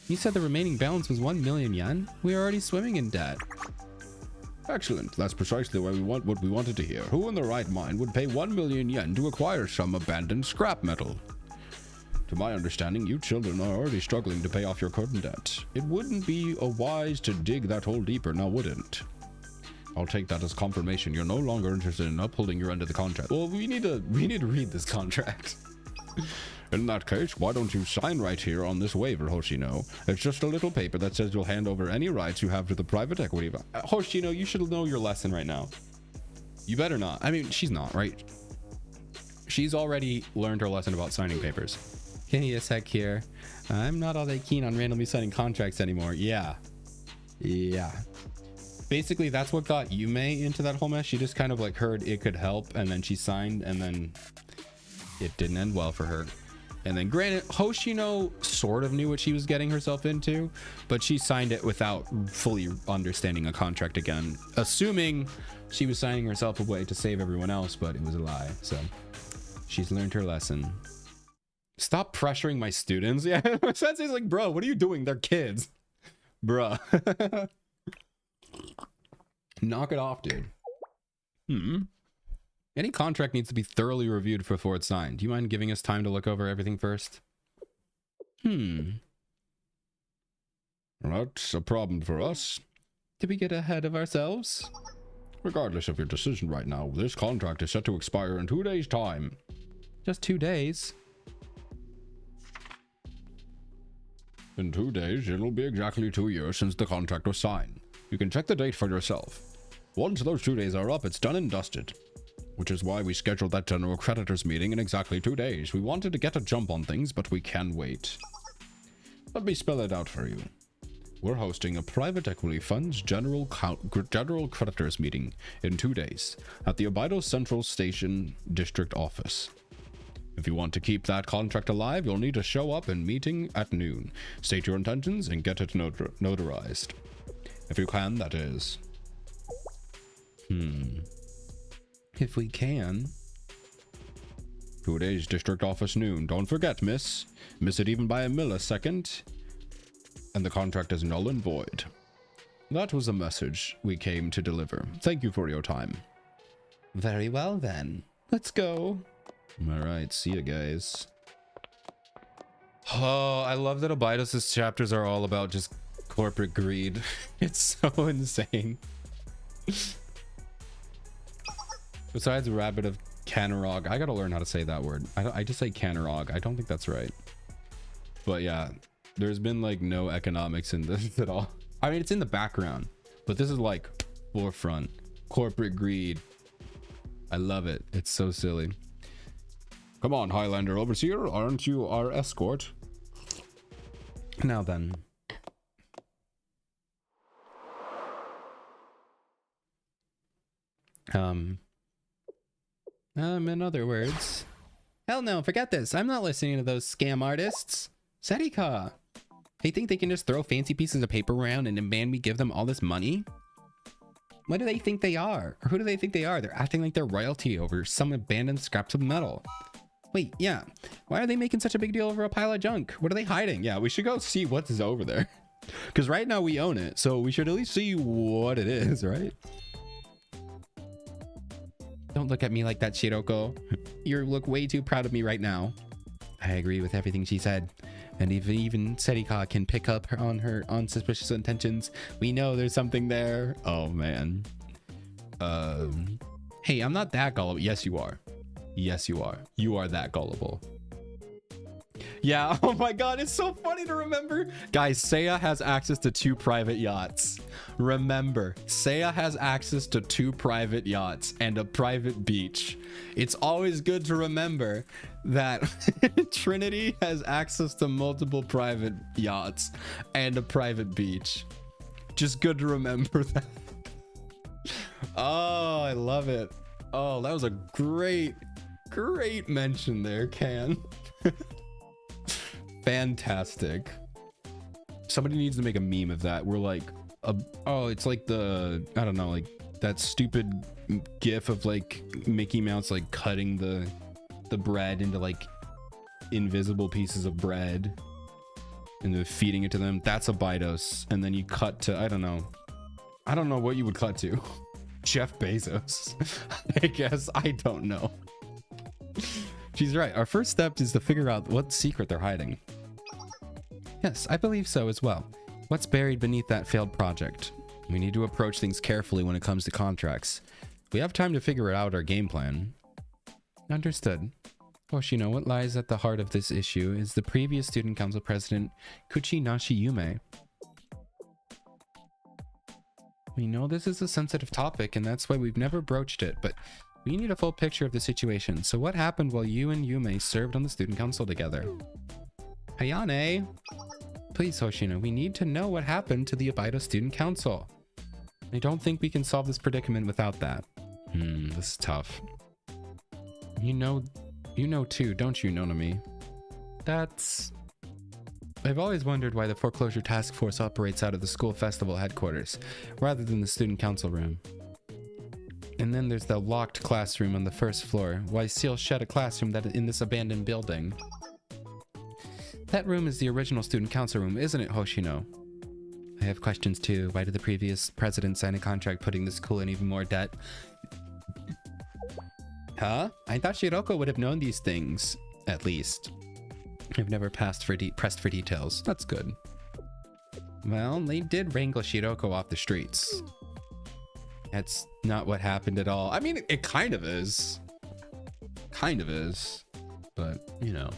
You said the remaining balance was 1 million yen? We are already swimming in debt. Excellent. That's precisely what we wanted to hear. Who in their right mind would pay 1 million yen to acquire some abandoned scrap metal? To my understanding, you children are already struggling to pay off your current debt. It wouldn't be wise to dig that hole deeper, now would it? I'll take that as confirmation you're no longer interested in upholding your end of the contract. Well, we need to read this contract. In that case, why don't you sign right here on this waiver, Hoshino? It's just a little paper that says you'll hand over any rights you have to the private equity. Hoshino, you should know your lesson right now. You better not. I mean, she's not, right? She's already learned her lesson about signing papers. Give me a sec here. I'm not all that keen on randomly signing contracts anymore. Yeah. Basically, that's what got Yume into that whole mess. She just kind of like heard it could help, and then she signed, and then it didn't end well for her. And then granted, Hoshino sort of knew what she was getting herself into, but she signed it without fully understanding a contract again, assuming she was signing herself away to save everyone else, but it was a lie. So she's learned her lesson. Stop pressuring my students. Yeah, my sensei's like, bro, what are you doing? They're kids. Bruh. Knock it off, dude. Any contract needs to be thoroughly reviewed before it's signed. Do you mind giving us time to look over everything first? That's a problem for us. Did we get ahead of ourselves? Regardless of your decision right now, this contract is set to expire in 2 days' time. Just 2 days. In 2 days, it'll be exactly 2 years since the contract was signed. You can check the date for yourself. Once those 2 days are up, it's done and dusted. Which is why we scheduled that general creditors meeting in exactly 2 days. We wanted to get a jump on things, but we can wait. Let me spell it out for you. We're hosting a private equity fund's general creditors meeting in 2 days at the Abydos Central Station District Office. If you want to keep that contract alive, you'll need to show up in meeting at noon, state your intentions, and get it notarized. If you can, that is. If we can. 2 days, district office noon. Don't forget, miss. Miss it even by a millisecond, and the contract is null and void. That was a message we came to deliver. Thank you for your time. Very well, then. Let's go. All right, see you guys. Oh, I love that Abydos' chapters are all about just corporate greed. It's so insane. Besides Rabbit of Canerog, I gotta learn how to say that word. I just say Canerog. I don't think that's right. But yeah, there's been like no economics in this at all. I mean, it's in the background, but this is like forefront. Corporate greed. I love it. It's so silly. Come on, Highlander Overseer, aren't you our escort? Now then. In other words, hell no, forget this. I'm not listening to those scam artists. Serika. They think they can just throw fancy pieces of paper around and demand we give them all this money? What do they think they are? Or who do they think they are? They're acting like they're royalty over some abandoned scraps of metal. Wait, yeah. Why are they making such a big deal over a pile of junk? What are they hiding? Yeah, we should go see what's over there. Because right now we own it, so we should at least see what it is, right? Don't look at me like that, Shiroko. You look way too proud of me right now. I agree with everything she said. And even Serika can pick up on her unsuspicious intentions. We know there's something there. Oh, man. Hey, I'm not that gullible. Yes, you are. Yes, you are. You are that gullible. Yeah, oh my god, it's so funny to remember. Guys, Seiya has access to 2 private yachts. Remember, Seiya has access to 2 private yachts and a private beach. It's always good to remember that Trinity has access to multiple private yachts and a private beach. Just good to remember that. Oh, I love it. Oh, that was a great mention there, Can. Fantastic. Somebody needs to make a meme of that. We're like, oh, it's like the, I don't know, like that stupid gif of like Mickey Mouse like cutting the bread into like invisible pieces of bread and then feeding it to them. That's Abydos. And then you cut to, I don't know, I don't know what you would cut to. Jeff Bezos. I guess. I don't know. She's right. Our first step is to figure out what secret they're hiding. Yes, I believe so as well. What's buried beneath that failed project? We need to approach things carefully when it comes to contracts. We have time to figure out our game plan. Understood. Hoshino, what lies at the heart of this issue is the previous student council president, Kuchinashi Yume. We know this is a sensitive topic, and that's why we've never broached it, but we need a full picture of the situation. So what happened while you and Yume served on the student council together? Hayane! Please, Hoshino, we need to know what happened to the Abydos student council. I don't think we can solve this predicament without that. This is tough. You know too, don't you, Nonami? I've always wondered why the foreclosure task force operates out of the school festival headquarters, rather than the student council room. And then there's the locked classroom on the first floor. Why seal shut a classroom that in this abandoned building? That room is the original student council room, isn't it, Hoshino? I have questions too. Why did the previous president sign a contract putting the school in even more debt? Huh? I thought Shiroko would have known these things, at least. I've never pressed for details. That's good. Well, they did wrangle Shiroko off the streets. That's not what happened at all. I mean, it kind of is. Kind of is. But, you know.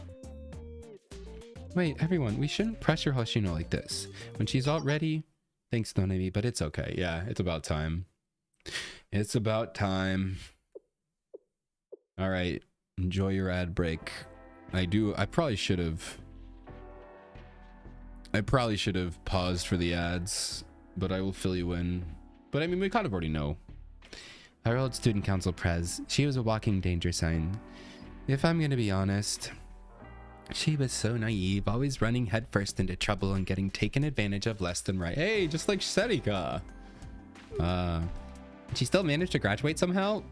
Wait, everyone, we shouldn't pressure Hoshino like this. When she's all ready, thanks, Nonami, but it's okay. Yeah, it's about time. It's about time. All right, enjoy your ad break. I probably should have paused for the ads, but I will fill you in. But I mean, we kind of already know. Our old student council prez, she was a walking danger sign. If I'm gonna be honest, she was so naive, always running headfirst into trouble and getting taken advantage of left and right. Hey, just like Serika. She still managed to graduate somehow?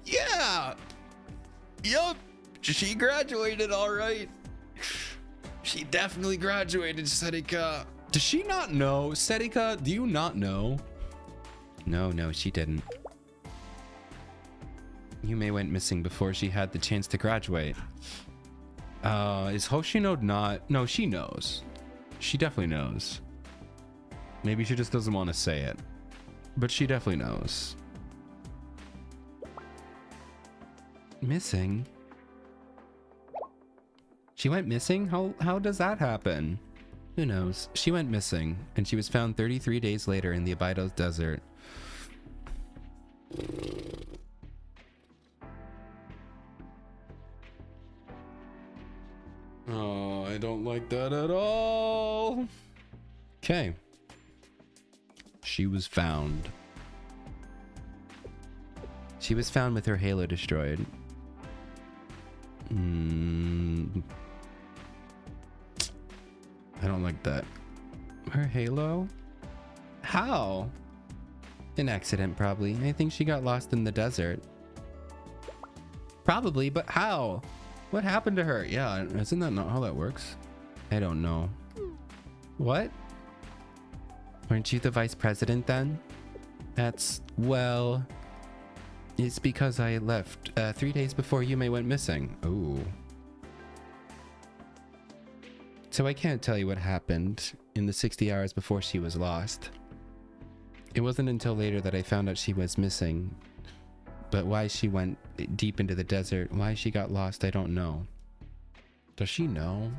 Yeah. Yup. She graduated all right. She definitely graduated, Serika. Does she not know? Serika, do you not know? No, she didn't. Yume went missing before she had the chance to graduate. Is Hoshino not? No, she knows. She definitely knows. Maybe she just doesn't want to say it. But she definitely knows. Missing? She went missing? How does that happen? Who knows? She went missing, and she was found 33 days later in the Abydos desert. Oh, I don't like that at all. Okay. She was found. She was found with her halo destroyed. I don't like that. Her halo? How? An accident, probably. I think she got lost in the desert. Probably, but how? What happened to her? Yeah, isn't that not how that works? I don't know. What? Weren't you the vice president then? Well, it's because I left 3 days before Yume went missing. Ooh. So I can't tell you what happened in the 60 hours before she was lost. It wasn't until later that I found out she was missing. But why she went deep into the desert, why she got lost, I don't know. Does she know?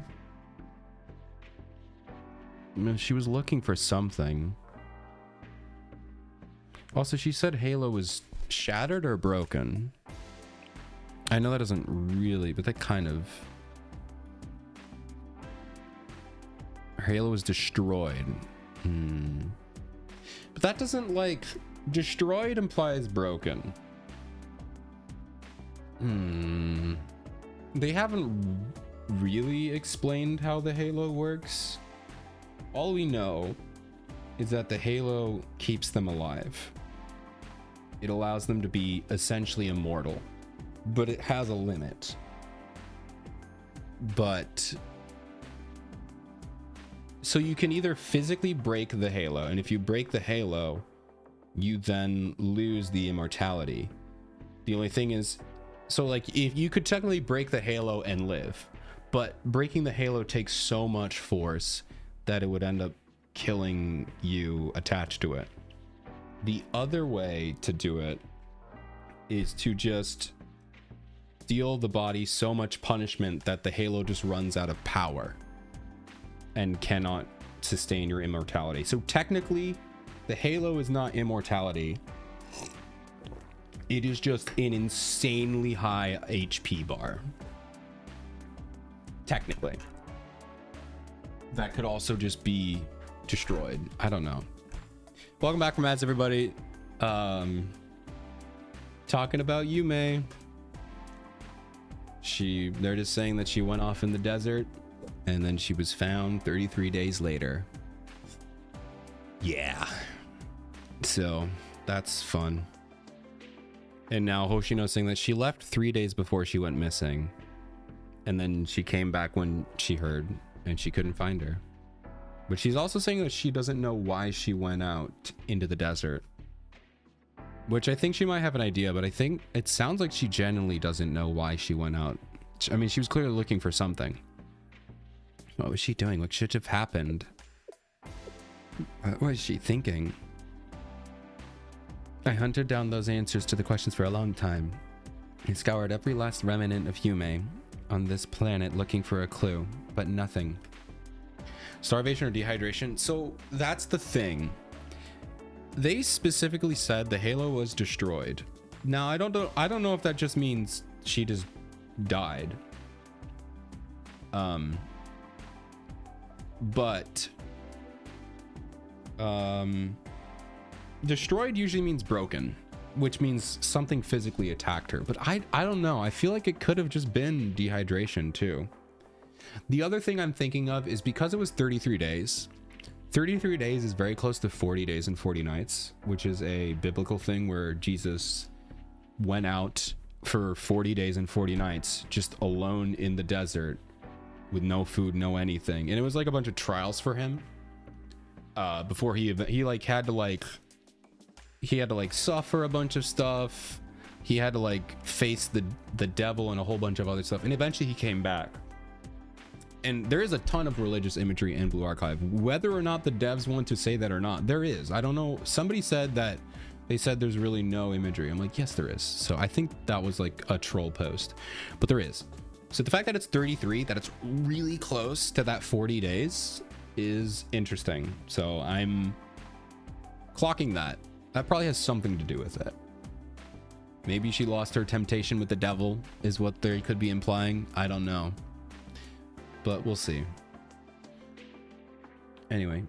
I mean, she was looking for something. Also, she said Halo was shattered or broken. I know that doesn't really, but that kind of... Halo was destroyed. But that doesn't, like... Destroyed implies broken. They haven't really explained how the Halo works. All we know is that the Halo keeps them alive. It allows them to be essentially immortal, but it has a limit. But So you can either physically break the halo, and if you break the halo, you then lose the immortality. The only thing is, so like if you could technically break the halo and live, but breaking the halo takes so much force that it would end up killing you attached to it. The other way to do it is to just deal the body so much punishment that the halo just runs out of power and cannot sustain your immortality. So technically, the halo is not immortality. It is just an insanely high HP bar. Technically. That could also just be destroyed. I don't know. Welcome back from ads, everybody. Talking about Yume. They're just saying that she went off in the desert and then she was found 33 days later. Yeah. So that's fun. And now Hoshino's saying that she left 3 days before she went missing. And then she came back when she heard and she couldn't find her. But she's also saying that she doesn't know why she went out into the desert. Which I think she might have an idea, but I think it sounds like she genuinely doesn't know why she went out. I mean, she was clearly looking for something. What was she doing? What should have happened? What was she thinking? I hunted down those answers to the questions for a long time. I scoured every last remnant of Yume on this planet looking for a clue, but nothing. Starvation or dehydration? So that's the thing. They specifically said the halo was destroyed. Now I don't know if that just means she just died. Destroyed usually means broken, which means something physically attacked her. But I don't know. I feel like it could have just been dehydration too. The other thing I'm thinking of is because it was 33 days. 33 days is very close to 40 days and 40 nights, which is a biblical thing where Jesus went out for 40 days and 40 nights just alone in the desert with no food, no anything. And it was like a bunch of trials for him before he had to suffer a bunch of stuff. He had to face the devil and a whole bunch of other stuff. And eventually he came back. And there is a ton of religious imagery in Blue Archive. Whether or not the devs want to say that or not, there is. I don't know. Somebody said that they said there's really no imagery. I'm like, yes, there is. So I think that was like a troll post, but there is. So the fact that it's 33, that it's really close to that 40 days is interesting. So I'm clocking that. That probably has something to do with it. Maybe she lost her temptation with the devil is what they could be implying. I don't know. But we'll see. Anyway,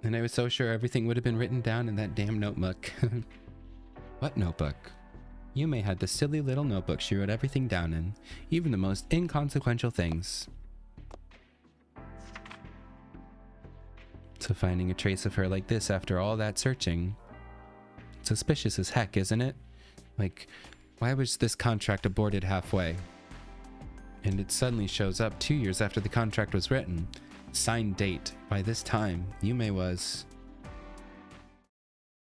and I was so sure everything would have been written down in that damn notebook. What notebook? Yume had the silly little notebook she wrote everything down in, even the most inconsequential things. So finding a trace of her like this after all that searching, suspicious as heck, isn't it? Like, why was this contract aborted halfway? And it suddenly shows up 2 years after the contract was written. Signed date. By this time, Yume was...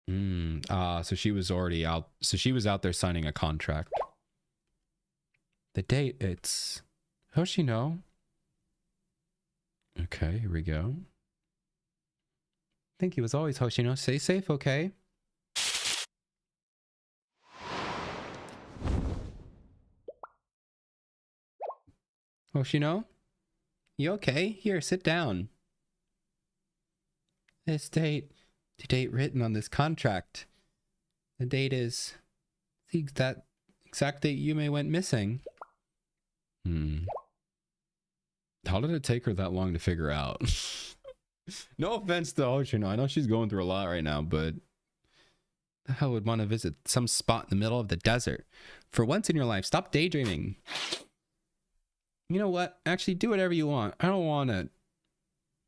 so she was already out. So she was out there signing a contract. The date, it's... Hoshino. Okay, here we go. I think he was always Hoshino. Stay safe, okay? Hoshino? You okay? Here, sit down. This date, the date written on this contract. The date is that exact date Yume went missing. How did it take her that long to figure out? No offense to Hoshino. I know she's going through a lot right now, but the hell would want to visit some spot in the middle of the desert? For once in your life, stop daydreaming. You know what? Actually, do whatever you want. I don't want it.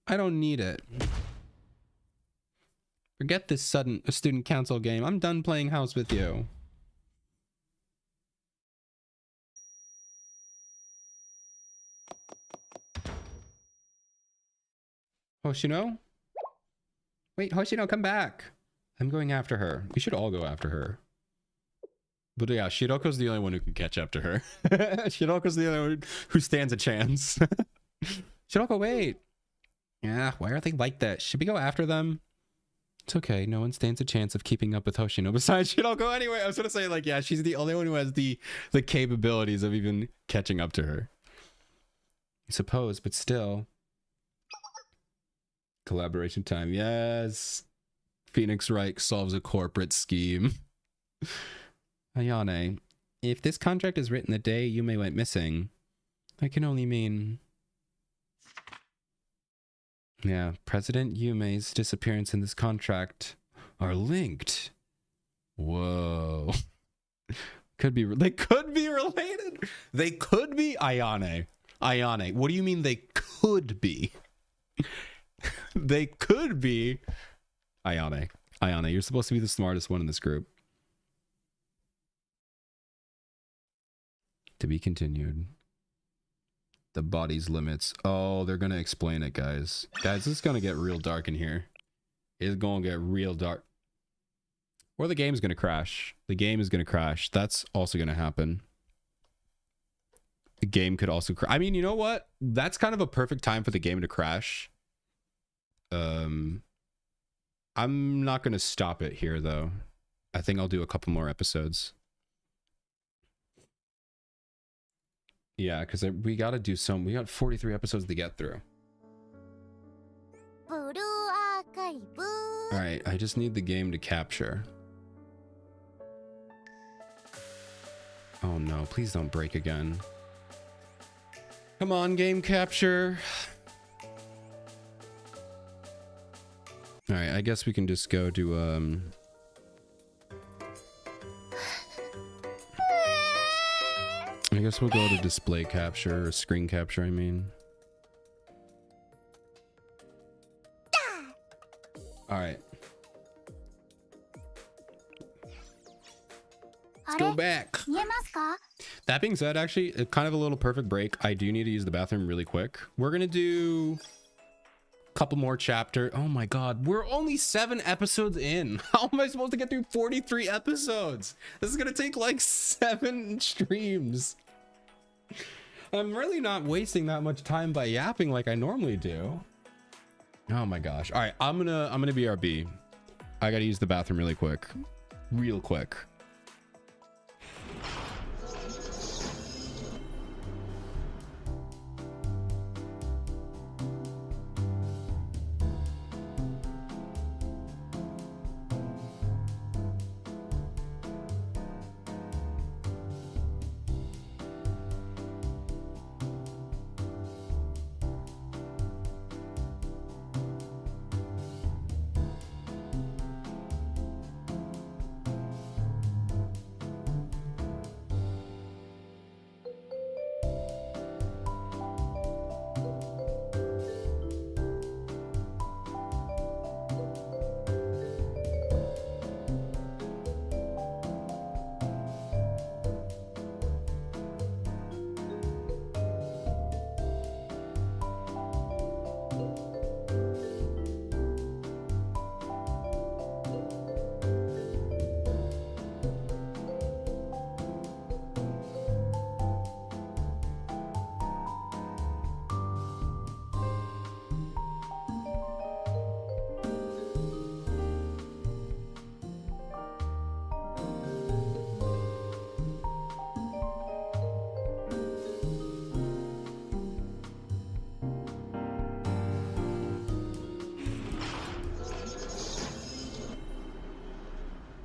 I don't need it. Forget this student council game. I'm done playing house with you. Hoshino? Wait, Hoshino, come back. I'm going after her. We should all go after her. But yeah, Shiroko's the only one who can catch up to her. Shiroko's the only one who stands a chance. Shiroko, wait. Yeah, why are they like that? Should we go after them? It's okay. No one stands a chance of keeping up with Hoshino besides Shiroko. Anyway, I was gonna say, like, yeah, she's the only one who has the capabilities of even catching up to her. I suppose, but still. Collaboration time. Yes. Phoenix Reich solves a corporate scheme. Ayane, if this contract is written the day Yume went missing, that can only mean... Yeah, President Yume's disappearance and this contract are linked. Whoa. They could be related. They could be. Ayane, what do you mean they could be? They could be. Ayane, you're supposed to be the smartest one in this group. To be continued. The body's limits. Oh, they're gonna explain it, guys. Guys, this is gonna get real dark in here. It's gonna get real dark. Or the game's gonna crash. The game is gonna crash. That's also gonna happen. The game could also crash. I mean, you know what? That's kind of a perfect time for the game to crash. I'm not gonna stop it here, though. I think I'll do a couple more episodes. Yeah, because we got to do some. We got 43 episodes to get through. All right, I just need the game to capture. Oh no, please don't break again. Come on, game capture. All right, I guess we can just go to I guess we'll go to display capture or screen capture, I mean. All right. Let's go back. That being said, actually, kind of a little perfect break. I do need to use the bathroom really quick. We're going to do a couple more chapter. Oh my God, we're only 7 episodes in. How am I supposed to get through 43 episodes? This is going to take like 7 streams. I'm really not wasting that much time by yapping like I normally do. Oh my gosh. All right, I'm gonna BRB. I gotta use the bathroom really quick. Real quick.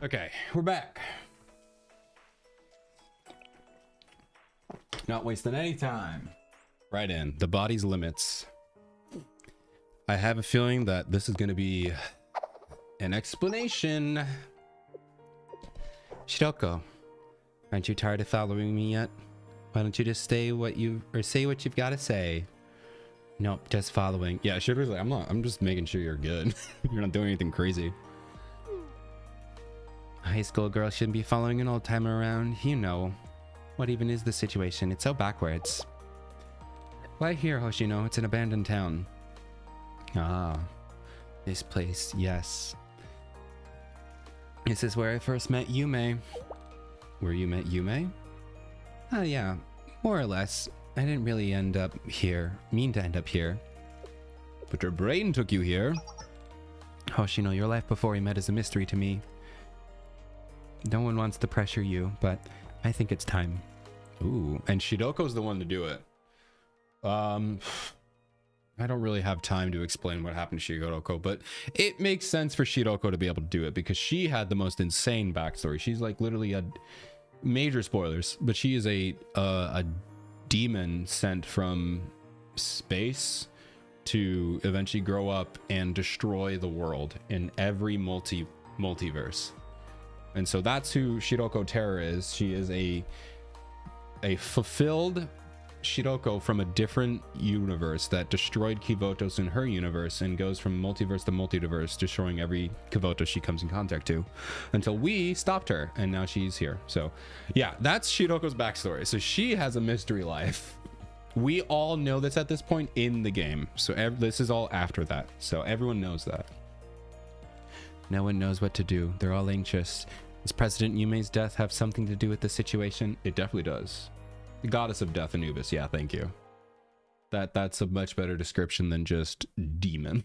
Okay, we're back. Not wasting any time. Right in. The body's limits. I have a feeling that this is going to be an explanation. Shiroko, aren't you tired of following me yet? Why don't you just say what you've got to say? Nope, just following. Yeah, Shiroko's like, I'm just making sure you're good. You're not doing anything crazy. A high school girl shouldn't be following an old timer around. You know. What even is the situation? It's so backwards. Why here, Hoshino? It's an abandoned town. Ah, this place, yes. This is where I first met Yume. Where you met Yume? Yeah, more or less. I didn't really mean to end up here. But your brain took you here. Hoshino, your life before we met is a mystery to me. No one wants to pressure you, but I think it's time. Ooh, and Shidoko's the one to do it. I don't really have time to explain what happened to Shiroko, but it makes sense for Shiroko to be able to do it because she had the most insane backstory. She's like literally a major spoilers, but she is a demon sent from space to eventually grow up and destroy the world in every multiverse. And so that's who Shiroko Terror is. She is a fulfilled Shiroko from a different universe that destroyed Kivotos in her universe and goes from multiverse to multiverse, destroying every Kivoto she comes in contact to until we stopped her, and now she's here. So yeah, that's Shiroko's backstory. So she has a mystery life. We all know this at this point in the game. So this is all after that. So everyone knows that. No one knows what to do. They're all anxious. Does President Yume's death have something to do with the situation? It definitely does. The goddess of death, Anubis. Yeah, thank you. That's a much better description than just demon.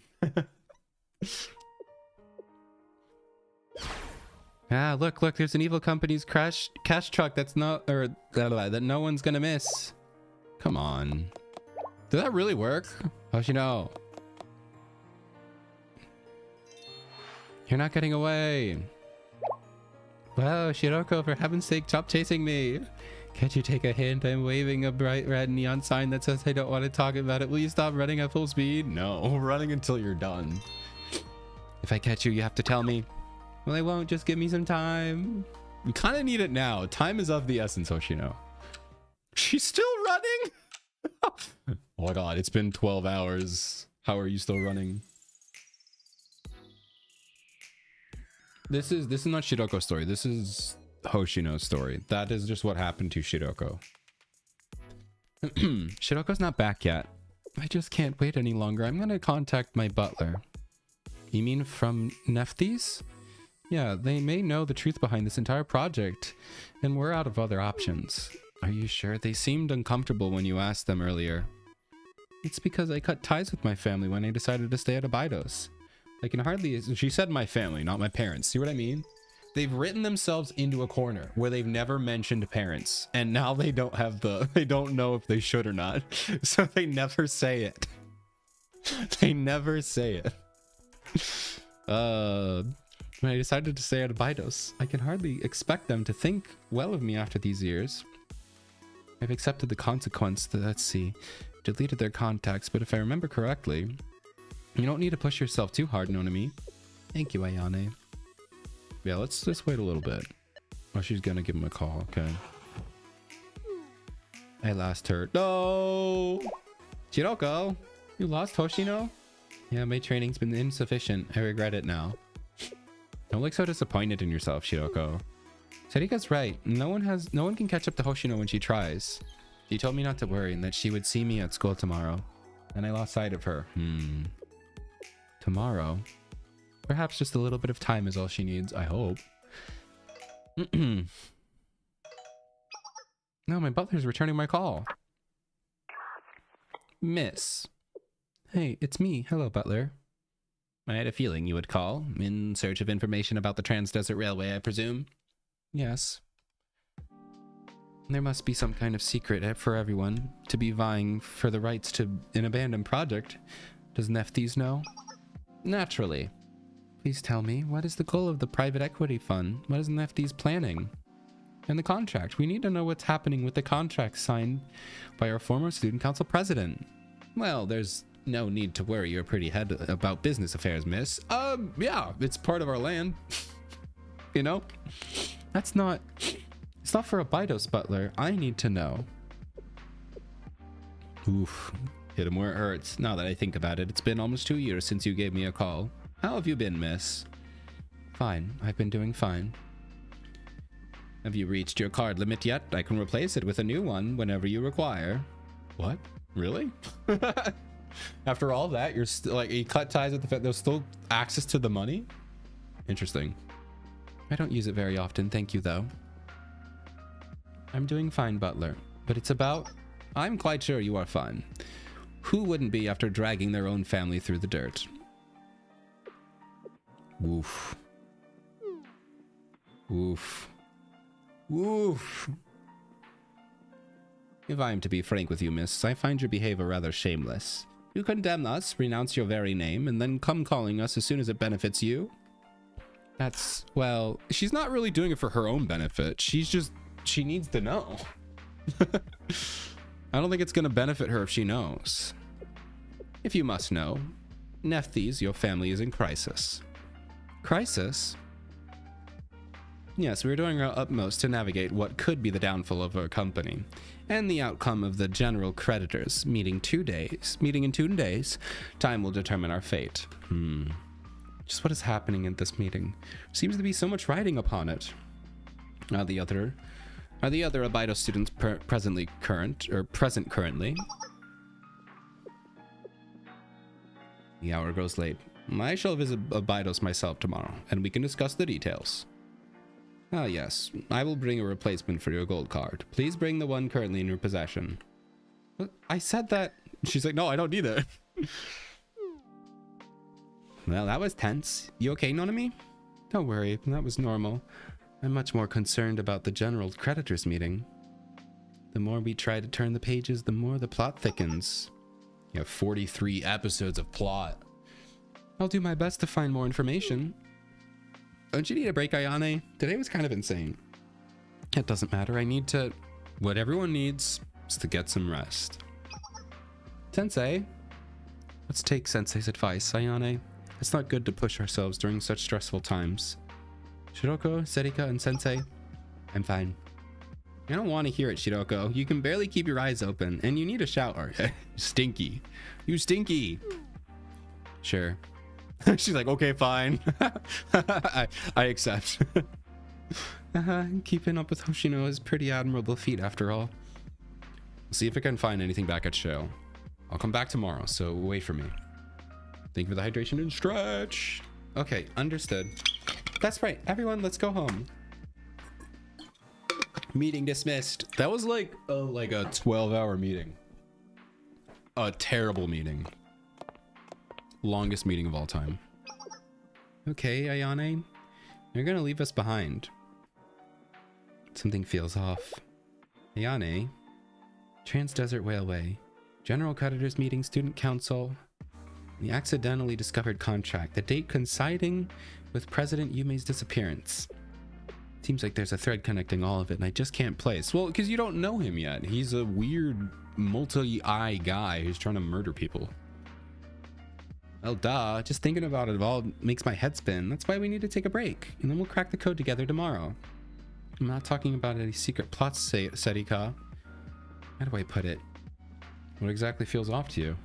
Look, there's an evil company's cash truck that no one's gonna miss. Come on. Did that really work? Hoshino. You're not getting away. Wow, Shiroko, for heaven's sake, stop chasing me. Can't you take a hint? I'm waving a bright red neon sign that says I don't want to talk about it. Will you stop running at full speed? No, running until you're done. If I catch you, you have to tell me. Well, I won't. Just give me some time. We kind of need it now. Time is of the essence, Hoshino. She's still running? Oh my god, it's been 12 hours. How are you still running? This is not Shiroko's story. This is Hoshino's story. That is just what happened to Shiroko. Shiroko's not back yet. I just can't wait any longer. I'm gonna contact my butler. You mean from Nephthys? Yeah, they may know the truth behind this entire project, and we're out of other options. Are you sure? They seemed uncomfortable when you asked them earlier. It's because I cut ties with my family when I decided to stay at Abydos. I can hardly... She said my family, not my parents. See what I mean? They've written themselves into a corner where they've never mentioned parents, and now they don't have they don't know if they should or not. So they never say it. They never say it. When I decided to stay at Abydos, I can hardly expect them to think well of me after these years. I've accepted the consequence. Let's see. Deleted their contacts, but if I remember correctly, you don't need to push yourself too hard, Nonami. Thank you, Ayane. Yeah, let's just wait a little bit. Oh, she's gonna give him a call. Okay. I lost her. No! Shiroko, you lost Hoshino? Yeah, my training's been insufficient. I regret it now. Don't look so disappointed in yourself, Shiroko. Sarika's right. No one can catch up to Hoshino when she tries. She told me not to worry and that she would see me at school tomorrow. And I lost sight of her. Tomorrow? Perhaps just a little bit of time is all she needs, I hope. No, my butler's returning my call. Miss. Hey, it's me. Hello, butler. I had a feeling you would call. In search of information about the Trans-Desert Railway, I presume? Yes. There must be some kind of secret for everyone to be vying for the rights to an abandoned project. Does Nephthys know? Naturally. Please tell me, what is the goal of the private equity fund? What is Nephthys planning? And the contract. We need to know what's happening with the contract signed by our former student council president. Well, there's no need to worry your pretty head about business affairs, miss. Yeah, it's part of our land. You know? It's not for Abydos, butler. I need to know. Oof. Hit him where it hurts. Now that I think about it, it's been almost 2 years since you gave me a call. How have you been, miss? Fine. I've been doing fine. Have you reached your card limit yet? I can replace it with a new one whenever you require. What? Really? After all that, you're still like, you cut ties with the Fed. There's still access to the money. Interesting. I don't use it very often, thank you though. I'm doing fine, Butler, but it's about... I'm quite sure you are fine. Who wouldn't be after dragging their own family through the dirt? Woof. Woof. Woof. If I am to be frank with you, miss, I find your behavior rather shameless. You condemn us, renounce your very name, and then come calling us as soon as it benefits you? That's, well, she's not really doing it for her own benefit. She's just, she needs to know. I don't think it's going to benefit her if she knows. If you must know, Nephthys, your family is in crisis. Crisis? Yes, we're doing our utmost to navigate what could be the downfall of our company and the outcome of the general creditors meeting in 2 days. Time will determine our fate. Just what is happening in this meeting? Seems to be so much writing upon it. Are the other Abydos students present currently? The hour grows late. I shall visit Abydos myself tomorrow, and we can discuss the details. Ah, yes. I will bring a replacement for your gold card. Please bring the one currently in your possession. What? I said that. She's like, no, I don't need it. Well, that was tense. You okay, Nonami? Don't worry, that was normal. I'm much more concerned about the general creditors meeting. The more we try to turn the pages, the more the plot thickens. You have 43 episodes of plot. I'll do my best to find more information. Don't you need a break, Ayane? Today was kind of insane. It doesn't matter. I need to... What everyone needs is to get some rest. Sensei? Let's take Sensei's advice, Ayane. It's not good to push ourselves during such stressful times. Shiroko, Serika, and Sensei, I'm fine. I don't want to hear it, Shiroko. You can barely keep your eyes open, and you need a shower. Stinky. You stinky. Sure. She's like, okay, fine. I accept. Keeping up with Hoshino is pretty admirable feat after all. See if I can find anything back at show. I'll come back tomorrow, so wait for me. Thank you for the hydration and stretch. Okay, understood. That's right. Everyone, let's go home. Meeting dismissed. That was like a 12-hour meeting. A terrible meeting. Longest meeting of all time. Okay, Ayane. You're gonna leave us behind. Something feels off. Ayane. Trans-Desert Railway. General Creditors Meeting, Student Council. The accidentally discovered contract. The date coinciding with President Yume's disappearance. Seems like there's a thread connecting all of it, and I just can't place. Well, because you don't know him yet. He's a weird multi-eye guy who's trying to murder people. Well, duh. Just thinking about it all makes my head spin. That's why we need to take a break, and then we'll crack the code together tomorrow. I'm not talking about any secret plots, Serika. How do I put it? What exactly feels off to you?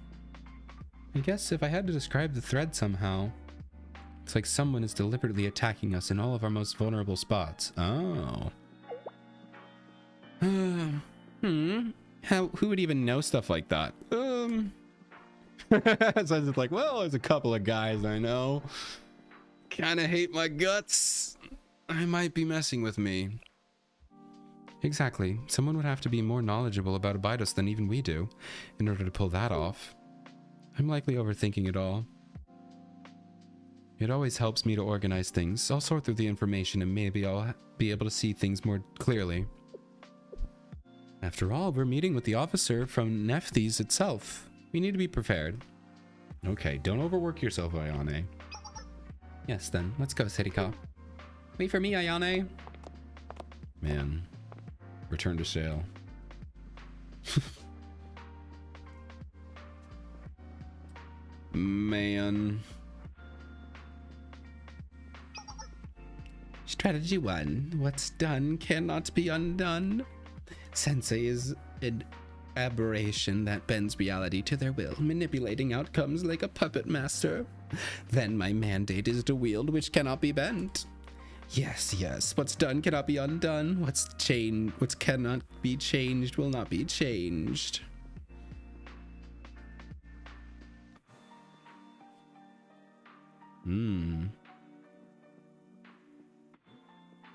I guess if I had to describe the thread somehow, it's like someone is deliberately attacking us in all of our most vulnerable spots. Oh. Who would even know stuff like that? So it's like, well, there's a couple of guys I know. Kind of hate my guts. I might be messing with me. Exactly. Someone would have to be more knowledgeable about Abydos than even we do in order to pull that off. I'm likely overthinking it all. It always helps me to organize things. I'll sort through the information and maybe I'll be able to see things more clearly. After all, we're meeting with the officer from Nephthys itself. We need to be prepared. Okay, don't overwork yourself, Ayane. Yes, then. Let's go, Serika. Wait for me, Ayane. Man. Return to sail. Man. Strategy 1. What's done cannot be undone. Sensei is an aberration that bends reality to their will, manipulating outcomes like a puppet master. Then my mandate is to wield which cannot be bent. Yes, yes, what's done cannot be undone. What cannot be changed will not be changed. Hmm.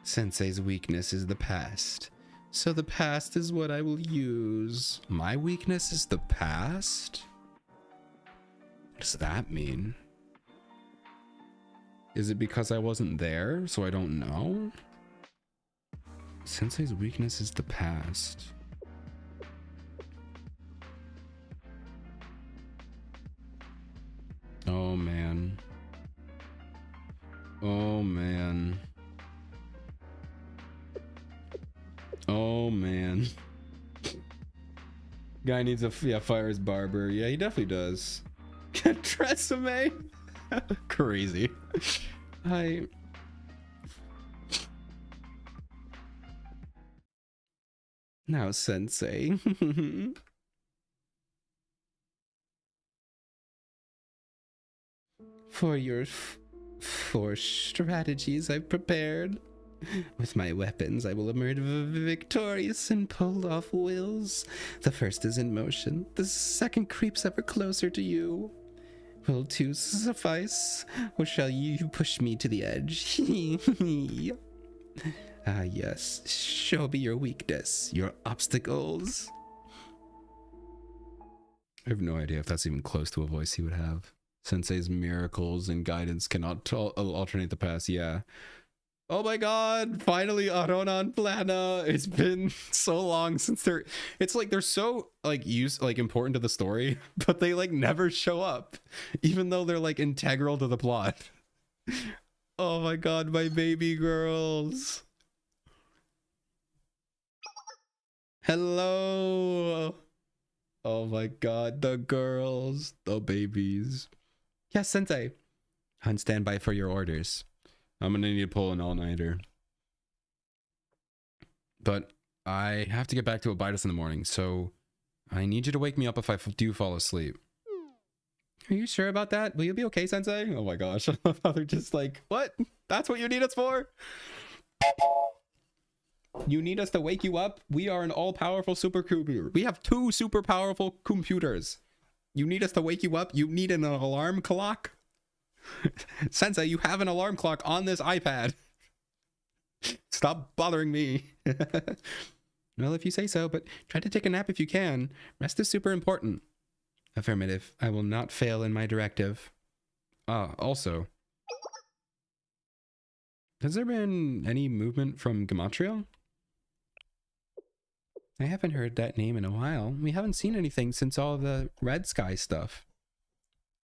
Sensei's weakness is the past. So the past is what I will use. My weakness is the past? What does that mean? Is it because I wasn't there, so I don't know? Sensei's weakness is the past. Oh man. Oh man. Oh man. Guy needs a fire his barber. Yeah, he definitely does. Tresemme? Crazy. Now, Sensei. For your four strategies I've prepared. With my weapons, I will emerge victorious and pull off wills. The first is in motion. The second creeps ever closer to you. Will two suffice, or shall you push me to the edge? Ah, yes. Show me your weakness, your obstacles. I have no idea if that's even close to a voice he would have. Sensei's miracles and guidance cannot alternate the past. Yeah. Oh my god, finally Arona and Plana. It's been so long since it's like they're so like important to the story, but they like never show up, even though they're like integral to the plot. Oh my god, my baby girls. Hello. Oh my god, the girls, the babies. Yes, Sensei. On standby for your orders. I'm gonna need to pull an all-nighter. But I have to get back to Abydos in the morning, so I need you to wake me up if I do fall asleep. Are you sure about that? Will you be okay, Sensei? Oh my gosh. I love how they're just like, what? That's what you need us for? You need us to wake you up? We are an all-powerful supercomputer. We have 2 super powerful computers. You need us to wake you up? You need an alarm clock? Sensei, you have an alarm clock on this iPad. Stop bothering me. Well, if you say so, but try to take a nap if you can. Rest is super important. Affirmative. I will not fail in my directive. Also, has there been any movement from Gematria? I haven't heard that name in a while. We haven't seen anything since all of the Red Sky stuff.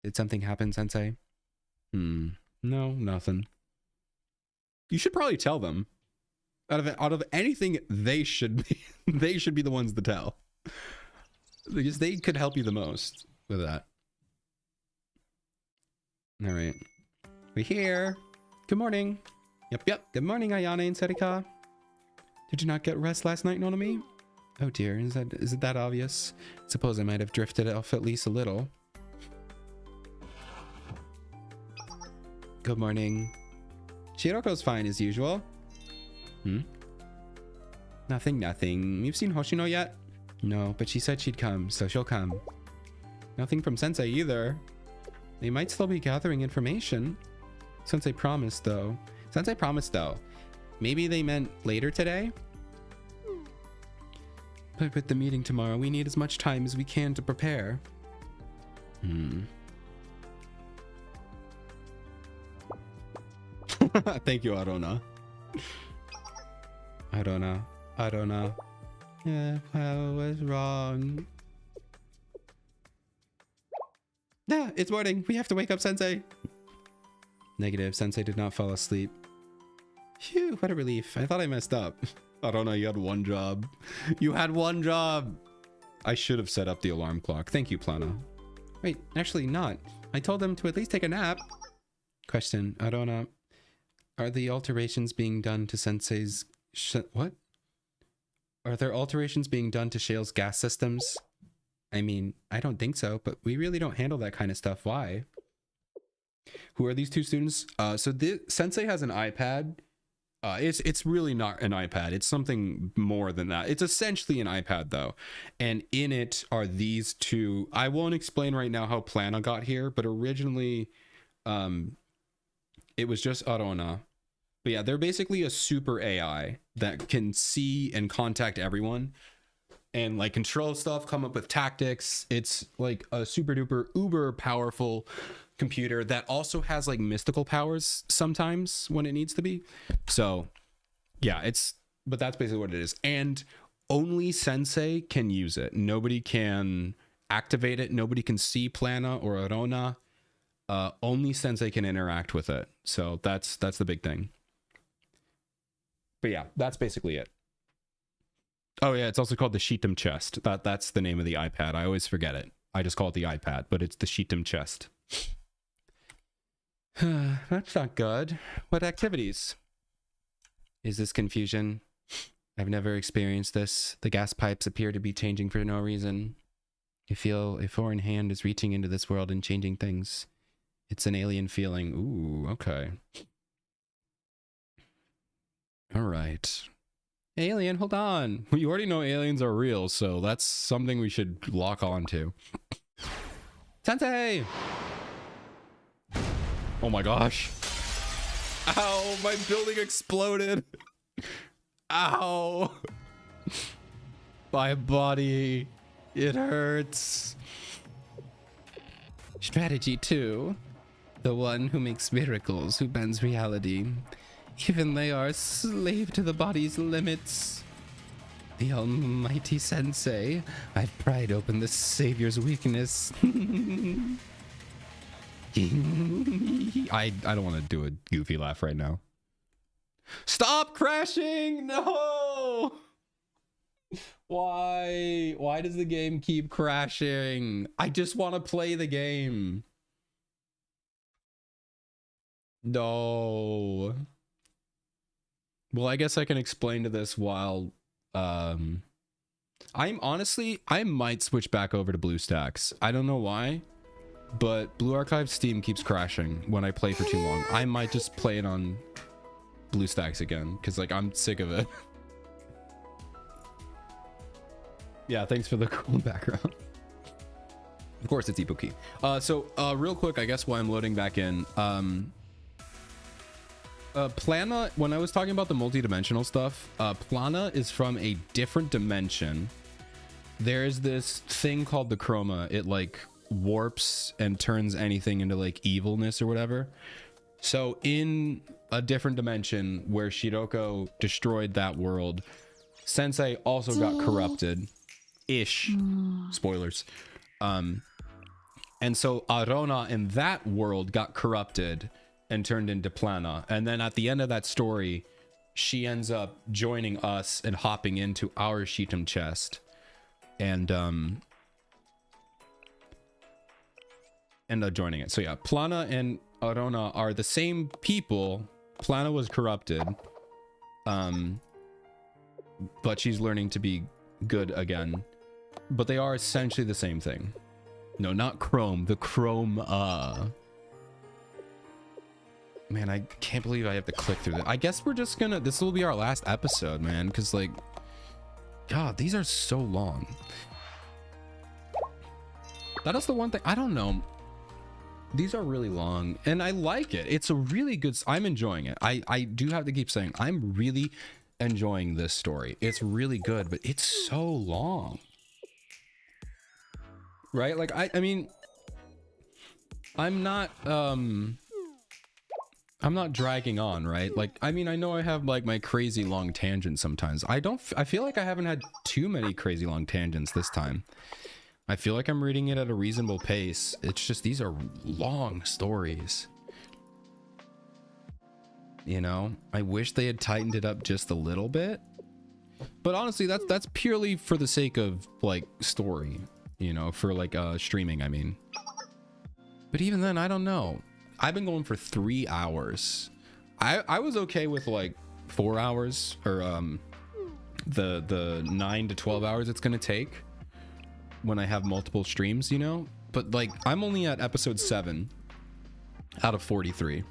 Did something happen, Sensei? No, nothing. You should probably tell them. Out of anything, they should be the ones to tell. Because they could help you the most with that. All right. We're here. Good morning. Yep. Good morning, Ayane and Serika. Did you not get rest last night, Nonomi? Oh dear, is it that obvious? Suppose I might have drifted off at least a little. Good morning. Shiroko's fine as usual. Nothing. You've seen Hoshino yet? No, but she said she'd come, so she'll come. Nothing from Sensei either. They might still be gathering information. Sensei promised though. Maybe they meant later today? But with the meeting tomorrow, we need as much time as we can to prepare. Thank you, Arona. Arona. Yeah, I was wrong. Yeah, it's morning. We have to wake up Sensei. Negative. Sensei did not fall asleep. Phew, what a relief. I thought I messed up. Arona, you had one job. I should have set up the alarm clock. Thank you, Plana. Wait, actually not. I told them to at least take a nap. Question, Arona. Are the alterations being done to Sensei's... what? Are there alterations being done to Shale's gas systems? I mean, I don't think so, but we really don't handle that kind of stuff. Why? Who are these 2 students? So Sensei has an iPad. It's really not an iPad. It's something more than that. It's essentially an iPad though. And in it are these 2. I won't explain right now how Plana got here, but originally It was just Arona. But yeah, they're basically a super AI that can see and contact everyone and like control stuff, come up with tactics. It's like a super duper uber powerful computer that also has like mystical powers sometimes when it needs to be. So yeah, but that's basically what it is. And only Sensei can use it. Nobody can activate it. Nobody can see Plana or Arona. Only Sensei can interact with it. So that's the big thing. But yeah, that's basically it. Oh yeah, it's also called the Sheetum chest. That's the name of the iPad. I always forget it. I just call it the iPad, but it's the Sheetum chest. That's not good. What activities? Is this confusion? I've never experienced this. The gas pipes appear to be changing for no reason. You feel a foreign hand is reaching into this world and changing things. It's an alien feeling. Ooh, okay. All right. Alien, hold on. You already know aliens are real, so that's something we should lock on to. Sensei! Oh my gosh. Ow, my building exploded. Ow. My body. It hurts. Strategy 2. The one who makes miracles, who bends reality. Even they are slave to the body's limits. The almighty Sensei. I've pried open the savior's weakness. I don't want to do a goofy laugh right now. Stop crashing! No! Why does the game keep crashing? I just want to play the game. No. Well, I guess I can explain to this while I might switch back over to BlueStacks. I don't know why, but Blue Archive Steam keeps crashing when I play for too long. I might just play it on BlueStacks again because like I'm sick of it. Yeah, thanks for the cool background. Of course, it's Ibuki. So real quick, I guess while I'm loading back in, Plana, when I was talking about the multi-dimensional stuff, Plana is from a different dimension. There's this thing called the chroma. It like warps and turns anything into like evilness or whatever. So in a different dimension where Shiroko destroyed that world, Sensei also got corrupted. Ish. Spoilers. And so Arona in that world got corrupted and turned into Plana. And then at the end of that story, she ends up joining us and hopping into our Sheetum chest. And joining it. So yeah, Plana and Arona are the same people. Plana was corrupted. But she's learning to be good again. But they are essentially the same thing. No, not Chrome. The Chrome. Man, I can't believe I have to click through that. I guess we're just gonna... This will be our last episode, man. Because, like... God, these are so long. That is the one thing... I don't know. These are really long. And I like it. It's a really good... I'm enjoying it. I do have to keep saying, I'm really enjoying this story. It's really good, but it's so long. Right? Like, I mean... I'm not dragging on, right? Like, I mean, I know I have like my crazy long tangents sometimes. I feel like I haven't had too many crazy long tangents this time. I feel like I'm reading it at a reasonable pace. It's just, these are long stories. You know, I wish they had tightened it up just a little bit. But honestly, that's purely for the sake of like story, you know, for like streaming, I mean. But even then, I don't know. I've been going for 3 hours. I was okay with like 4 hours or the 9 to 12 hours it's gonna take when I have multiple streams, you know. But like I'm only at episode 7 out of 43.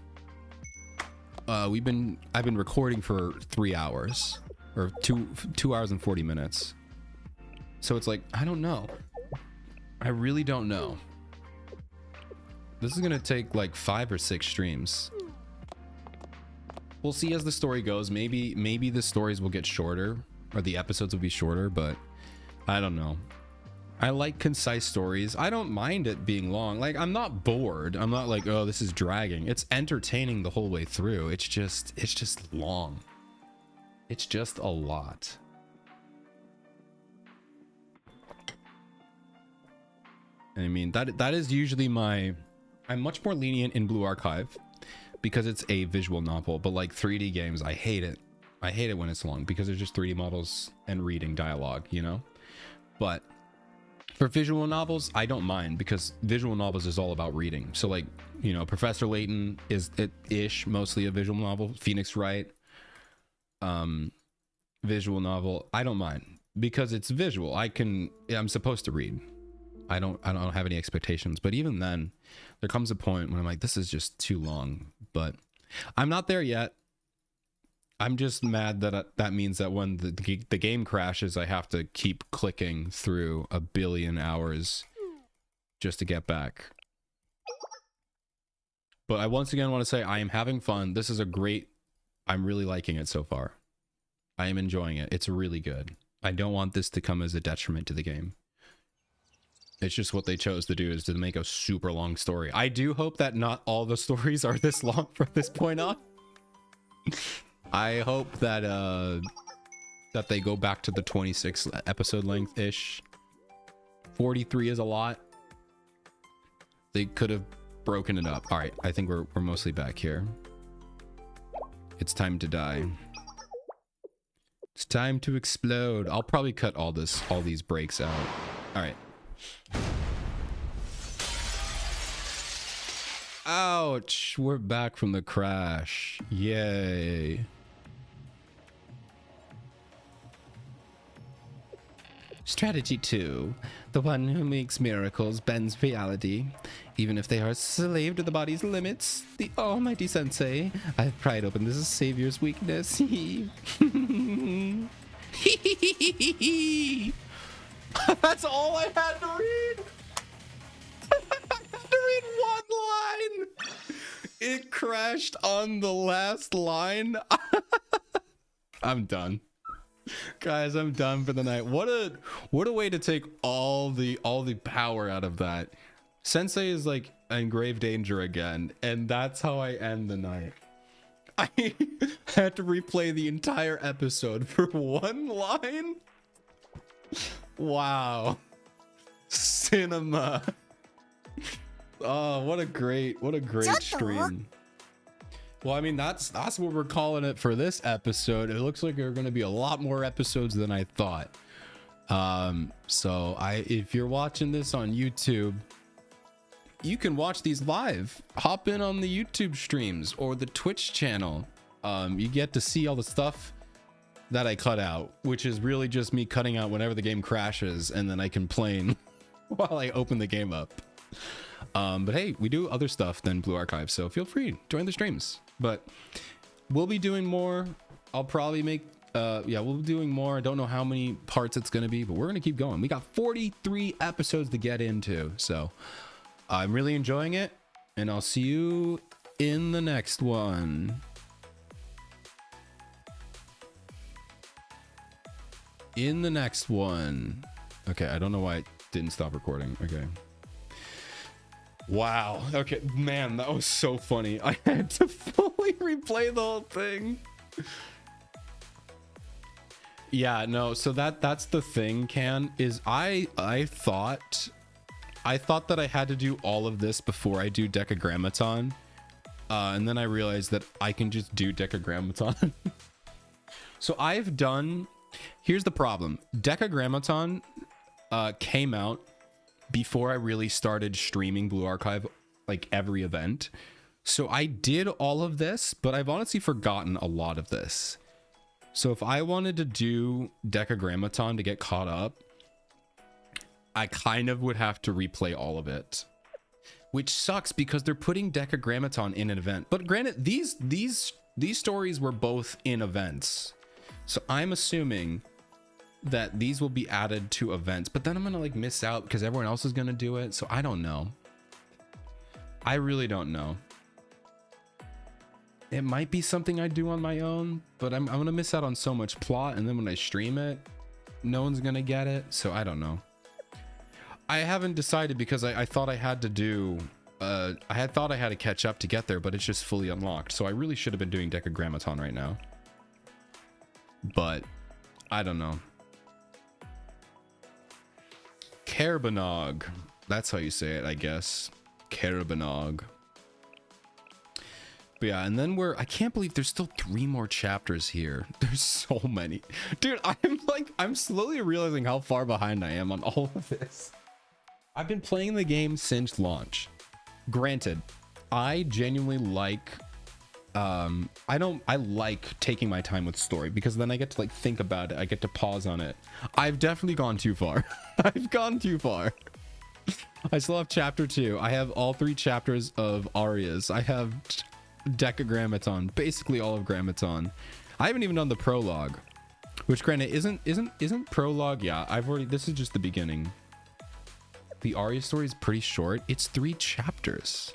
I've been recording for 3 hours or 2 hours and 40 minutes. So it's like, I don't know. I really don't know. This is gonna take like 5 or 6 streams. we'll see as the story goes. Maybe the stories will get shorter, or the episodes will be shorter, but I don't know. I like concise stories. I don't mind it being long. Like, I'm not bored. I'm not like, oh, this is dragging. It's entertaining the whole way through. It's just long. It's just a lot. I mean, that is usually I'm much more lenient in Blue Archive because it's a visual novel, but like 3D games, I hate it. I hate it when it's long because there's just 3D models and reading dialogue, you know? But for visual novels, I don't mind because visual novels is all about reading. So like, you know, Professor Layton is ish mostly a visual novel. Phoenix Wright, visual novel. I don't mind because it's visual. I'm supposed to read. I don't have any expectations, but even then there comes a point when I'm like, this is just too long, but I'm not there yet. I'm just mad that that means that when the game crashes, I have to keep clicking through a billion hours just to get back. But I once again want to say I am having fun. This is I'm really liking it so far. I am enjoying it. It's really good. I don't want this to come as a detriment to the game. It's just what they chose to do is to make a super long story. I do hope that not all the stories are this long from this point on. I hope that that they go back to the 26 episode length ish. 43 is a lot. They could have broken it up. All right, I think we're mostly back here. It's time to die. It's time to explode. I'll probably cut all these breaks out. All right. Ouch, we're back from the crash. Yay. Strategy 2. The one who makes miracles bends reality, even if they are a slave to the body's limits. The almighty sensei. I've pried open this savior's weakness. That's all I had to read. I had to read one line. It crashed on the last line. I'm done. Guys, I'm done for the night. What a way to take all the power out of that. Sensei is like in grave danger again, and that's how I end the night. I had to replay the entire episode for one line. Wow. Cinema. Oh, what a great stream. Well, I mean, that's what we're calling it for this episode. It looks like there are going to be a lot more episodes than I thought. So if you're watching this on YouTube, you can watch these live. Hop in on the YouTube streams or the Twitch channel. You get to see all the stuff that I cut out, which is really just me cutting out whenever the game crashes, and then I complain while I open the game up. But hey, we do other stuff than Blue Archive, so feel free, join the streams. But we'll be doing more. I'll probably make we'll be doing more. I don't know how many parts it's gonna be, but we're gonna keep going. We got 43 episodes to get into, so I'm really enjoying it, and I'll see you in the next one. Okay, I don't know why it didn't stop recording. Okay. Wow. Okay, man, that was so funny. I had to fully replay the whole thing. Yeah, no, so that's the thing, Can, is I thought that I had to do all of this before I do Decagrammaton. And then I realized that I can just do Decagrammaton. So here's the problem. Decagrammaton came out before I really started streaming Blue Archive, like every event. So I did all of this, but I've honestly forgotten a lot of this. So if I wanted to do Decagrammaton to get caught up, I kind of would have to replay all of it, which sucks because they're putting Decagrammaton in an event. But granted, these stories were both in events. So I'm assuming that these will be added to events, but then I'm gonna like miss out because everyone else is gonna do it. So I don't know. I really don't know. it might be something I do on my own, but I'm gonna miss out on so much plot, and then when I stream it, no one's gonna get it, so I don't know. I haven't decided because I thought I had to do I thought I had to catch up to get there, but it's just fully unlocked, so I really should have been doing Decagrammaton right now, but I don't know. Carabanog, that's how you say it, I guess. Carabanog. But yeah, and then I can't believe there's still 3 more chapters here. There's so many. Dude, I'm slowly realizing how far behind I am on all of this. I've been playing the game since launch. Granted, I genuinely like, I like taking my time with story because then I get to like think about it. I get to pause on it. I've definitely gone too far. I've gone too far. I still have chapter 2. I have all 3 chapters of Arias. I have Decagrammaton, basically all of Grammaton. I haven't even done the prologue, which granted isn't prologue. Yeah, this is just the beginning. The Aria story is pretty short. It's 3 chapters.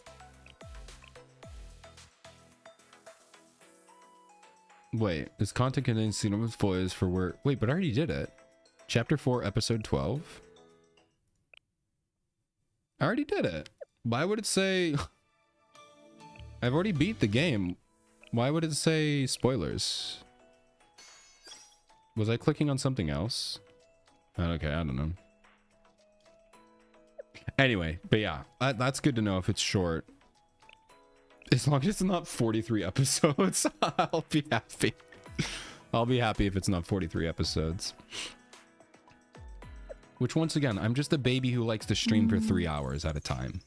Wait, this content contains cinemas spoilers for where... Wait, but I already did it. Chapter 4, episode 12. I already did it. Why would it say... I've already beat the game. Why would it say spoilers? Was I clicking on something else? Okay, I don't know. Anyway, but yeah, that's good to know if it's short. As long as it's not 43 episodes, I'll be happy. I'll be happy if it's not 43 episodes. Which, once again, I'm just a baby who likes to stream for 3 hours at a time.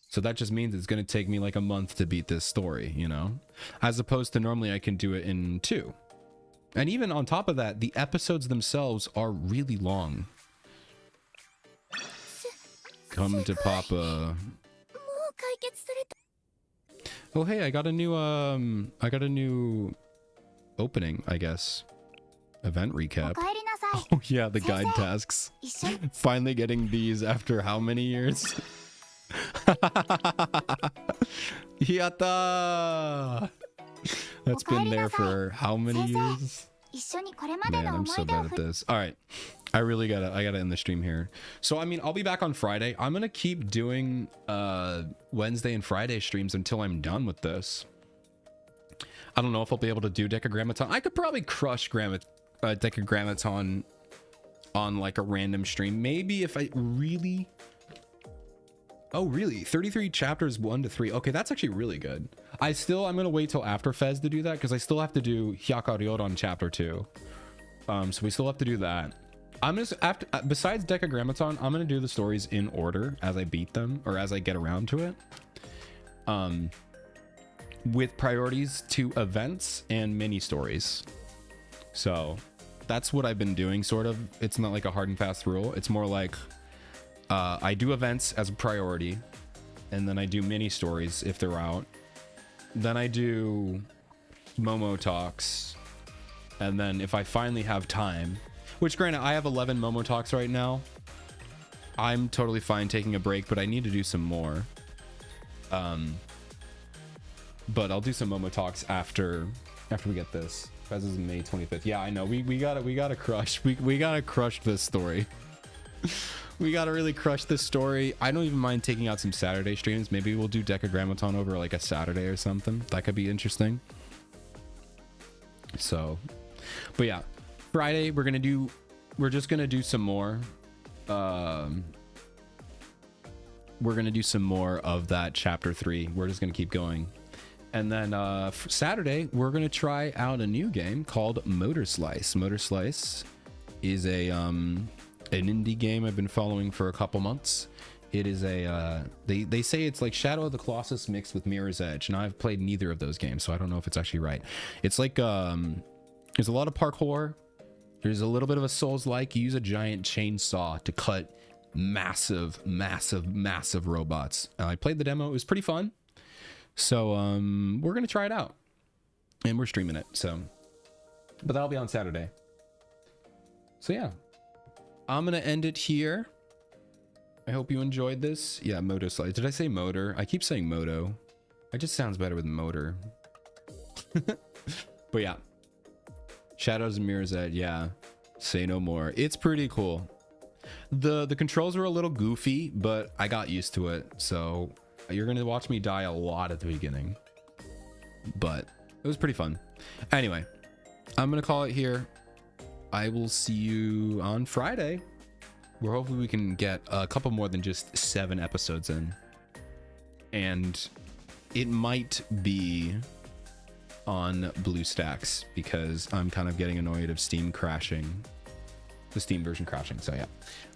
So that just means it's going to take me like a month to beat this story, you know? As opposed to normally I can do it in 2. And even on top of that, the episodes themselves are really long. Come to Papa. Oh hey, I got a new opening, I guess. Event recap. Oh yeah, the guide tasks. Finally getting these after how many years? Yatta! That's been there for how many years? Man, I'm so bad at this. All right, I gotta end the stream here. So I mean, I'll be back on Friday. I'm gonna keep doing Wednesday and Friday streams until I'm done with this. I don't know if I'll be able to do Decagrammaton. I could probably crush Decagrammaton on like a random stream. Maybe if I really... Oh, really? 33 chapters 1 to 3. Okay, that's actually really good. I'm going to wait till after Fez to do that because I still have to do Hyakaryoron chapter 2. So we still have to do that. I'm just besides Decagrammaton, I'm going to do the stories in order as I beat them or as I get around to it. With priorities to events and mini stories. So that's what I've been doing, sort of. It's not like a hard and fast rule. It's more like I do events as a priority, and then I do mini stories if they're out. Then I do Momo talks, and then if I finally have time, which granted I have 11 Momo talks right now, I'm totally fine taking a break, but I need to do some more. But I'll do some Momo talks after we get this. Fez is May 25th. Yeah, I know. We gotta crush. We gotta crush this story. We gotta really crush this story. I don't even mind taking out some Saturday streams. Maybe we'll do Decagrammaton over like a Saturday or something. That could be interesting. So, but yeah, Friday we're just gonna do some more. We're gonna do some more of that chapter 3. We're just gonna keep going. And then Saturday, we're going to try out a new game called Motor Slice. Motor Slice is an indie game I've been following for a couple months. It is they say it's like Shadow of the Colossus mixed with Mirror's Edge. And I've played neither of those games, so I don't know if it's actually right. It's like, there's a lot of parkour. There's a little bit of a Souls-like. You use a giant chainsaw to cut massive robots. I played the demo. It was pretty fun. So we're gonna try it out, and we're streaming it. So, but that'll be on Saturday. So yeah, I'm gonna end it here. I hope you enjoyed this. Yeah, Moto Slice. Did I say motor? I keep saying moto. It just sounds better with motor. But yeah, Shadows and Mirror's Edge, yeah, say no more. It's pretty cool. The controls are a little goofy, but I got used to it. So you're gonna watch me die a lot at the beginning, but it was pretty fun. Anyway, I'm gonna call it here. I will see you on Friday, where hopefully we can get a couple more than just 7 episodes in. And it might be on BlueStacks because I'm kind of getting annoyed of Steam crashing, the Steam version crashing. So yeah,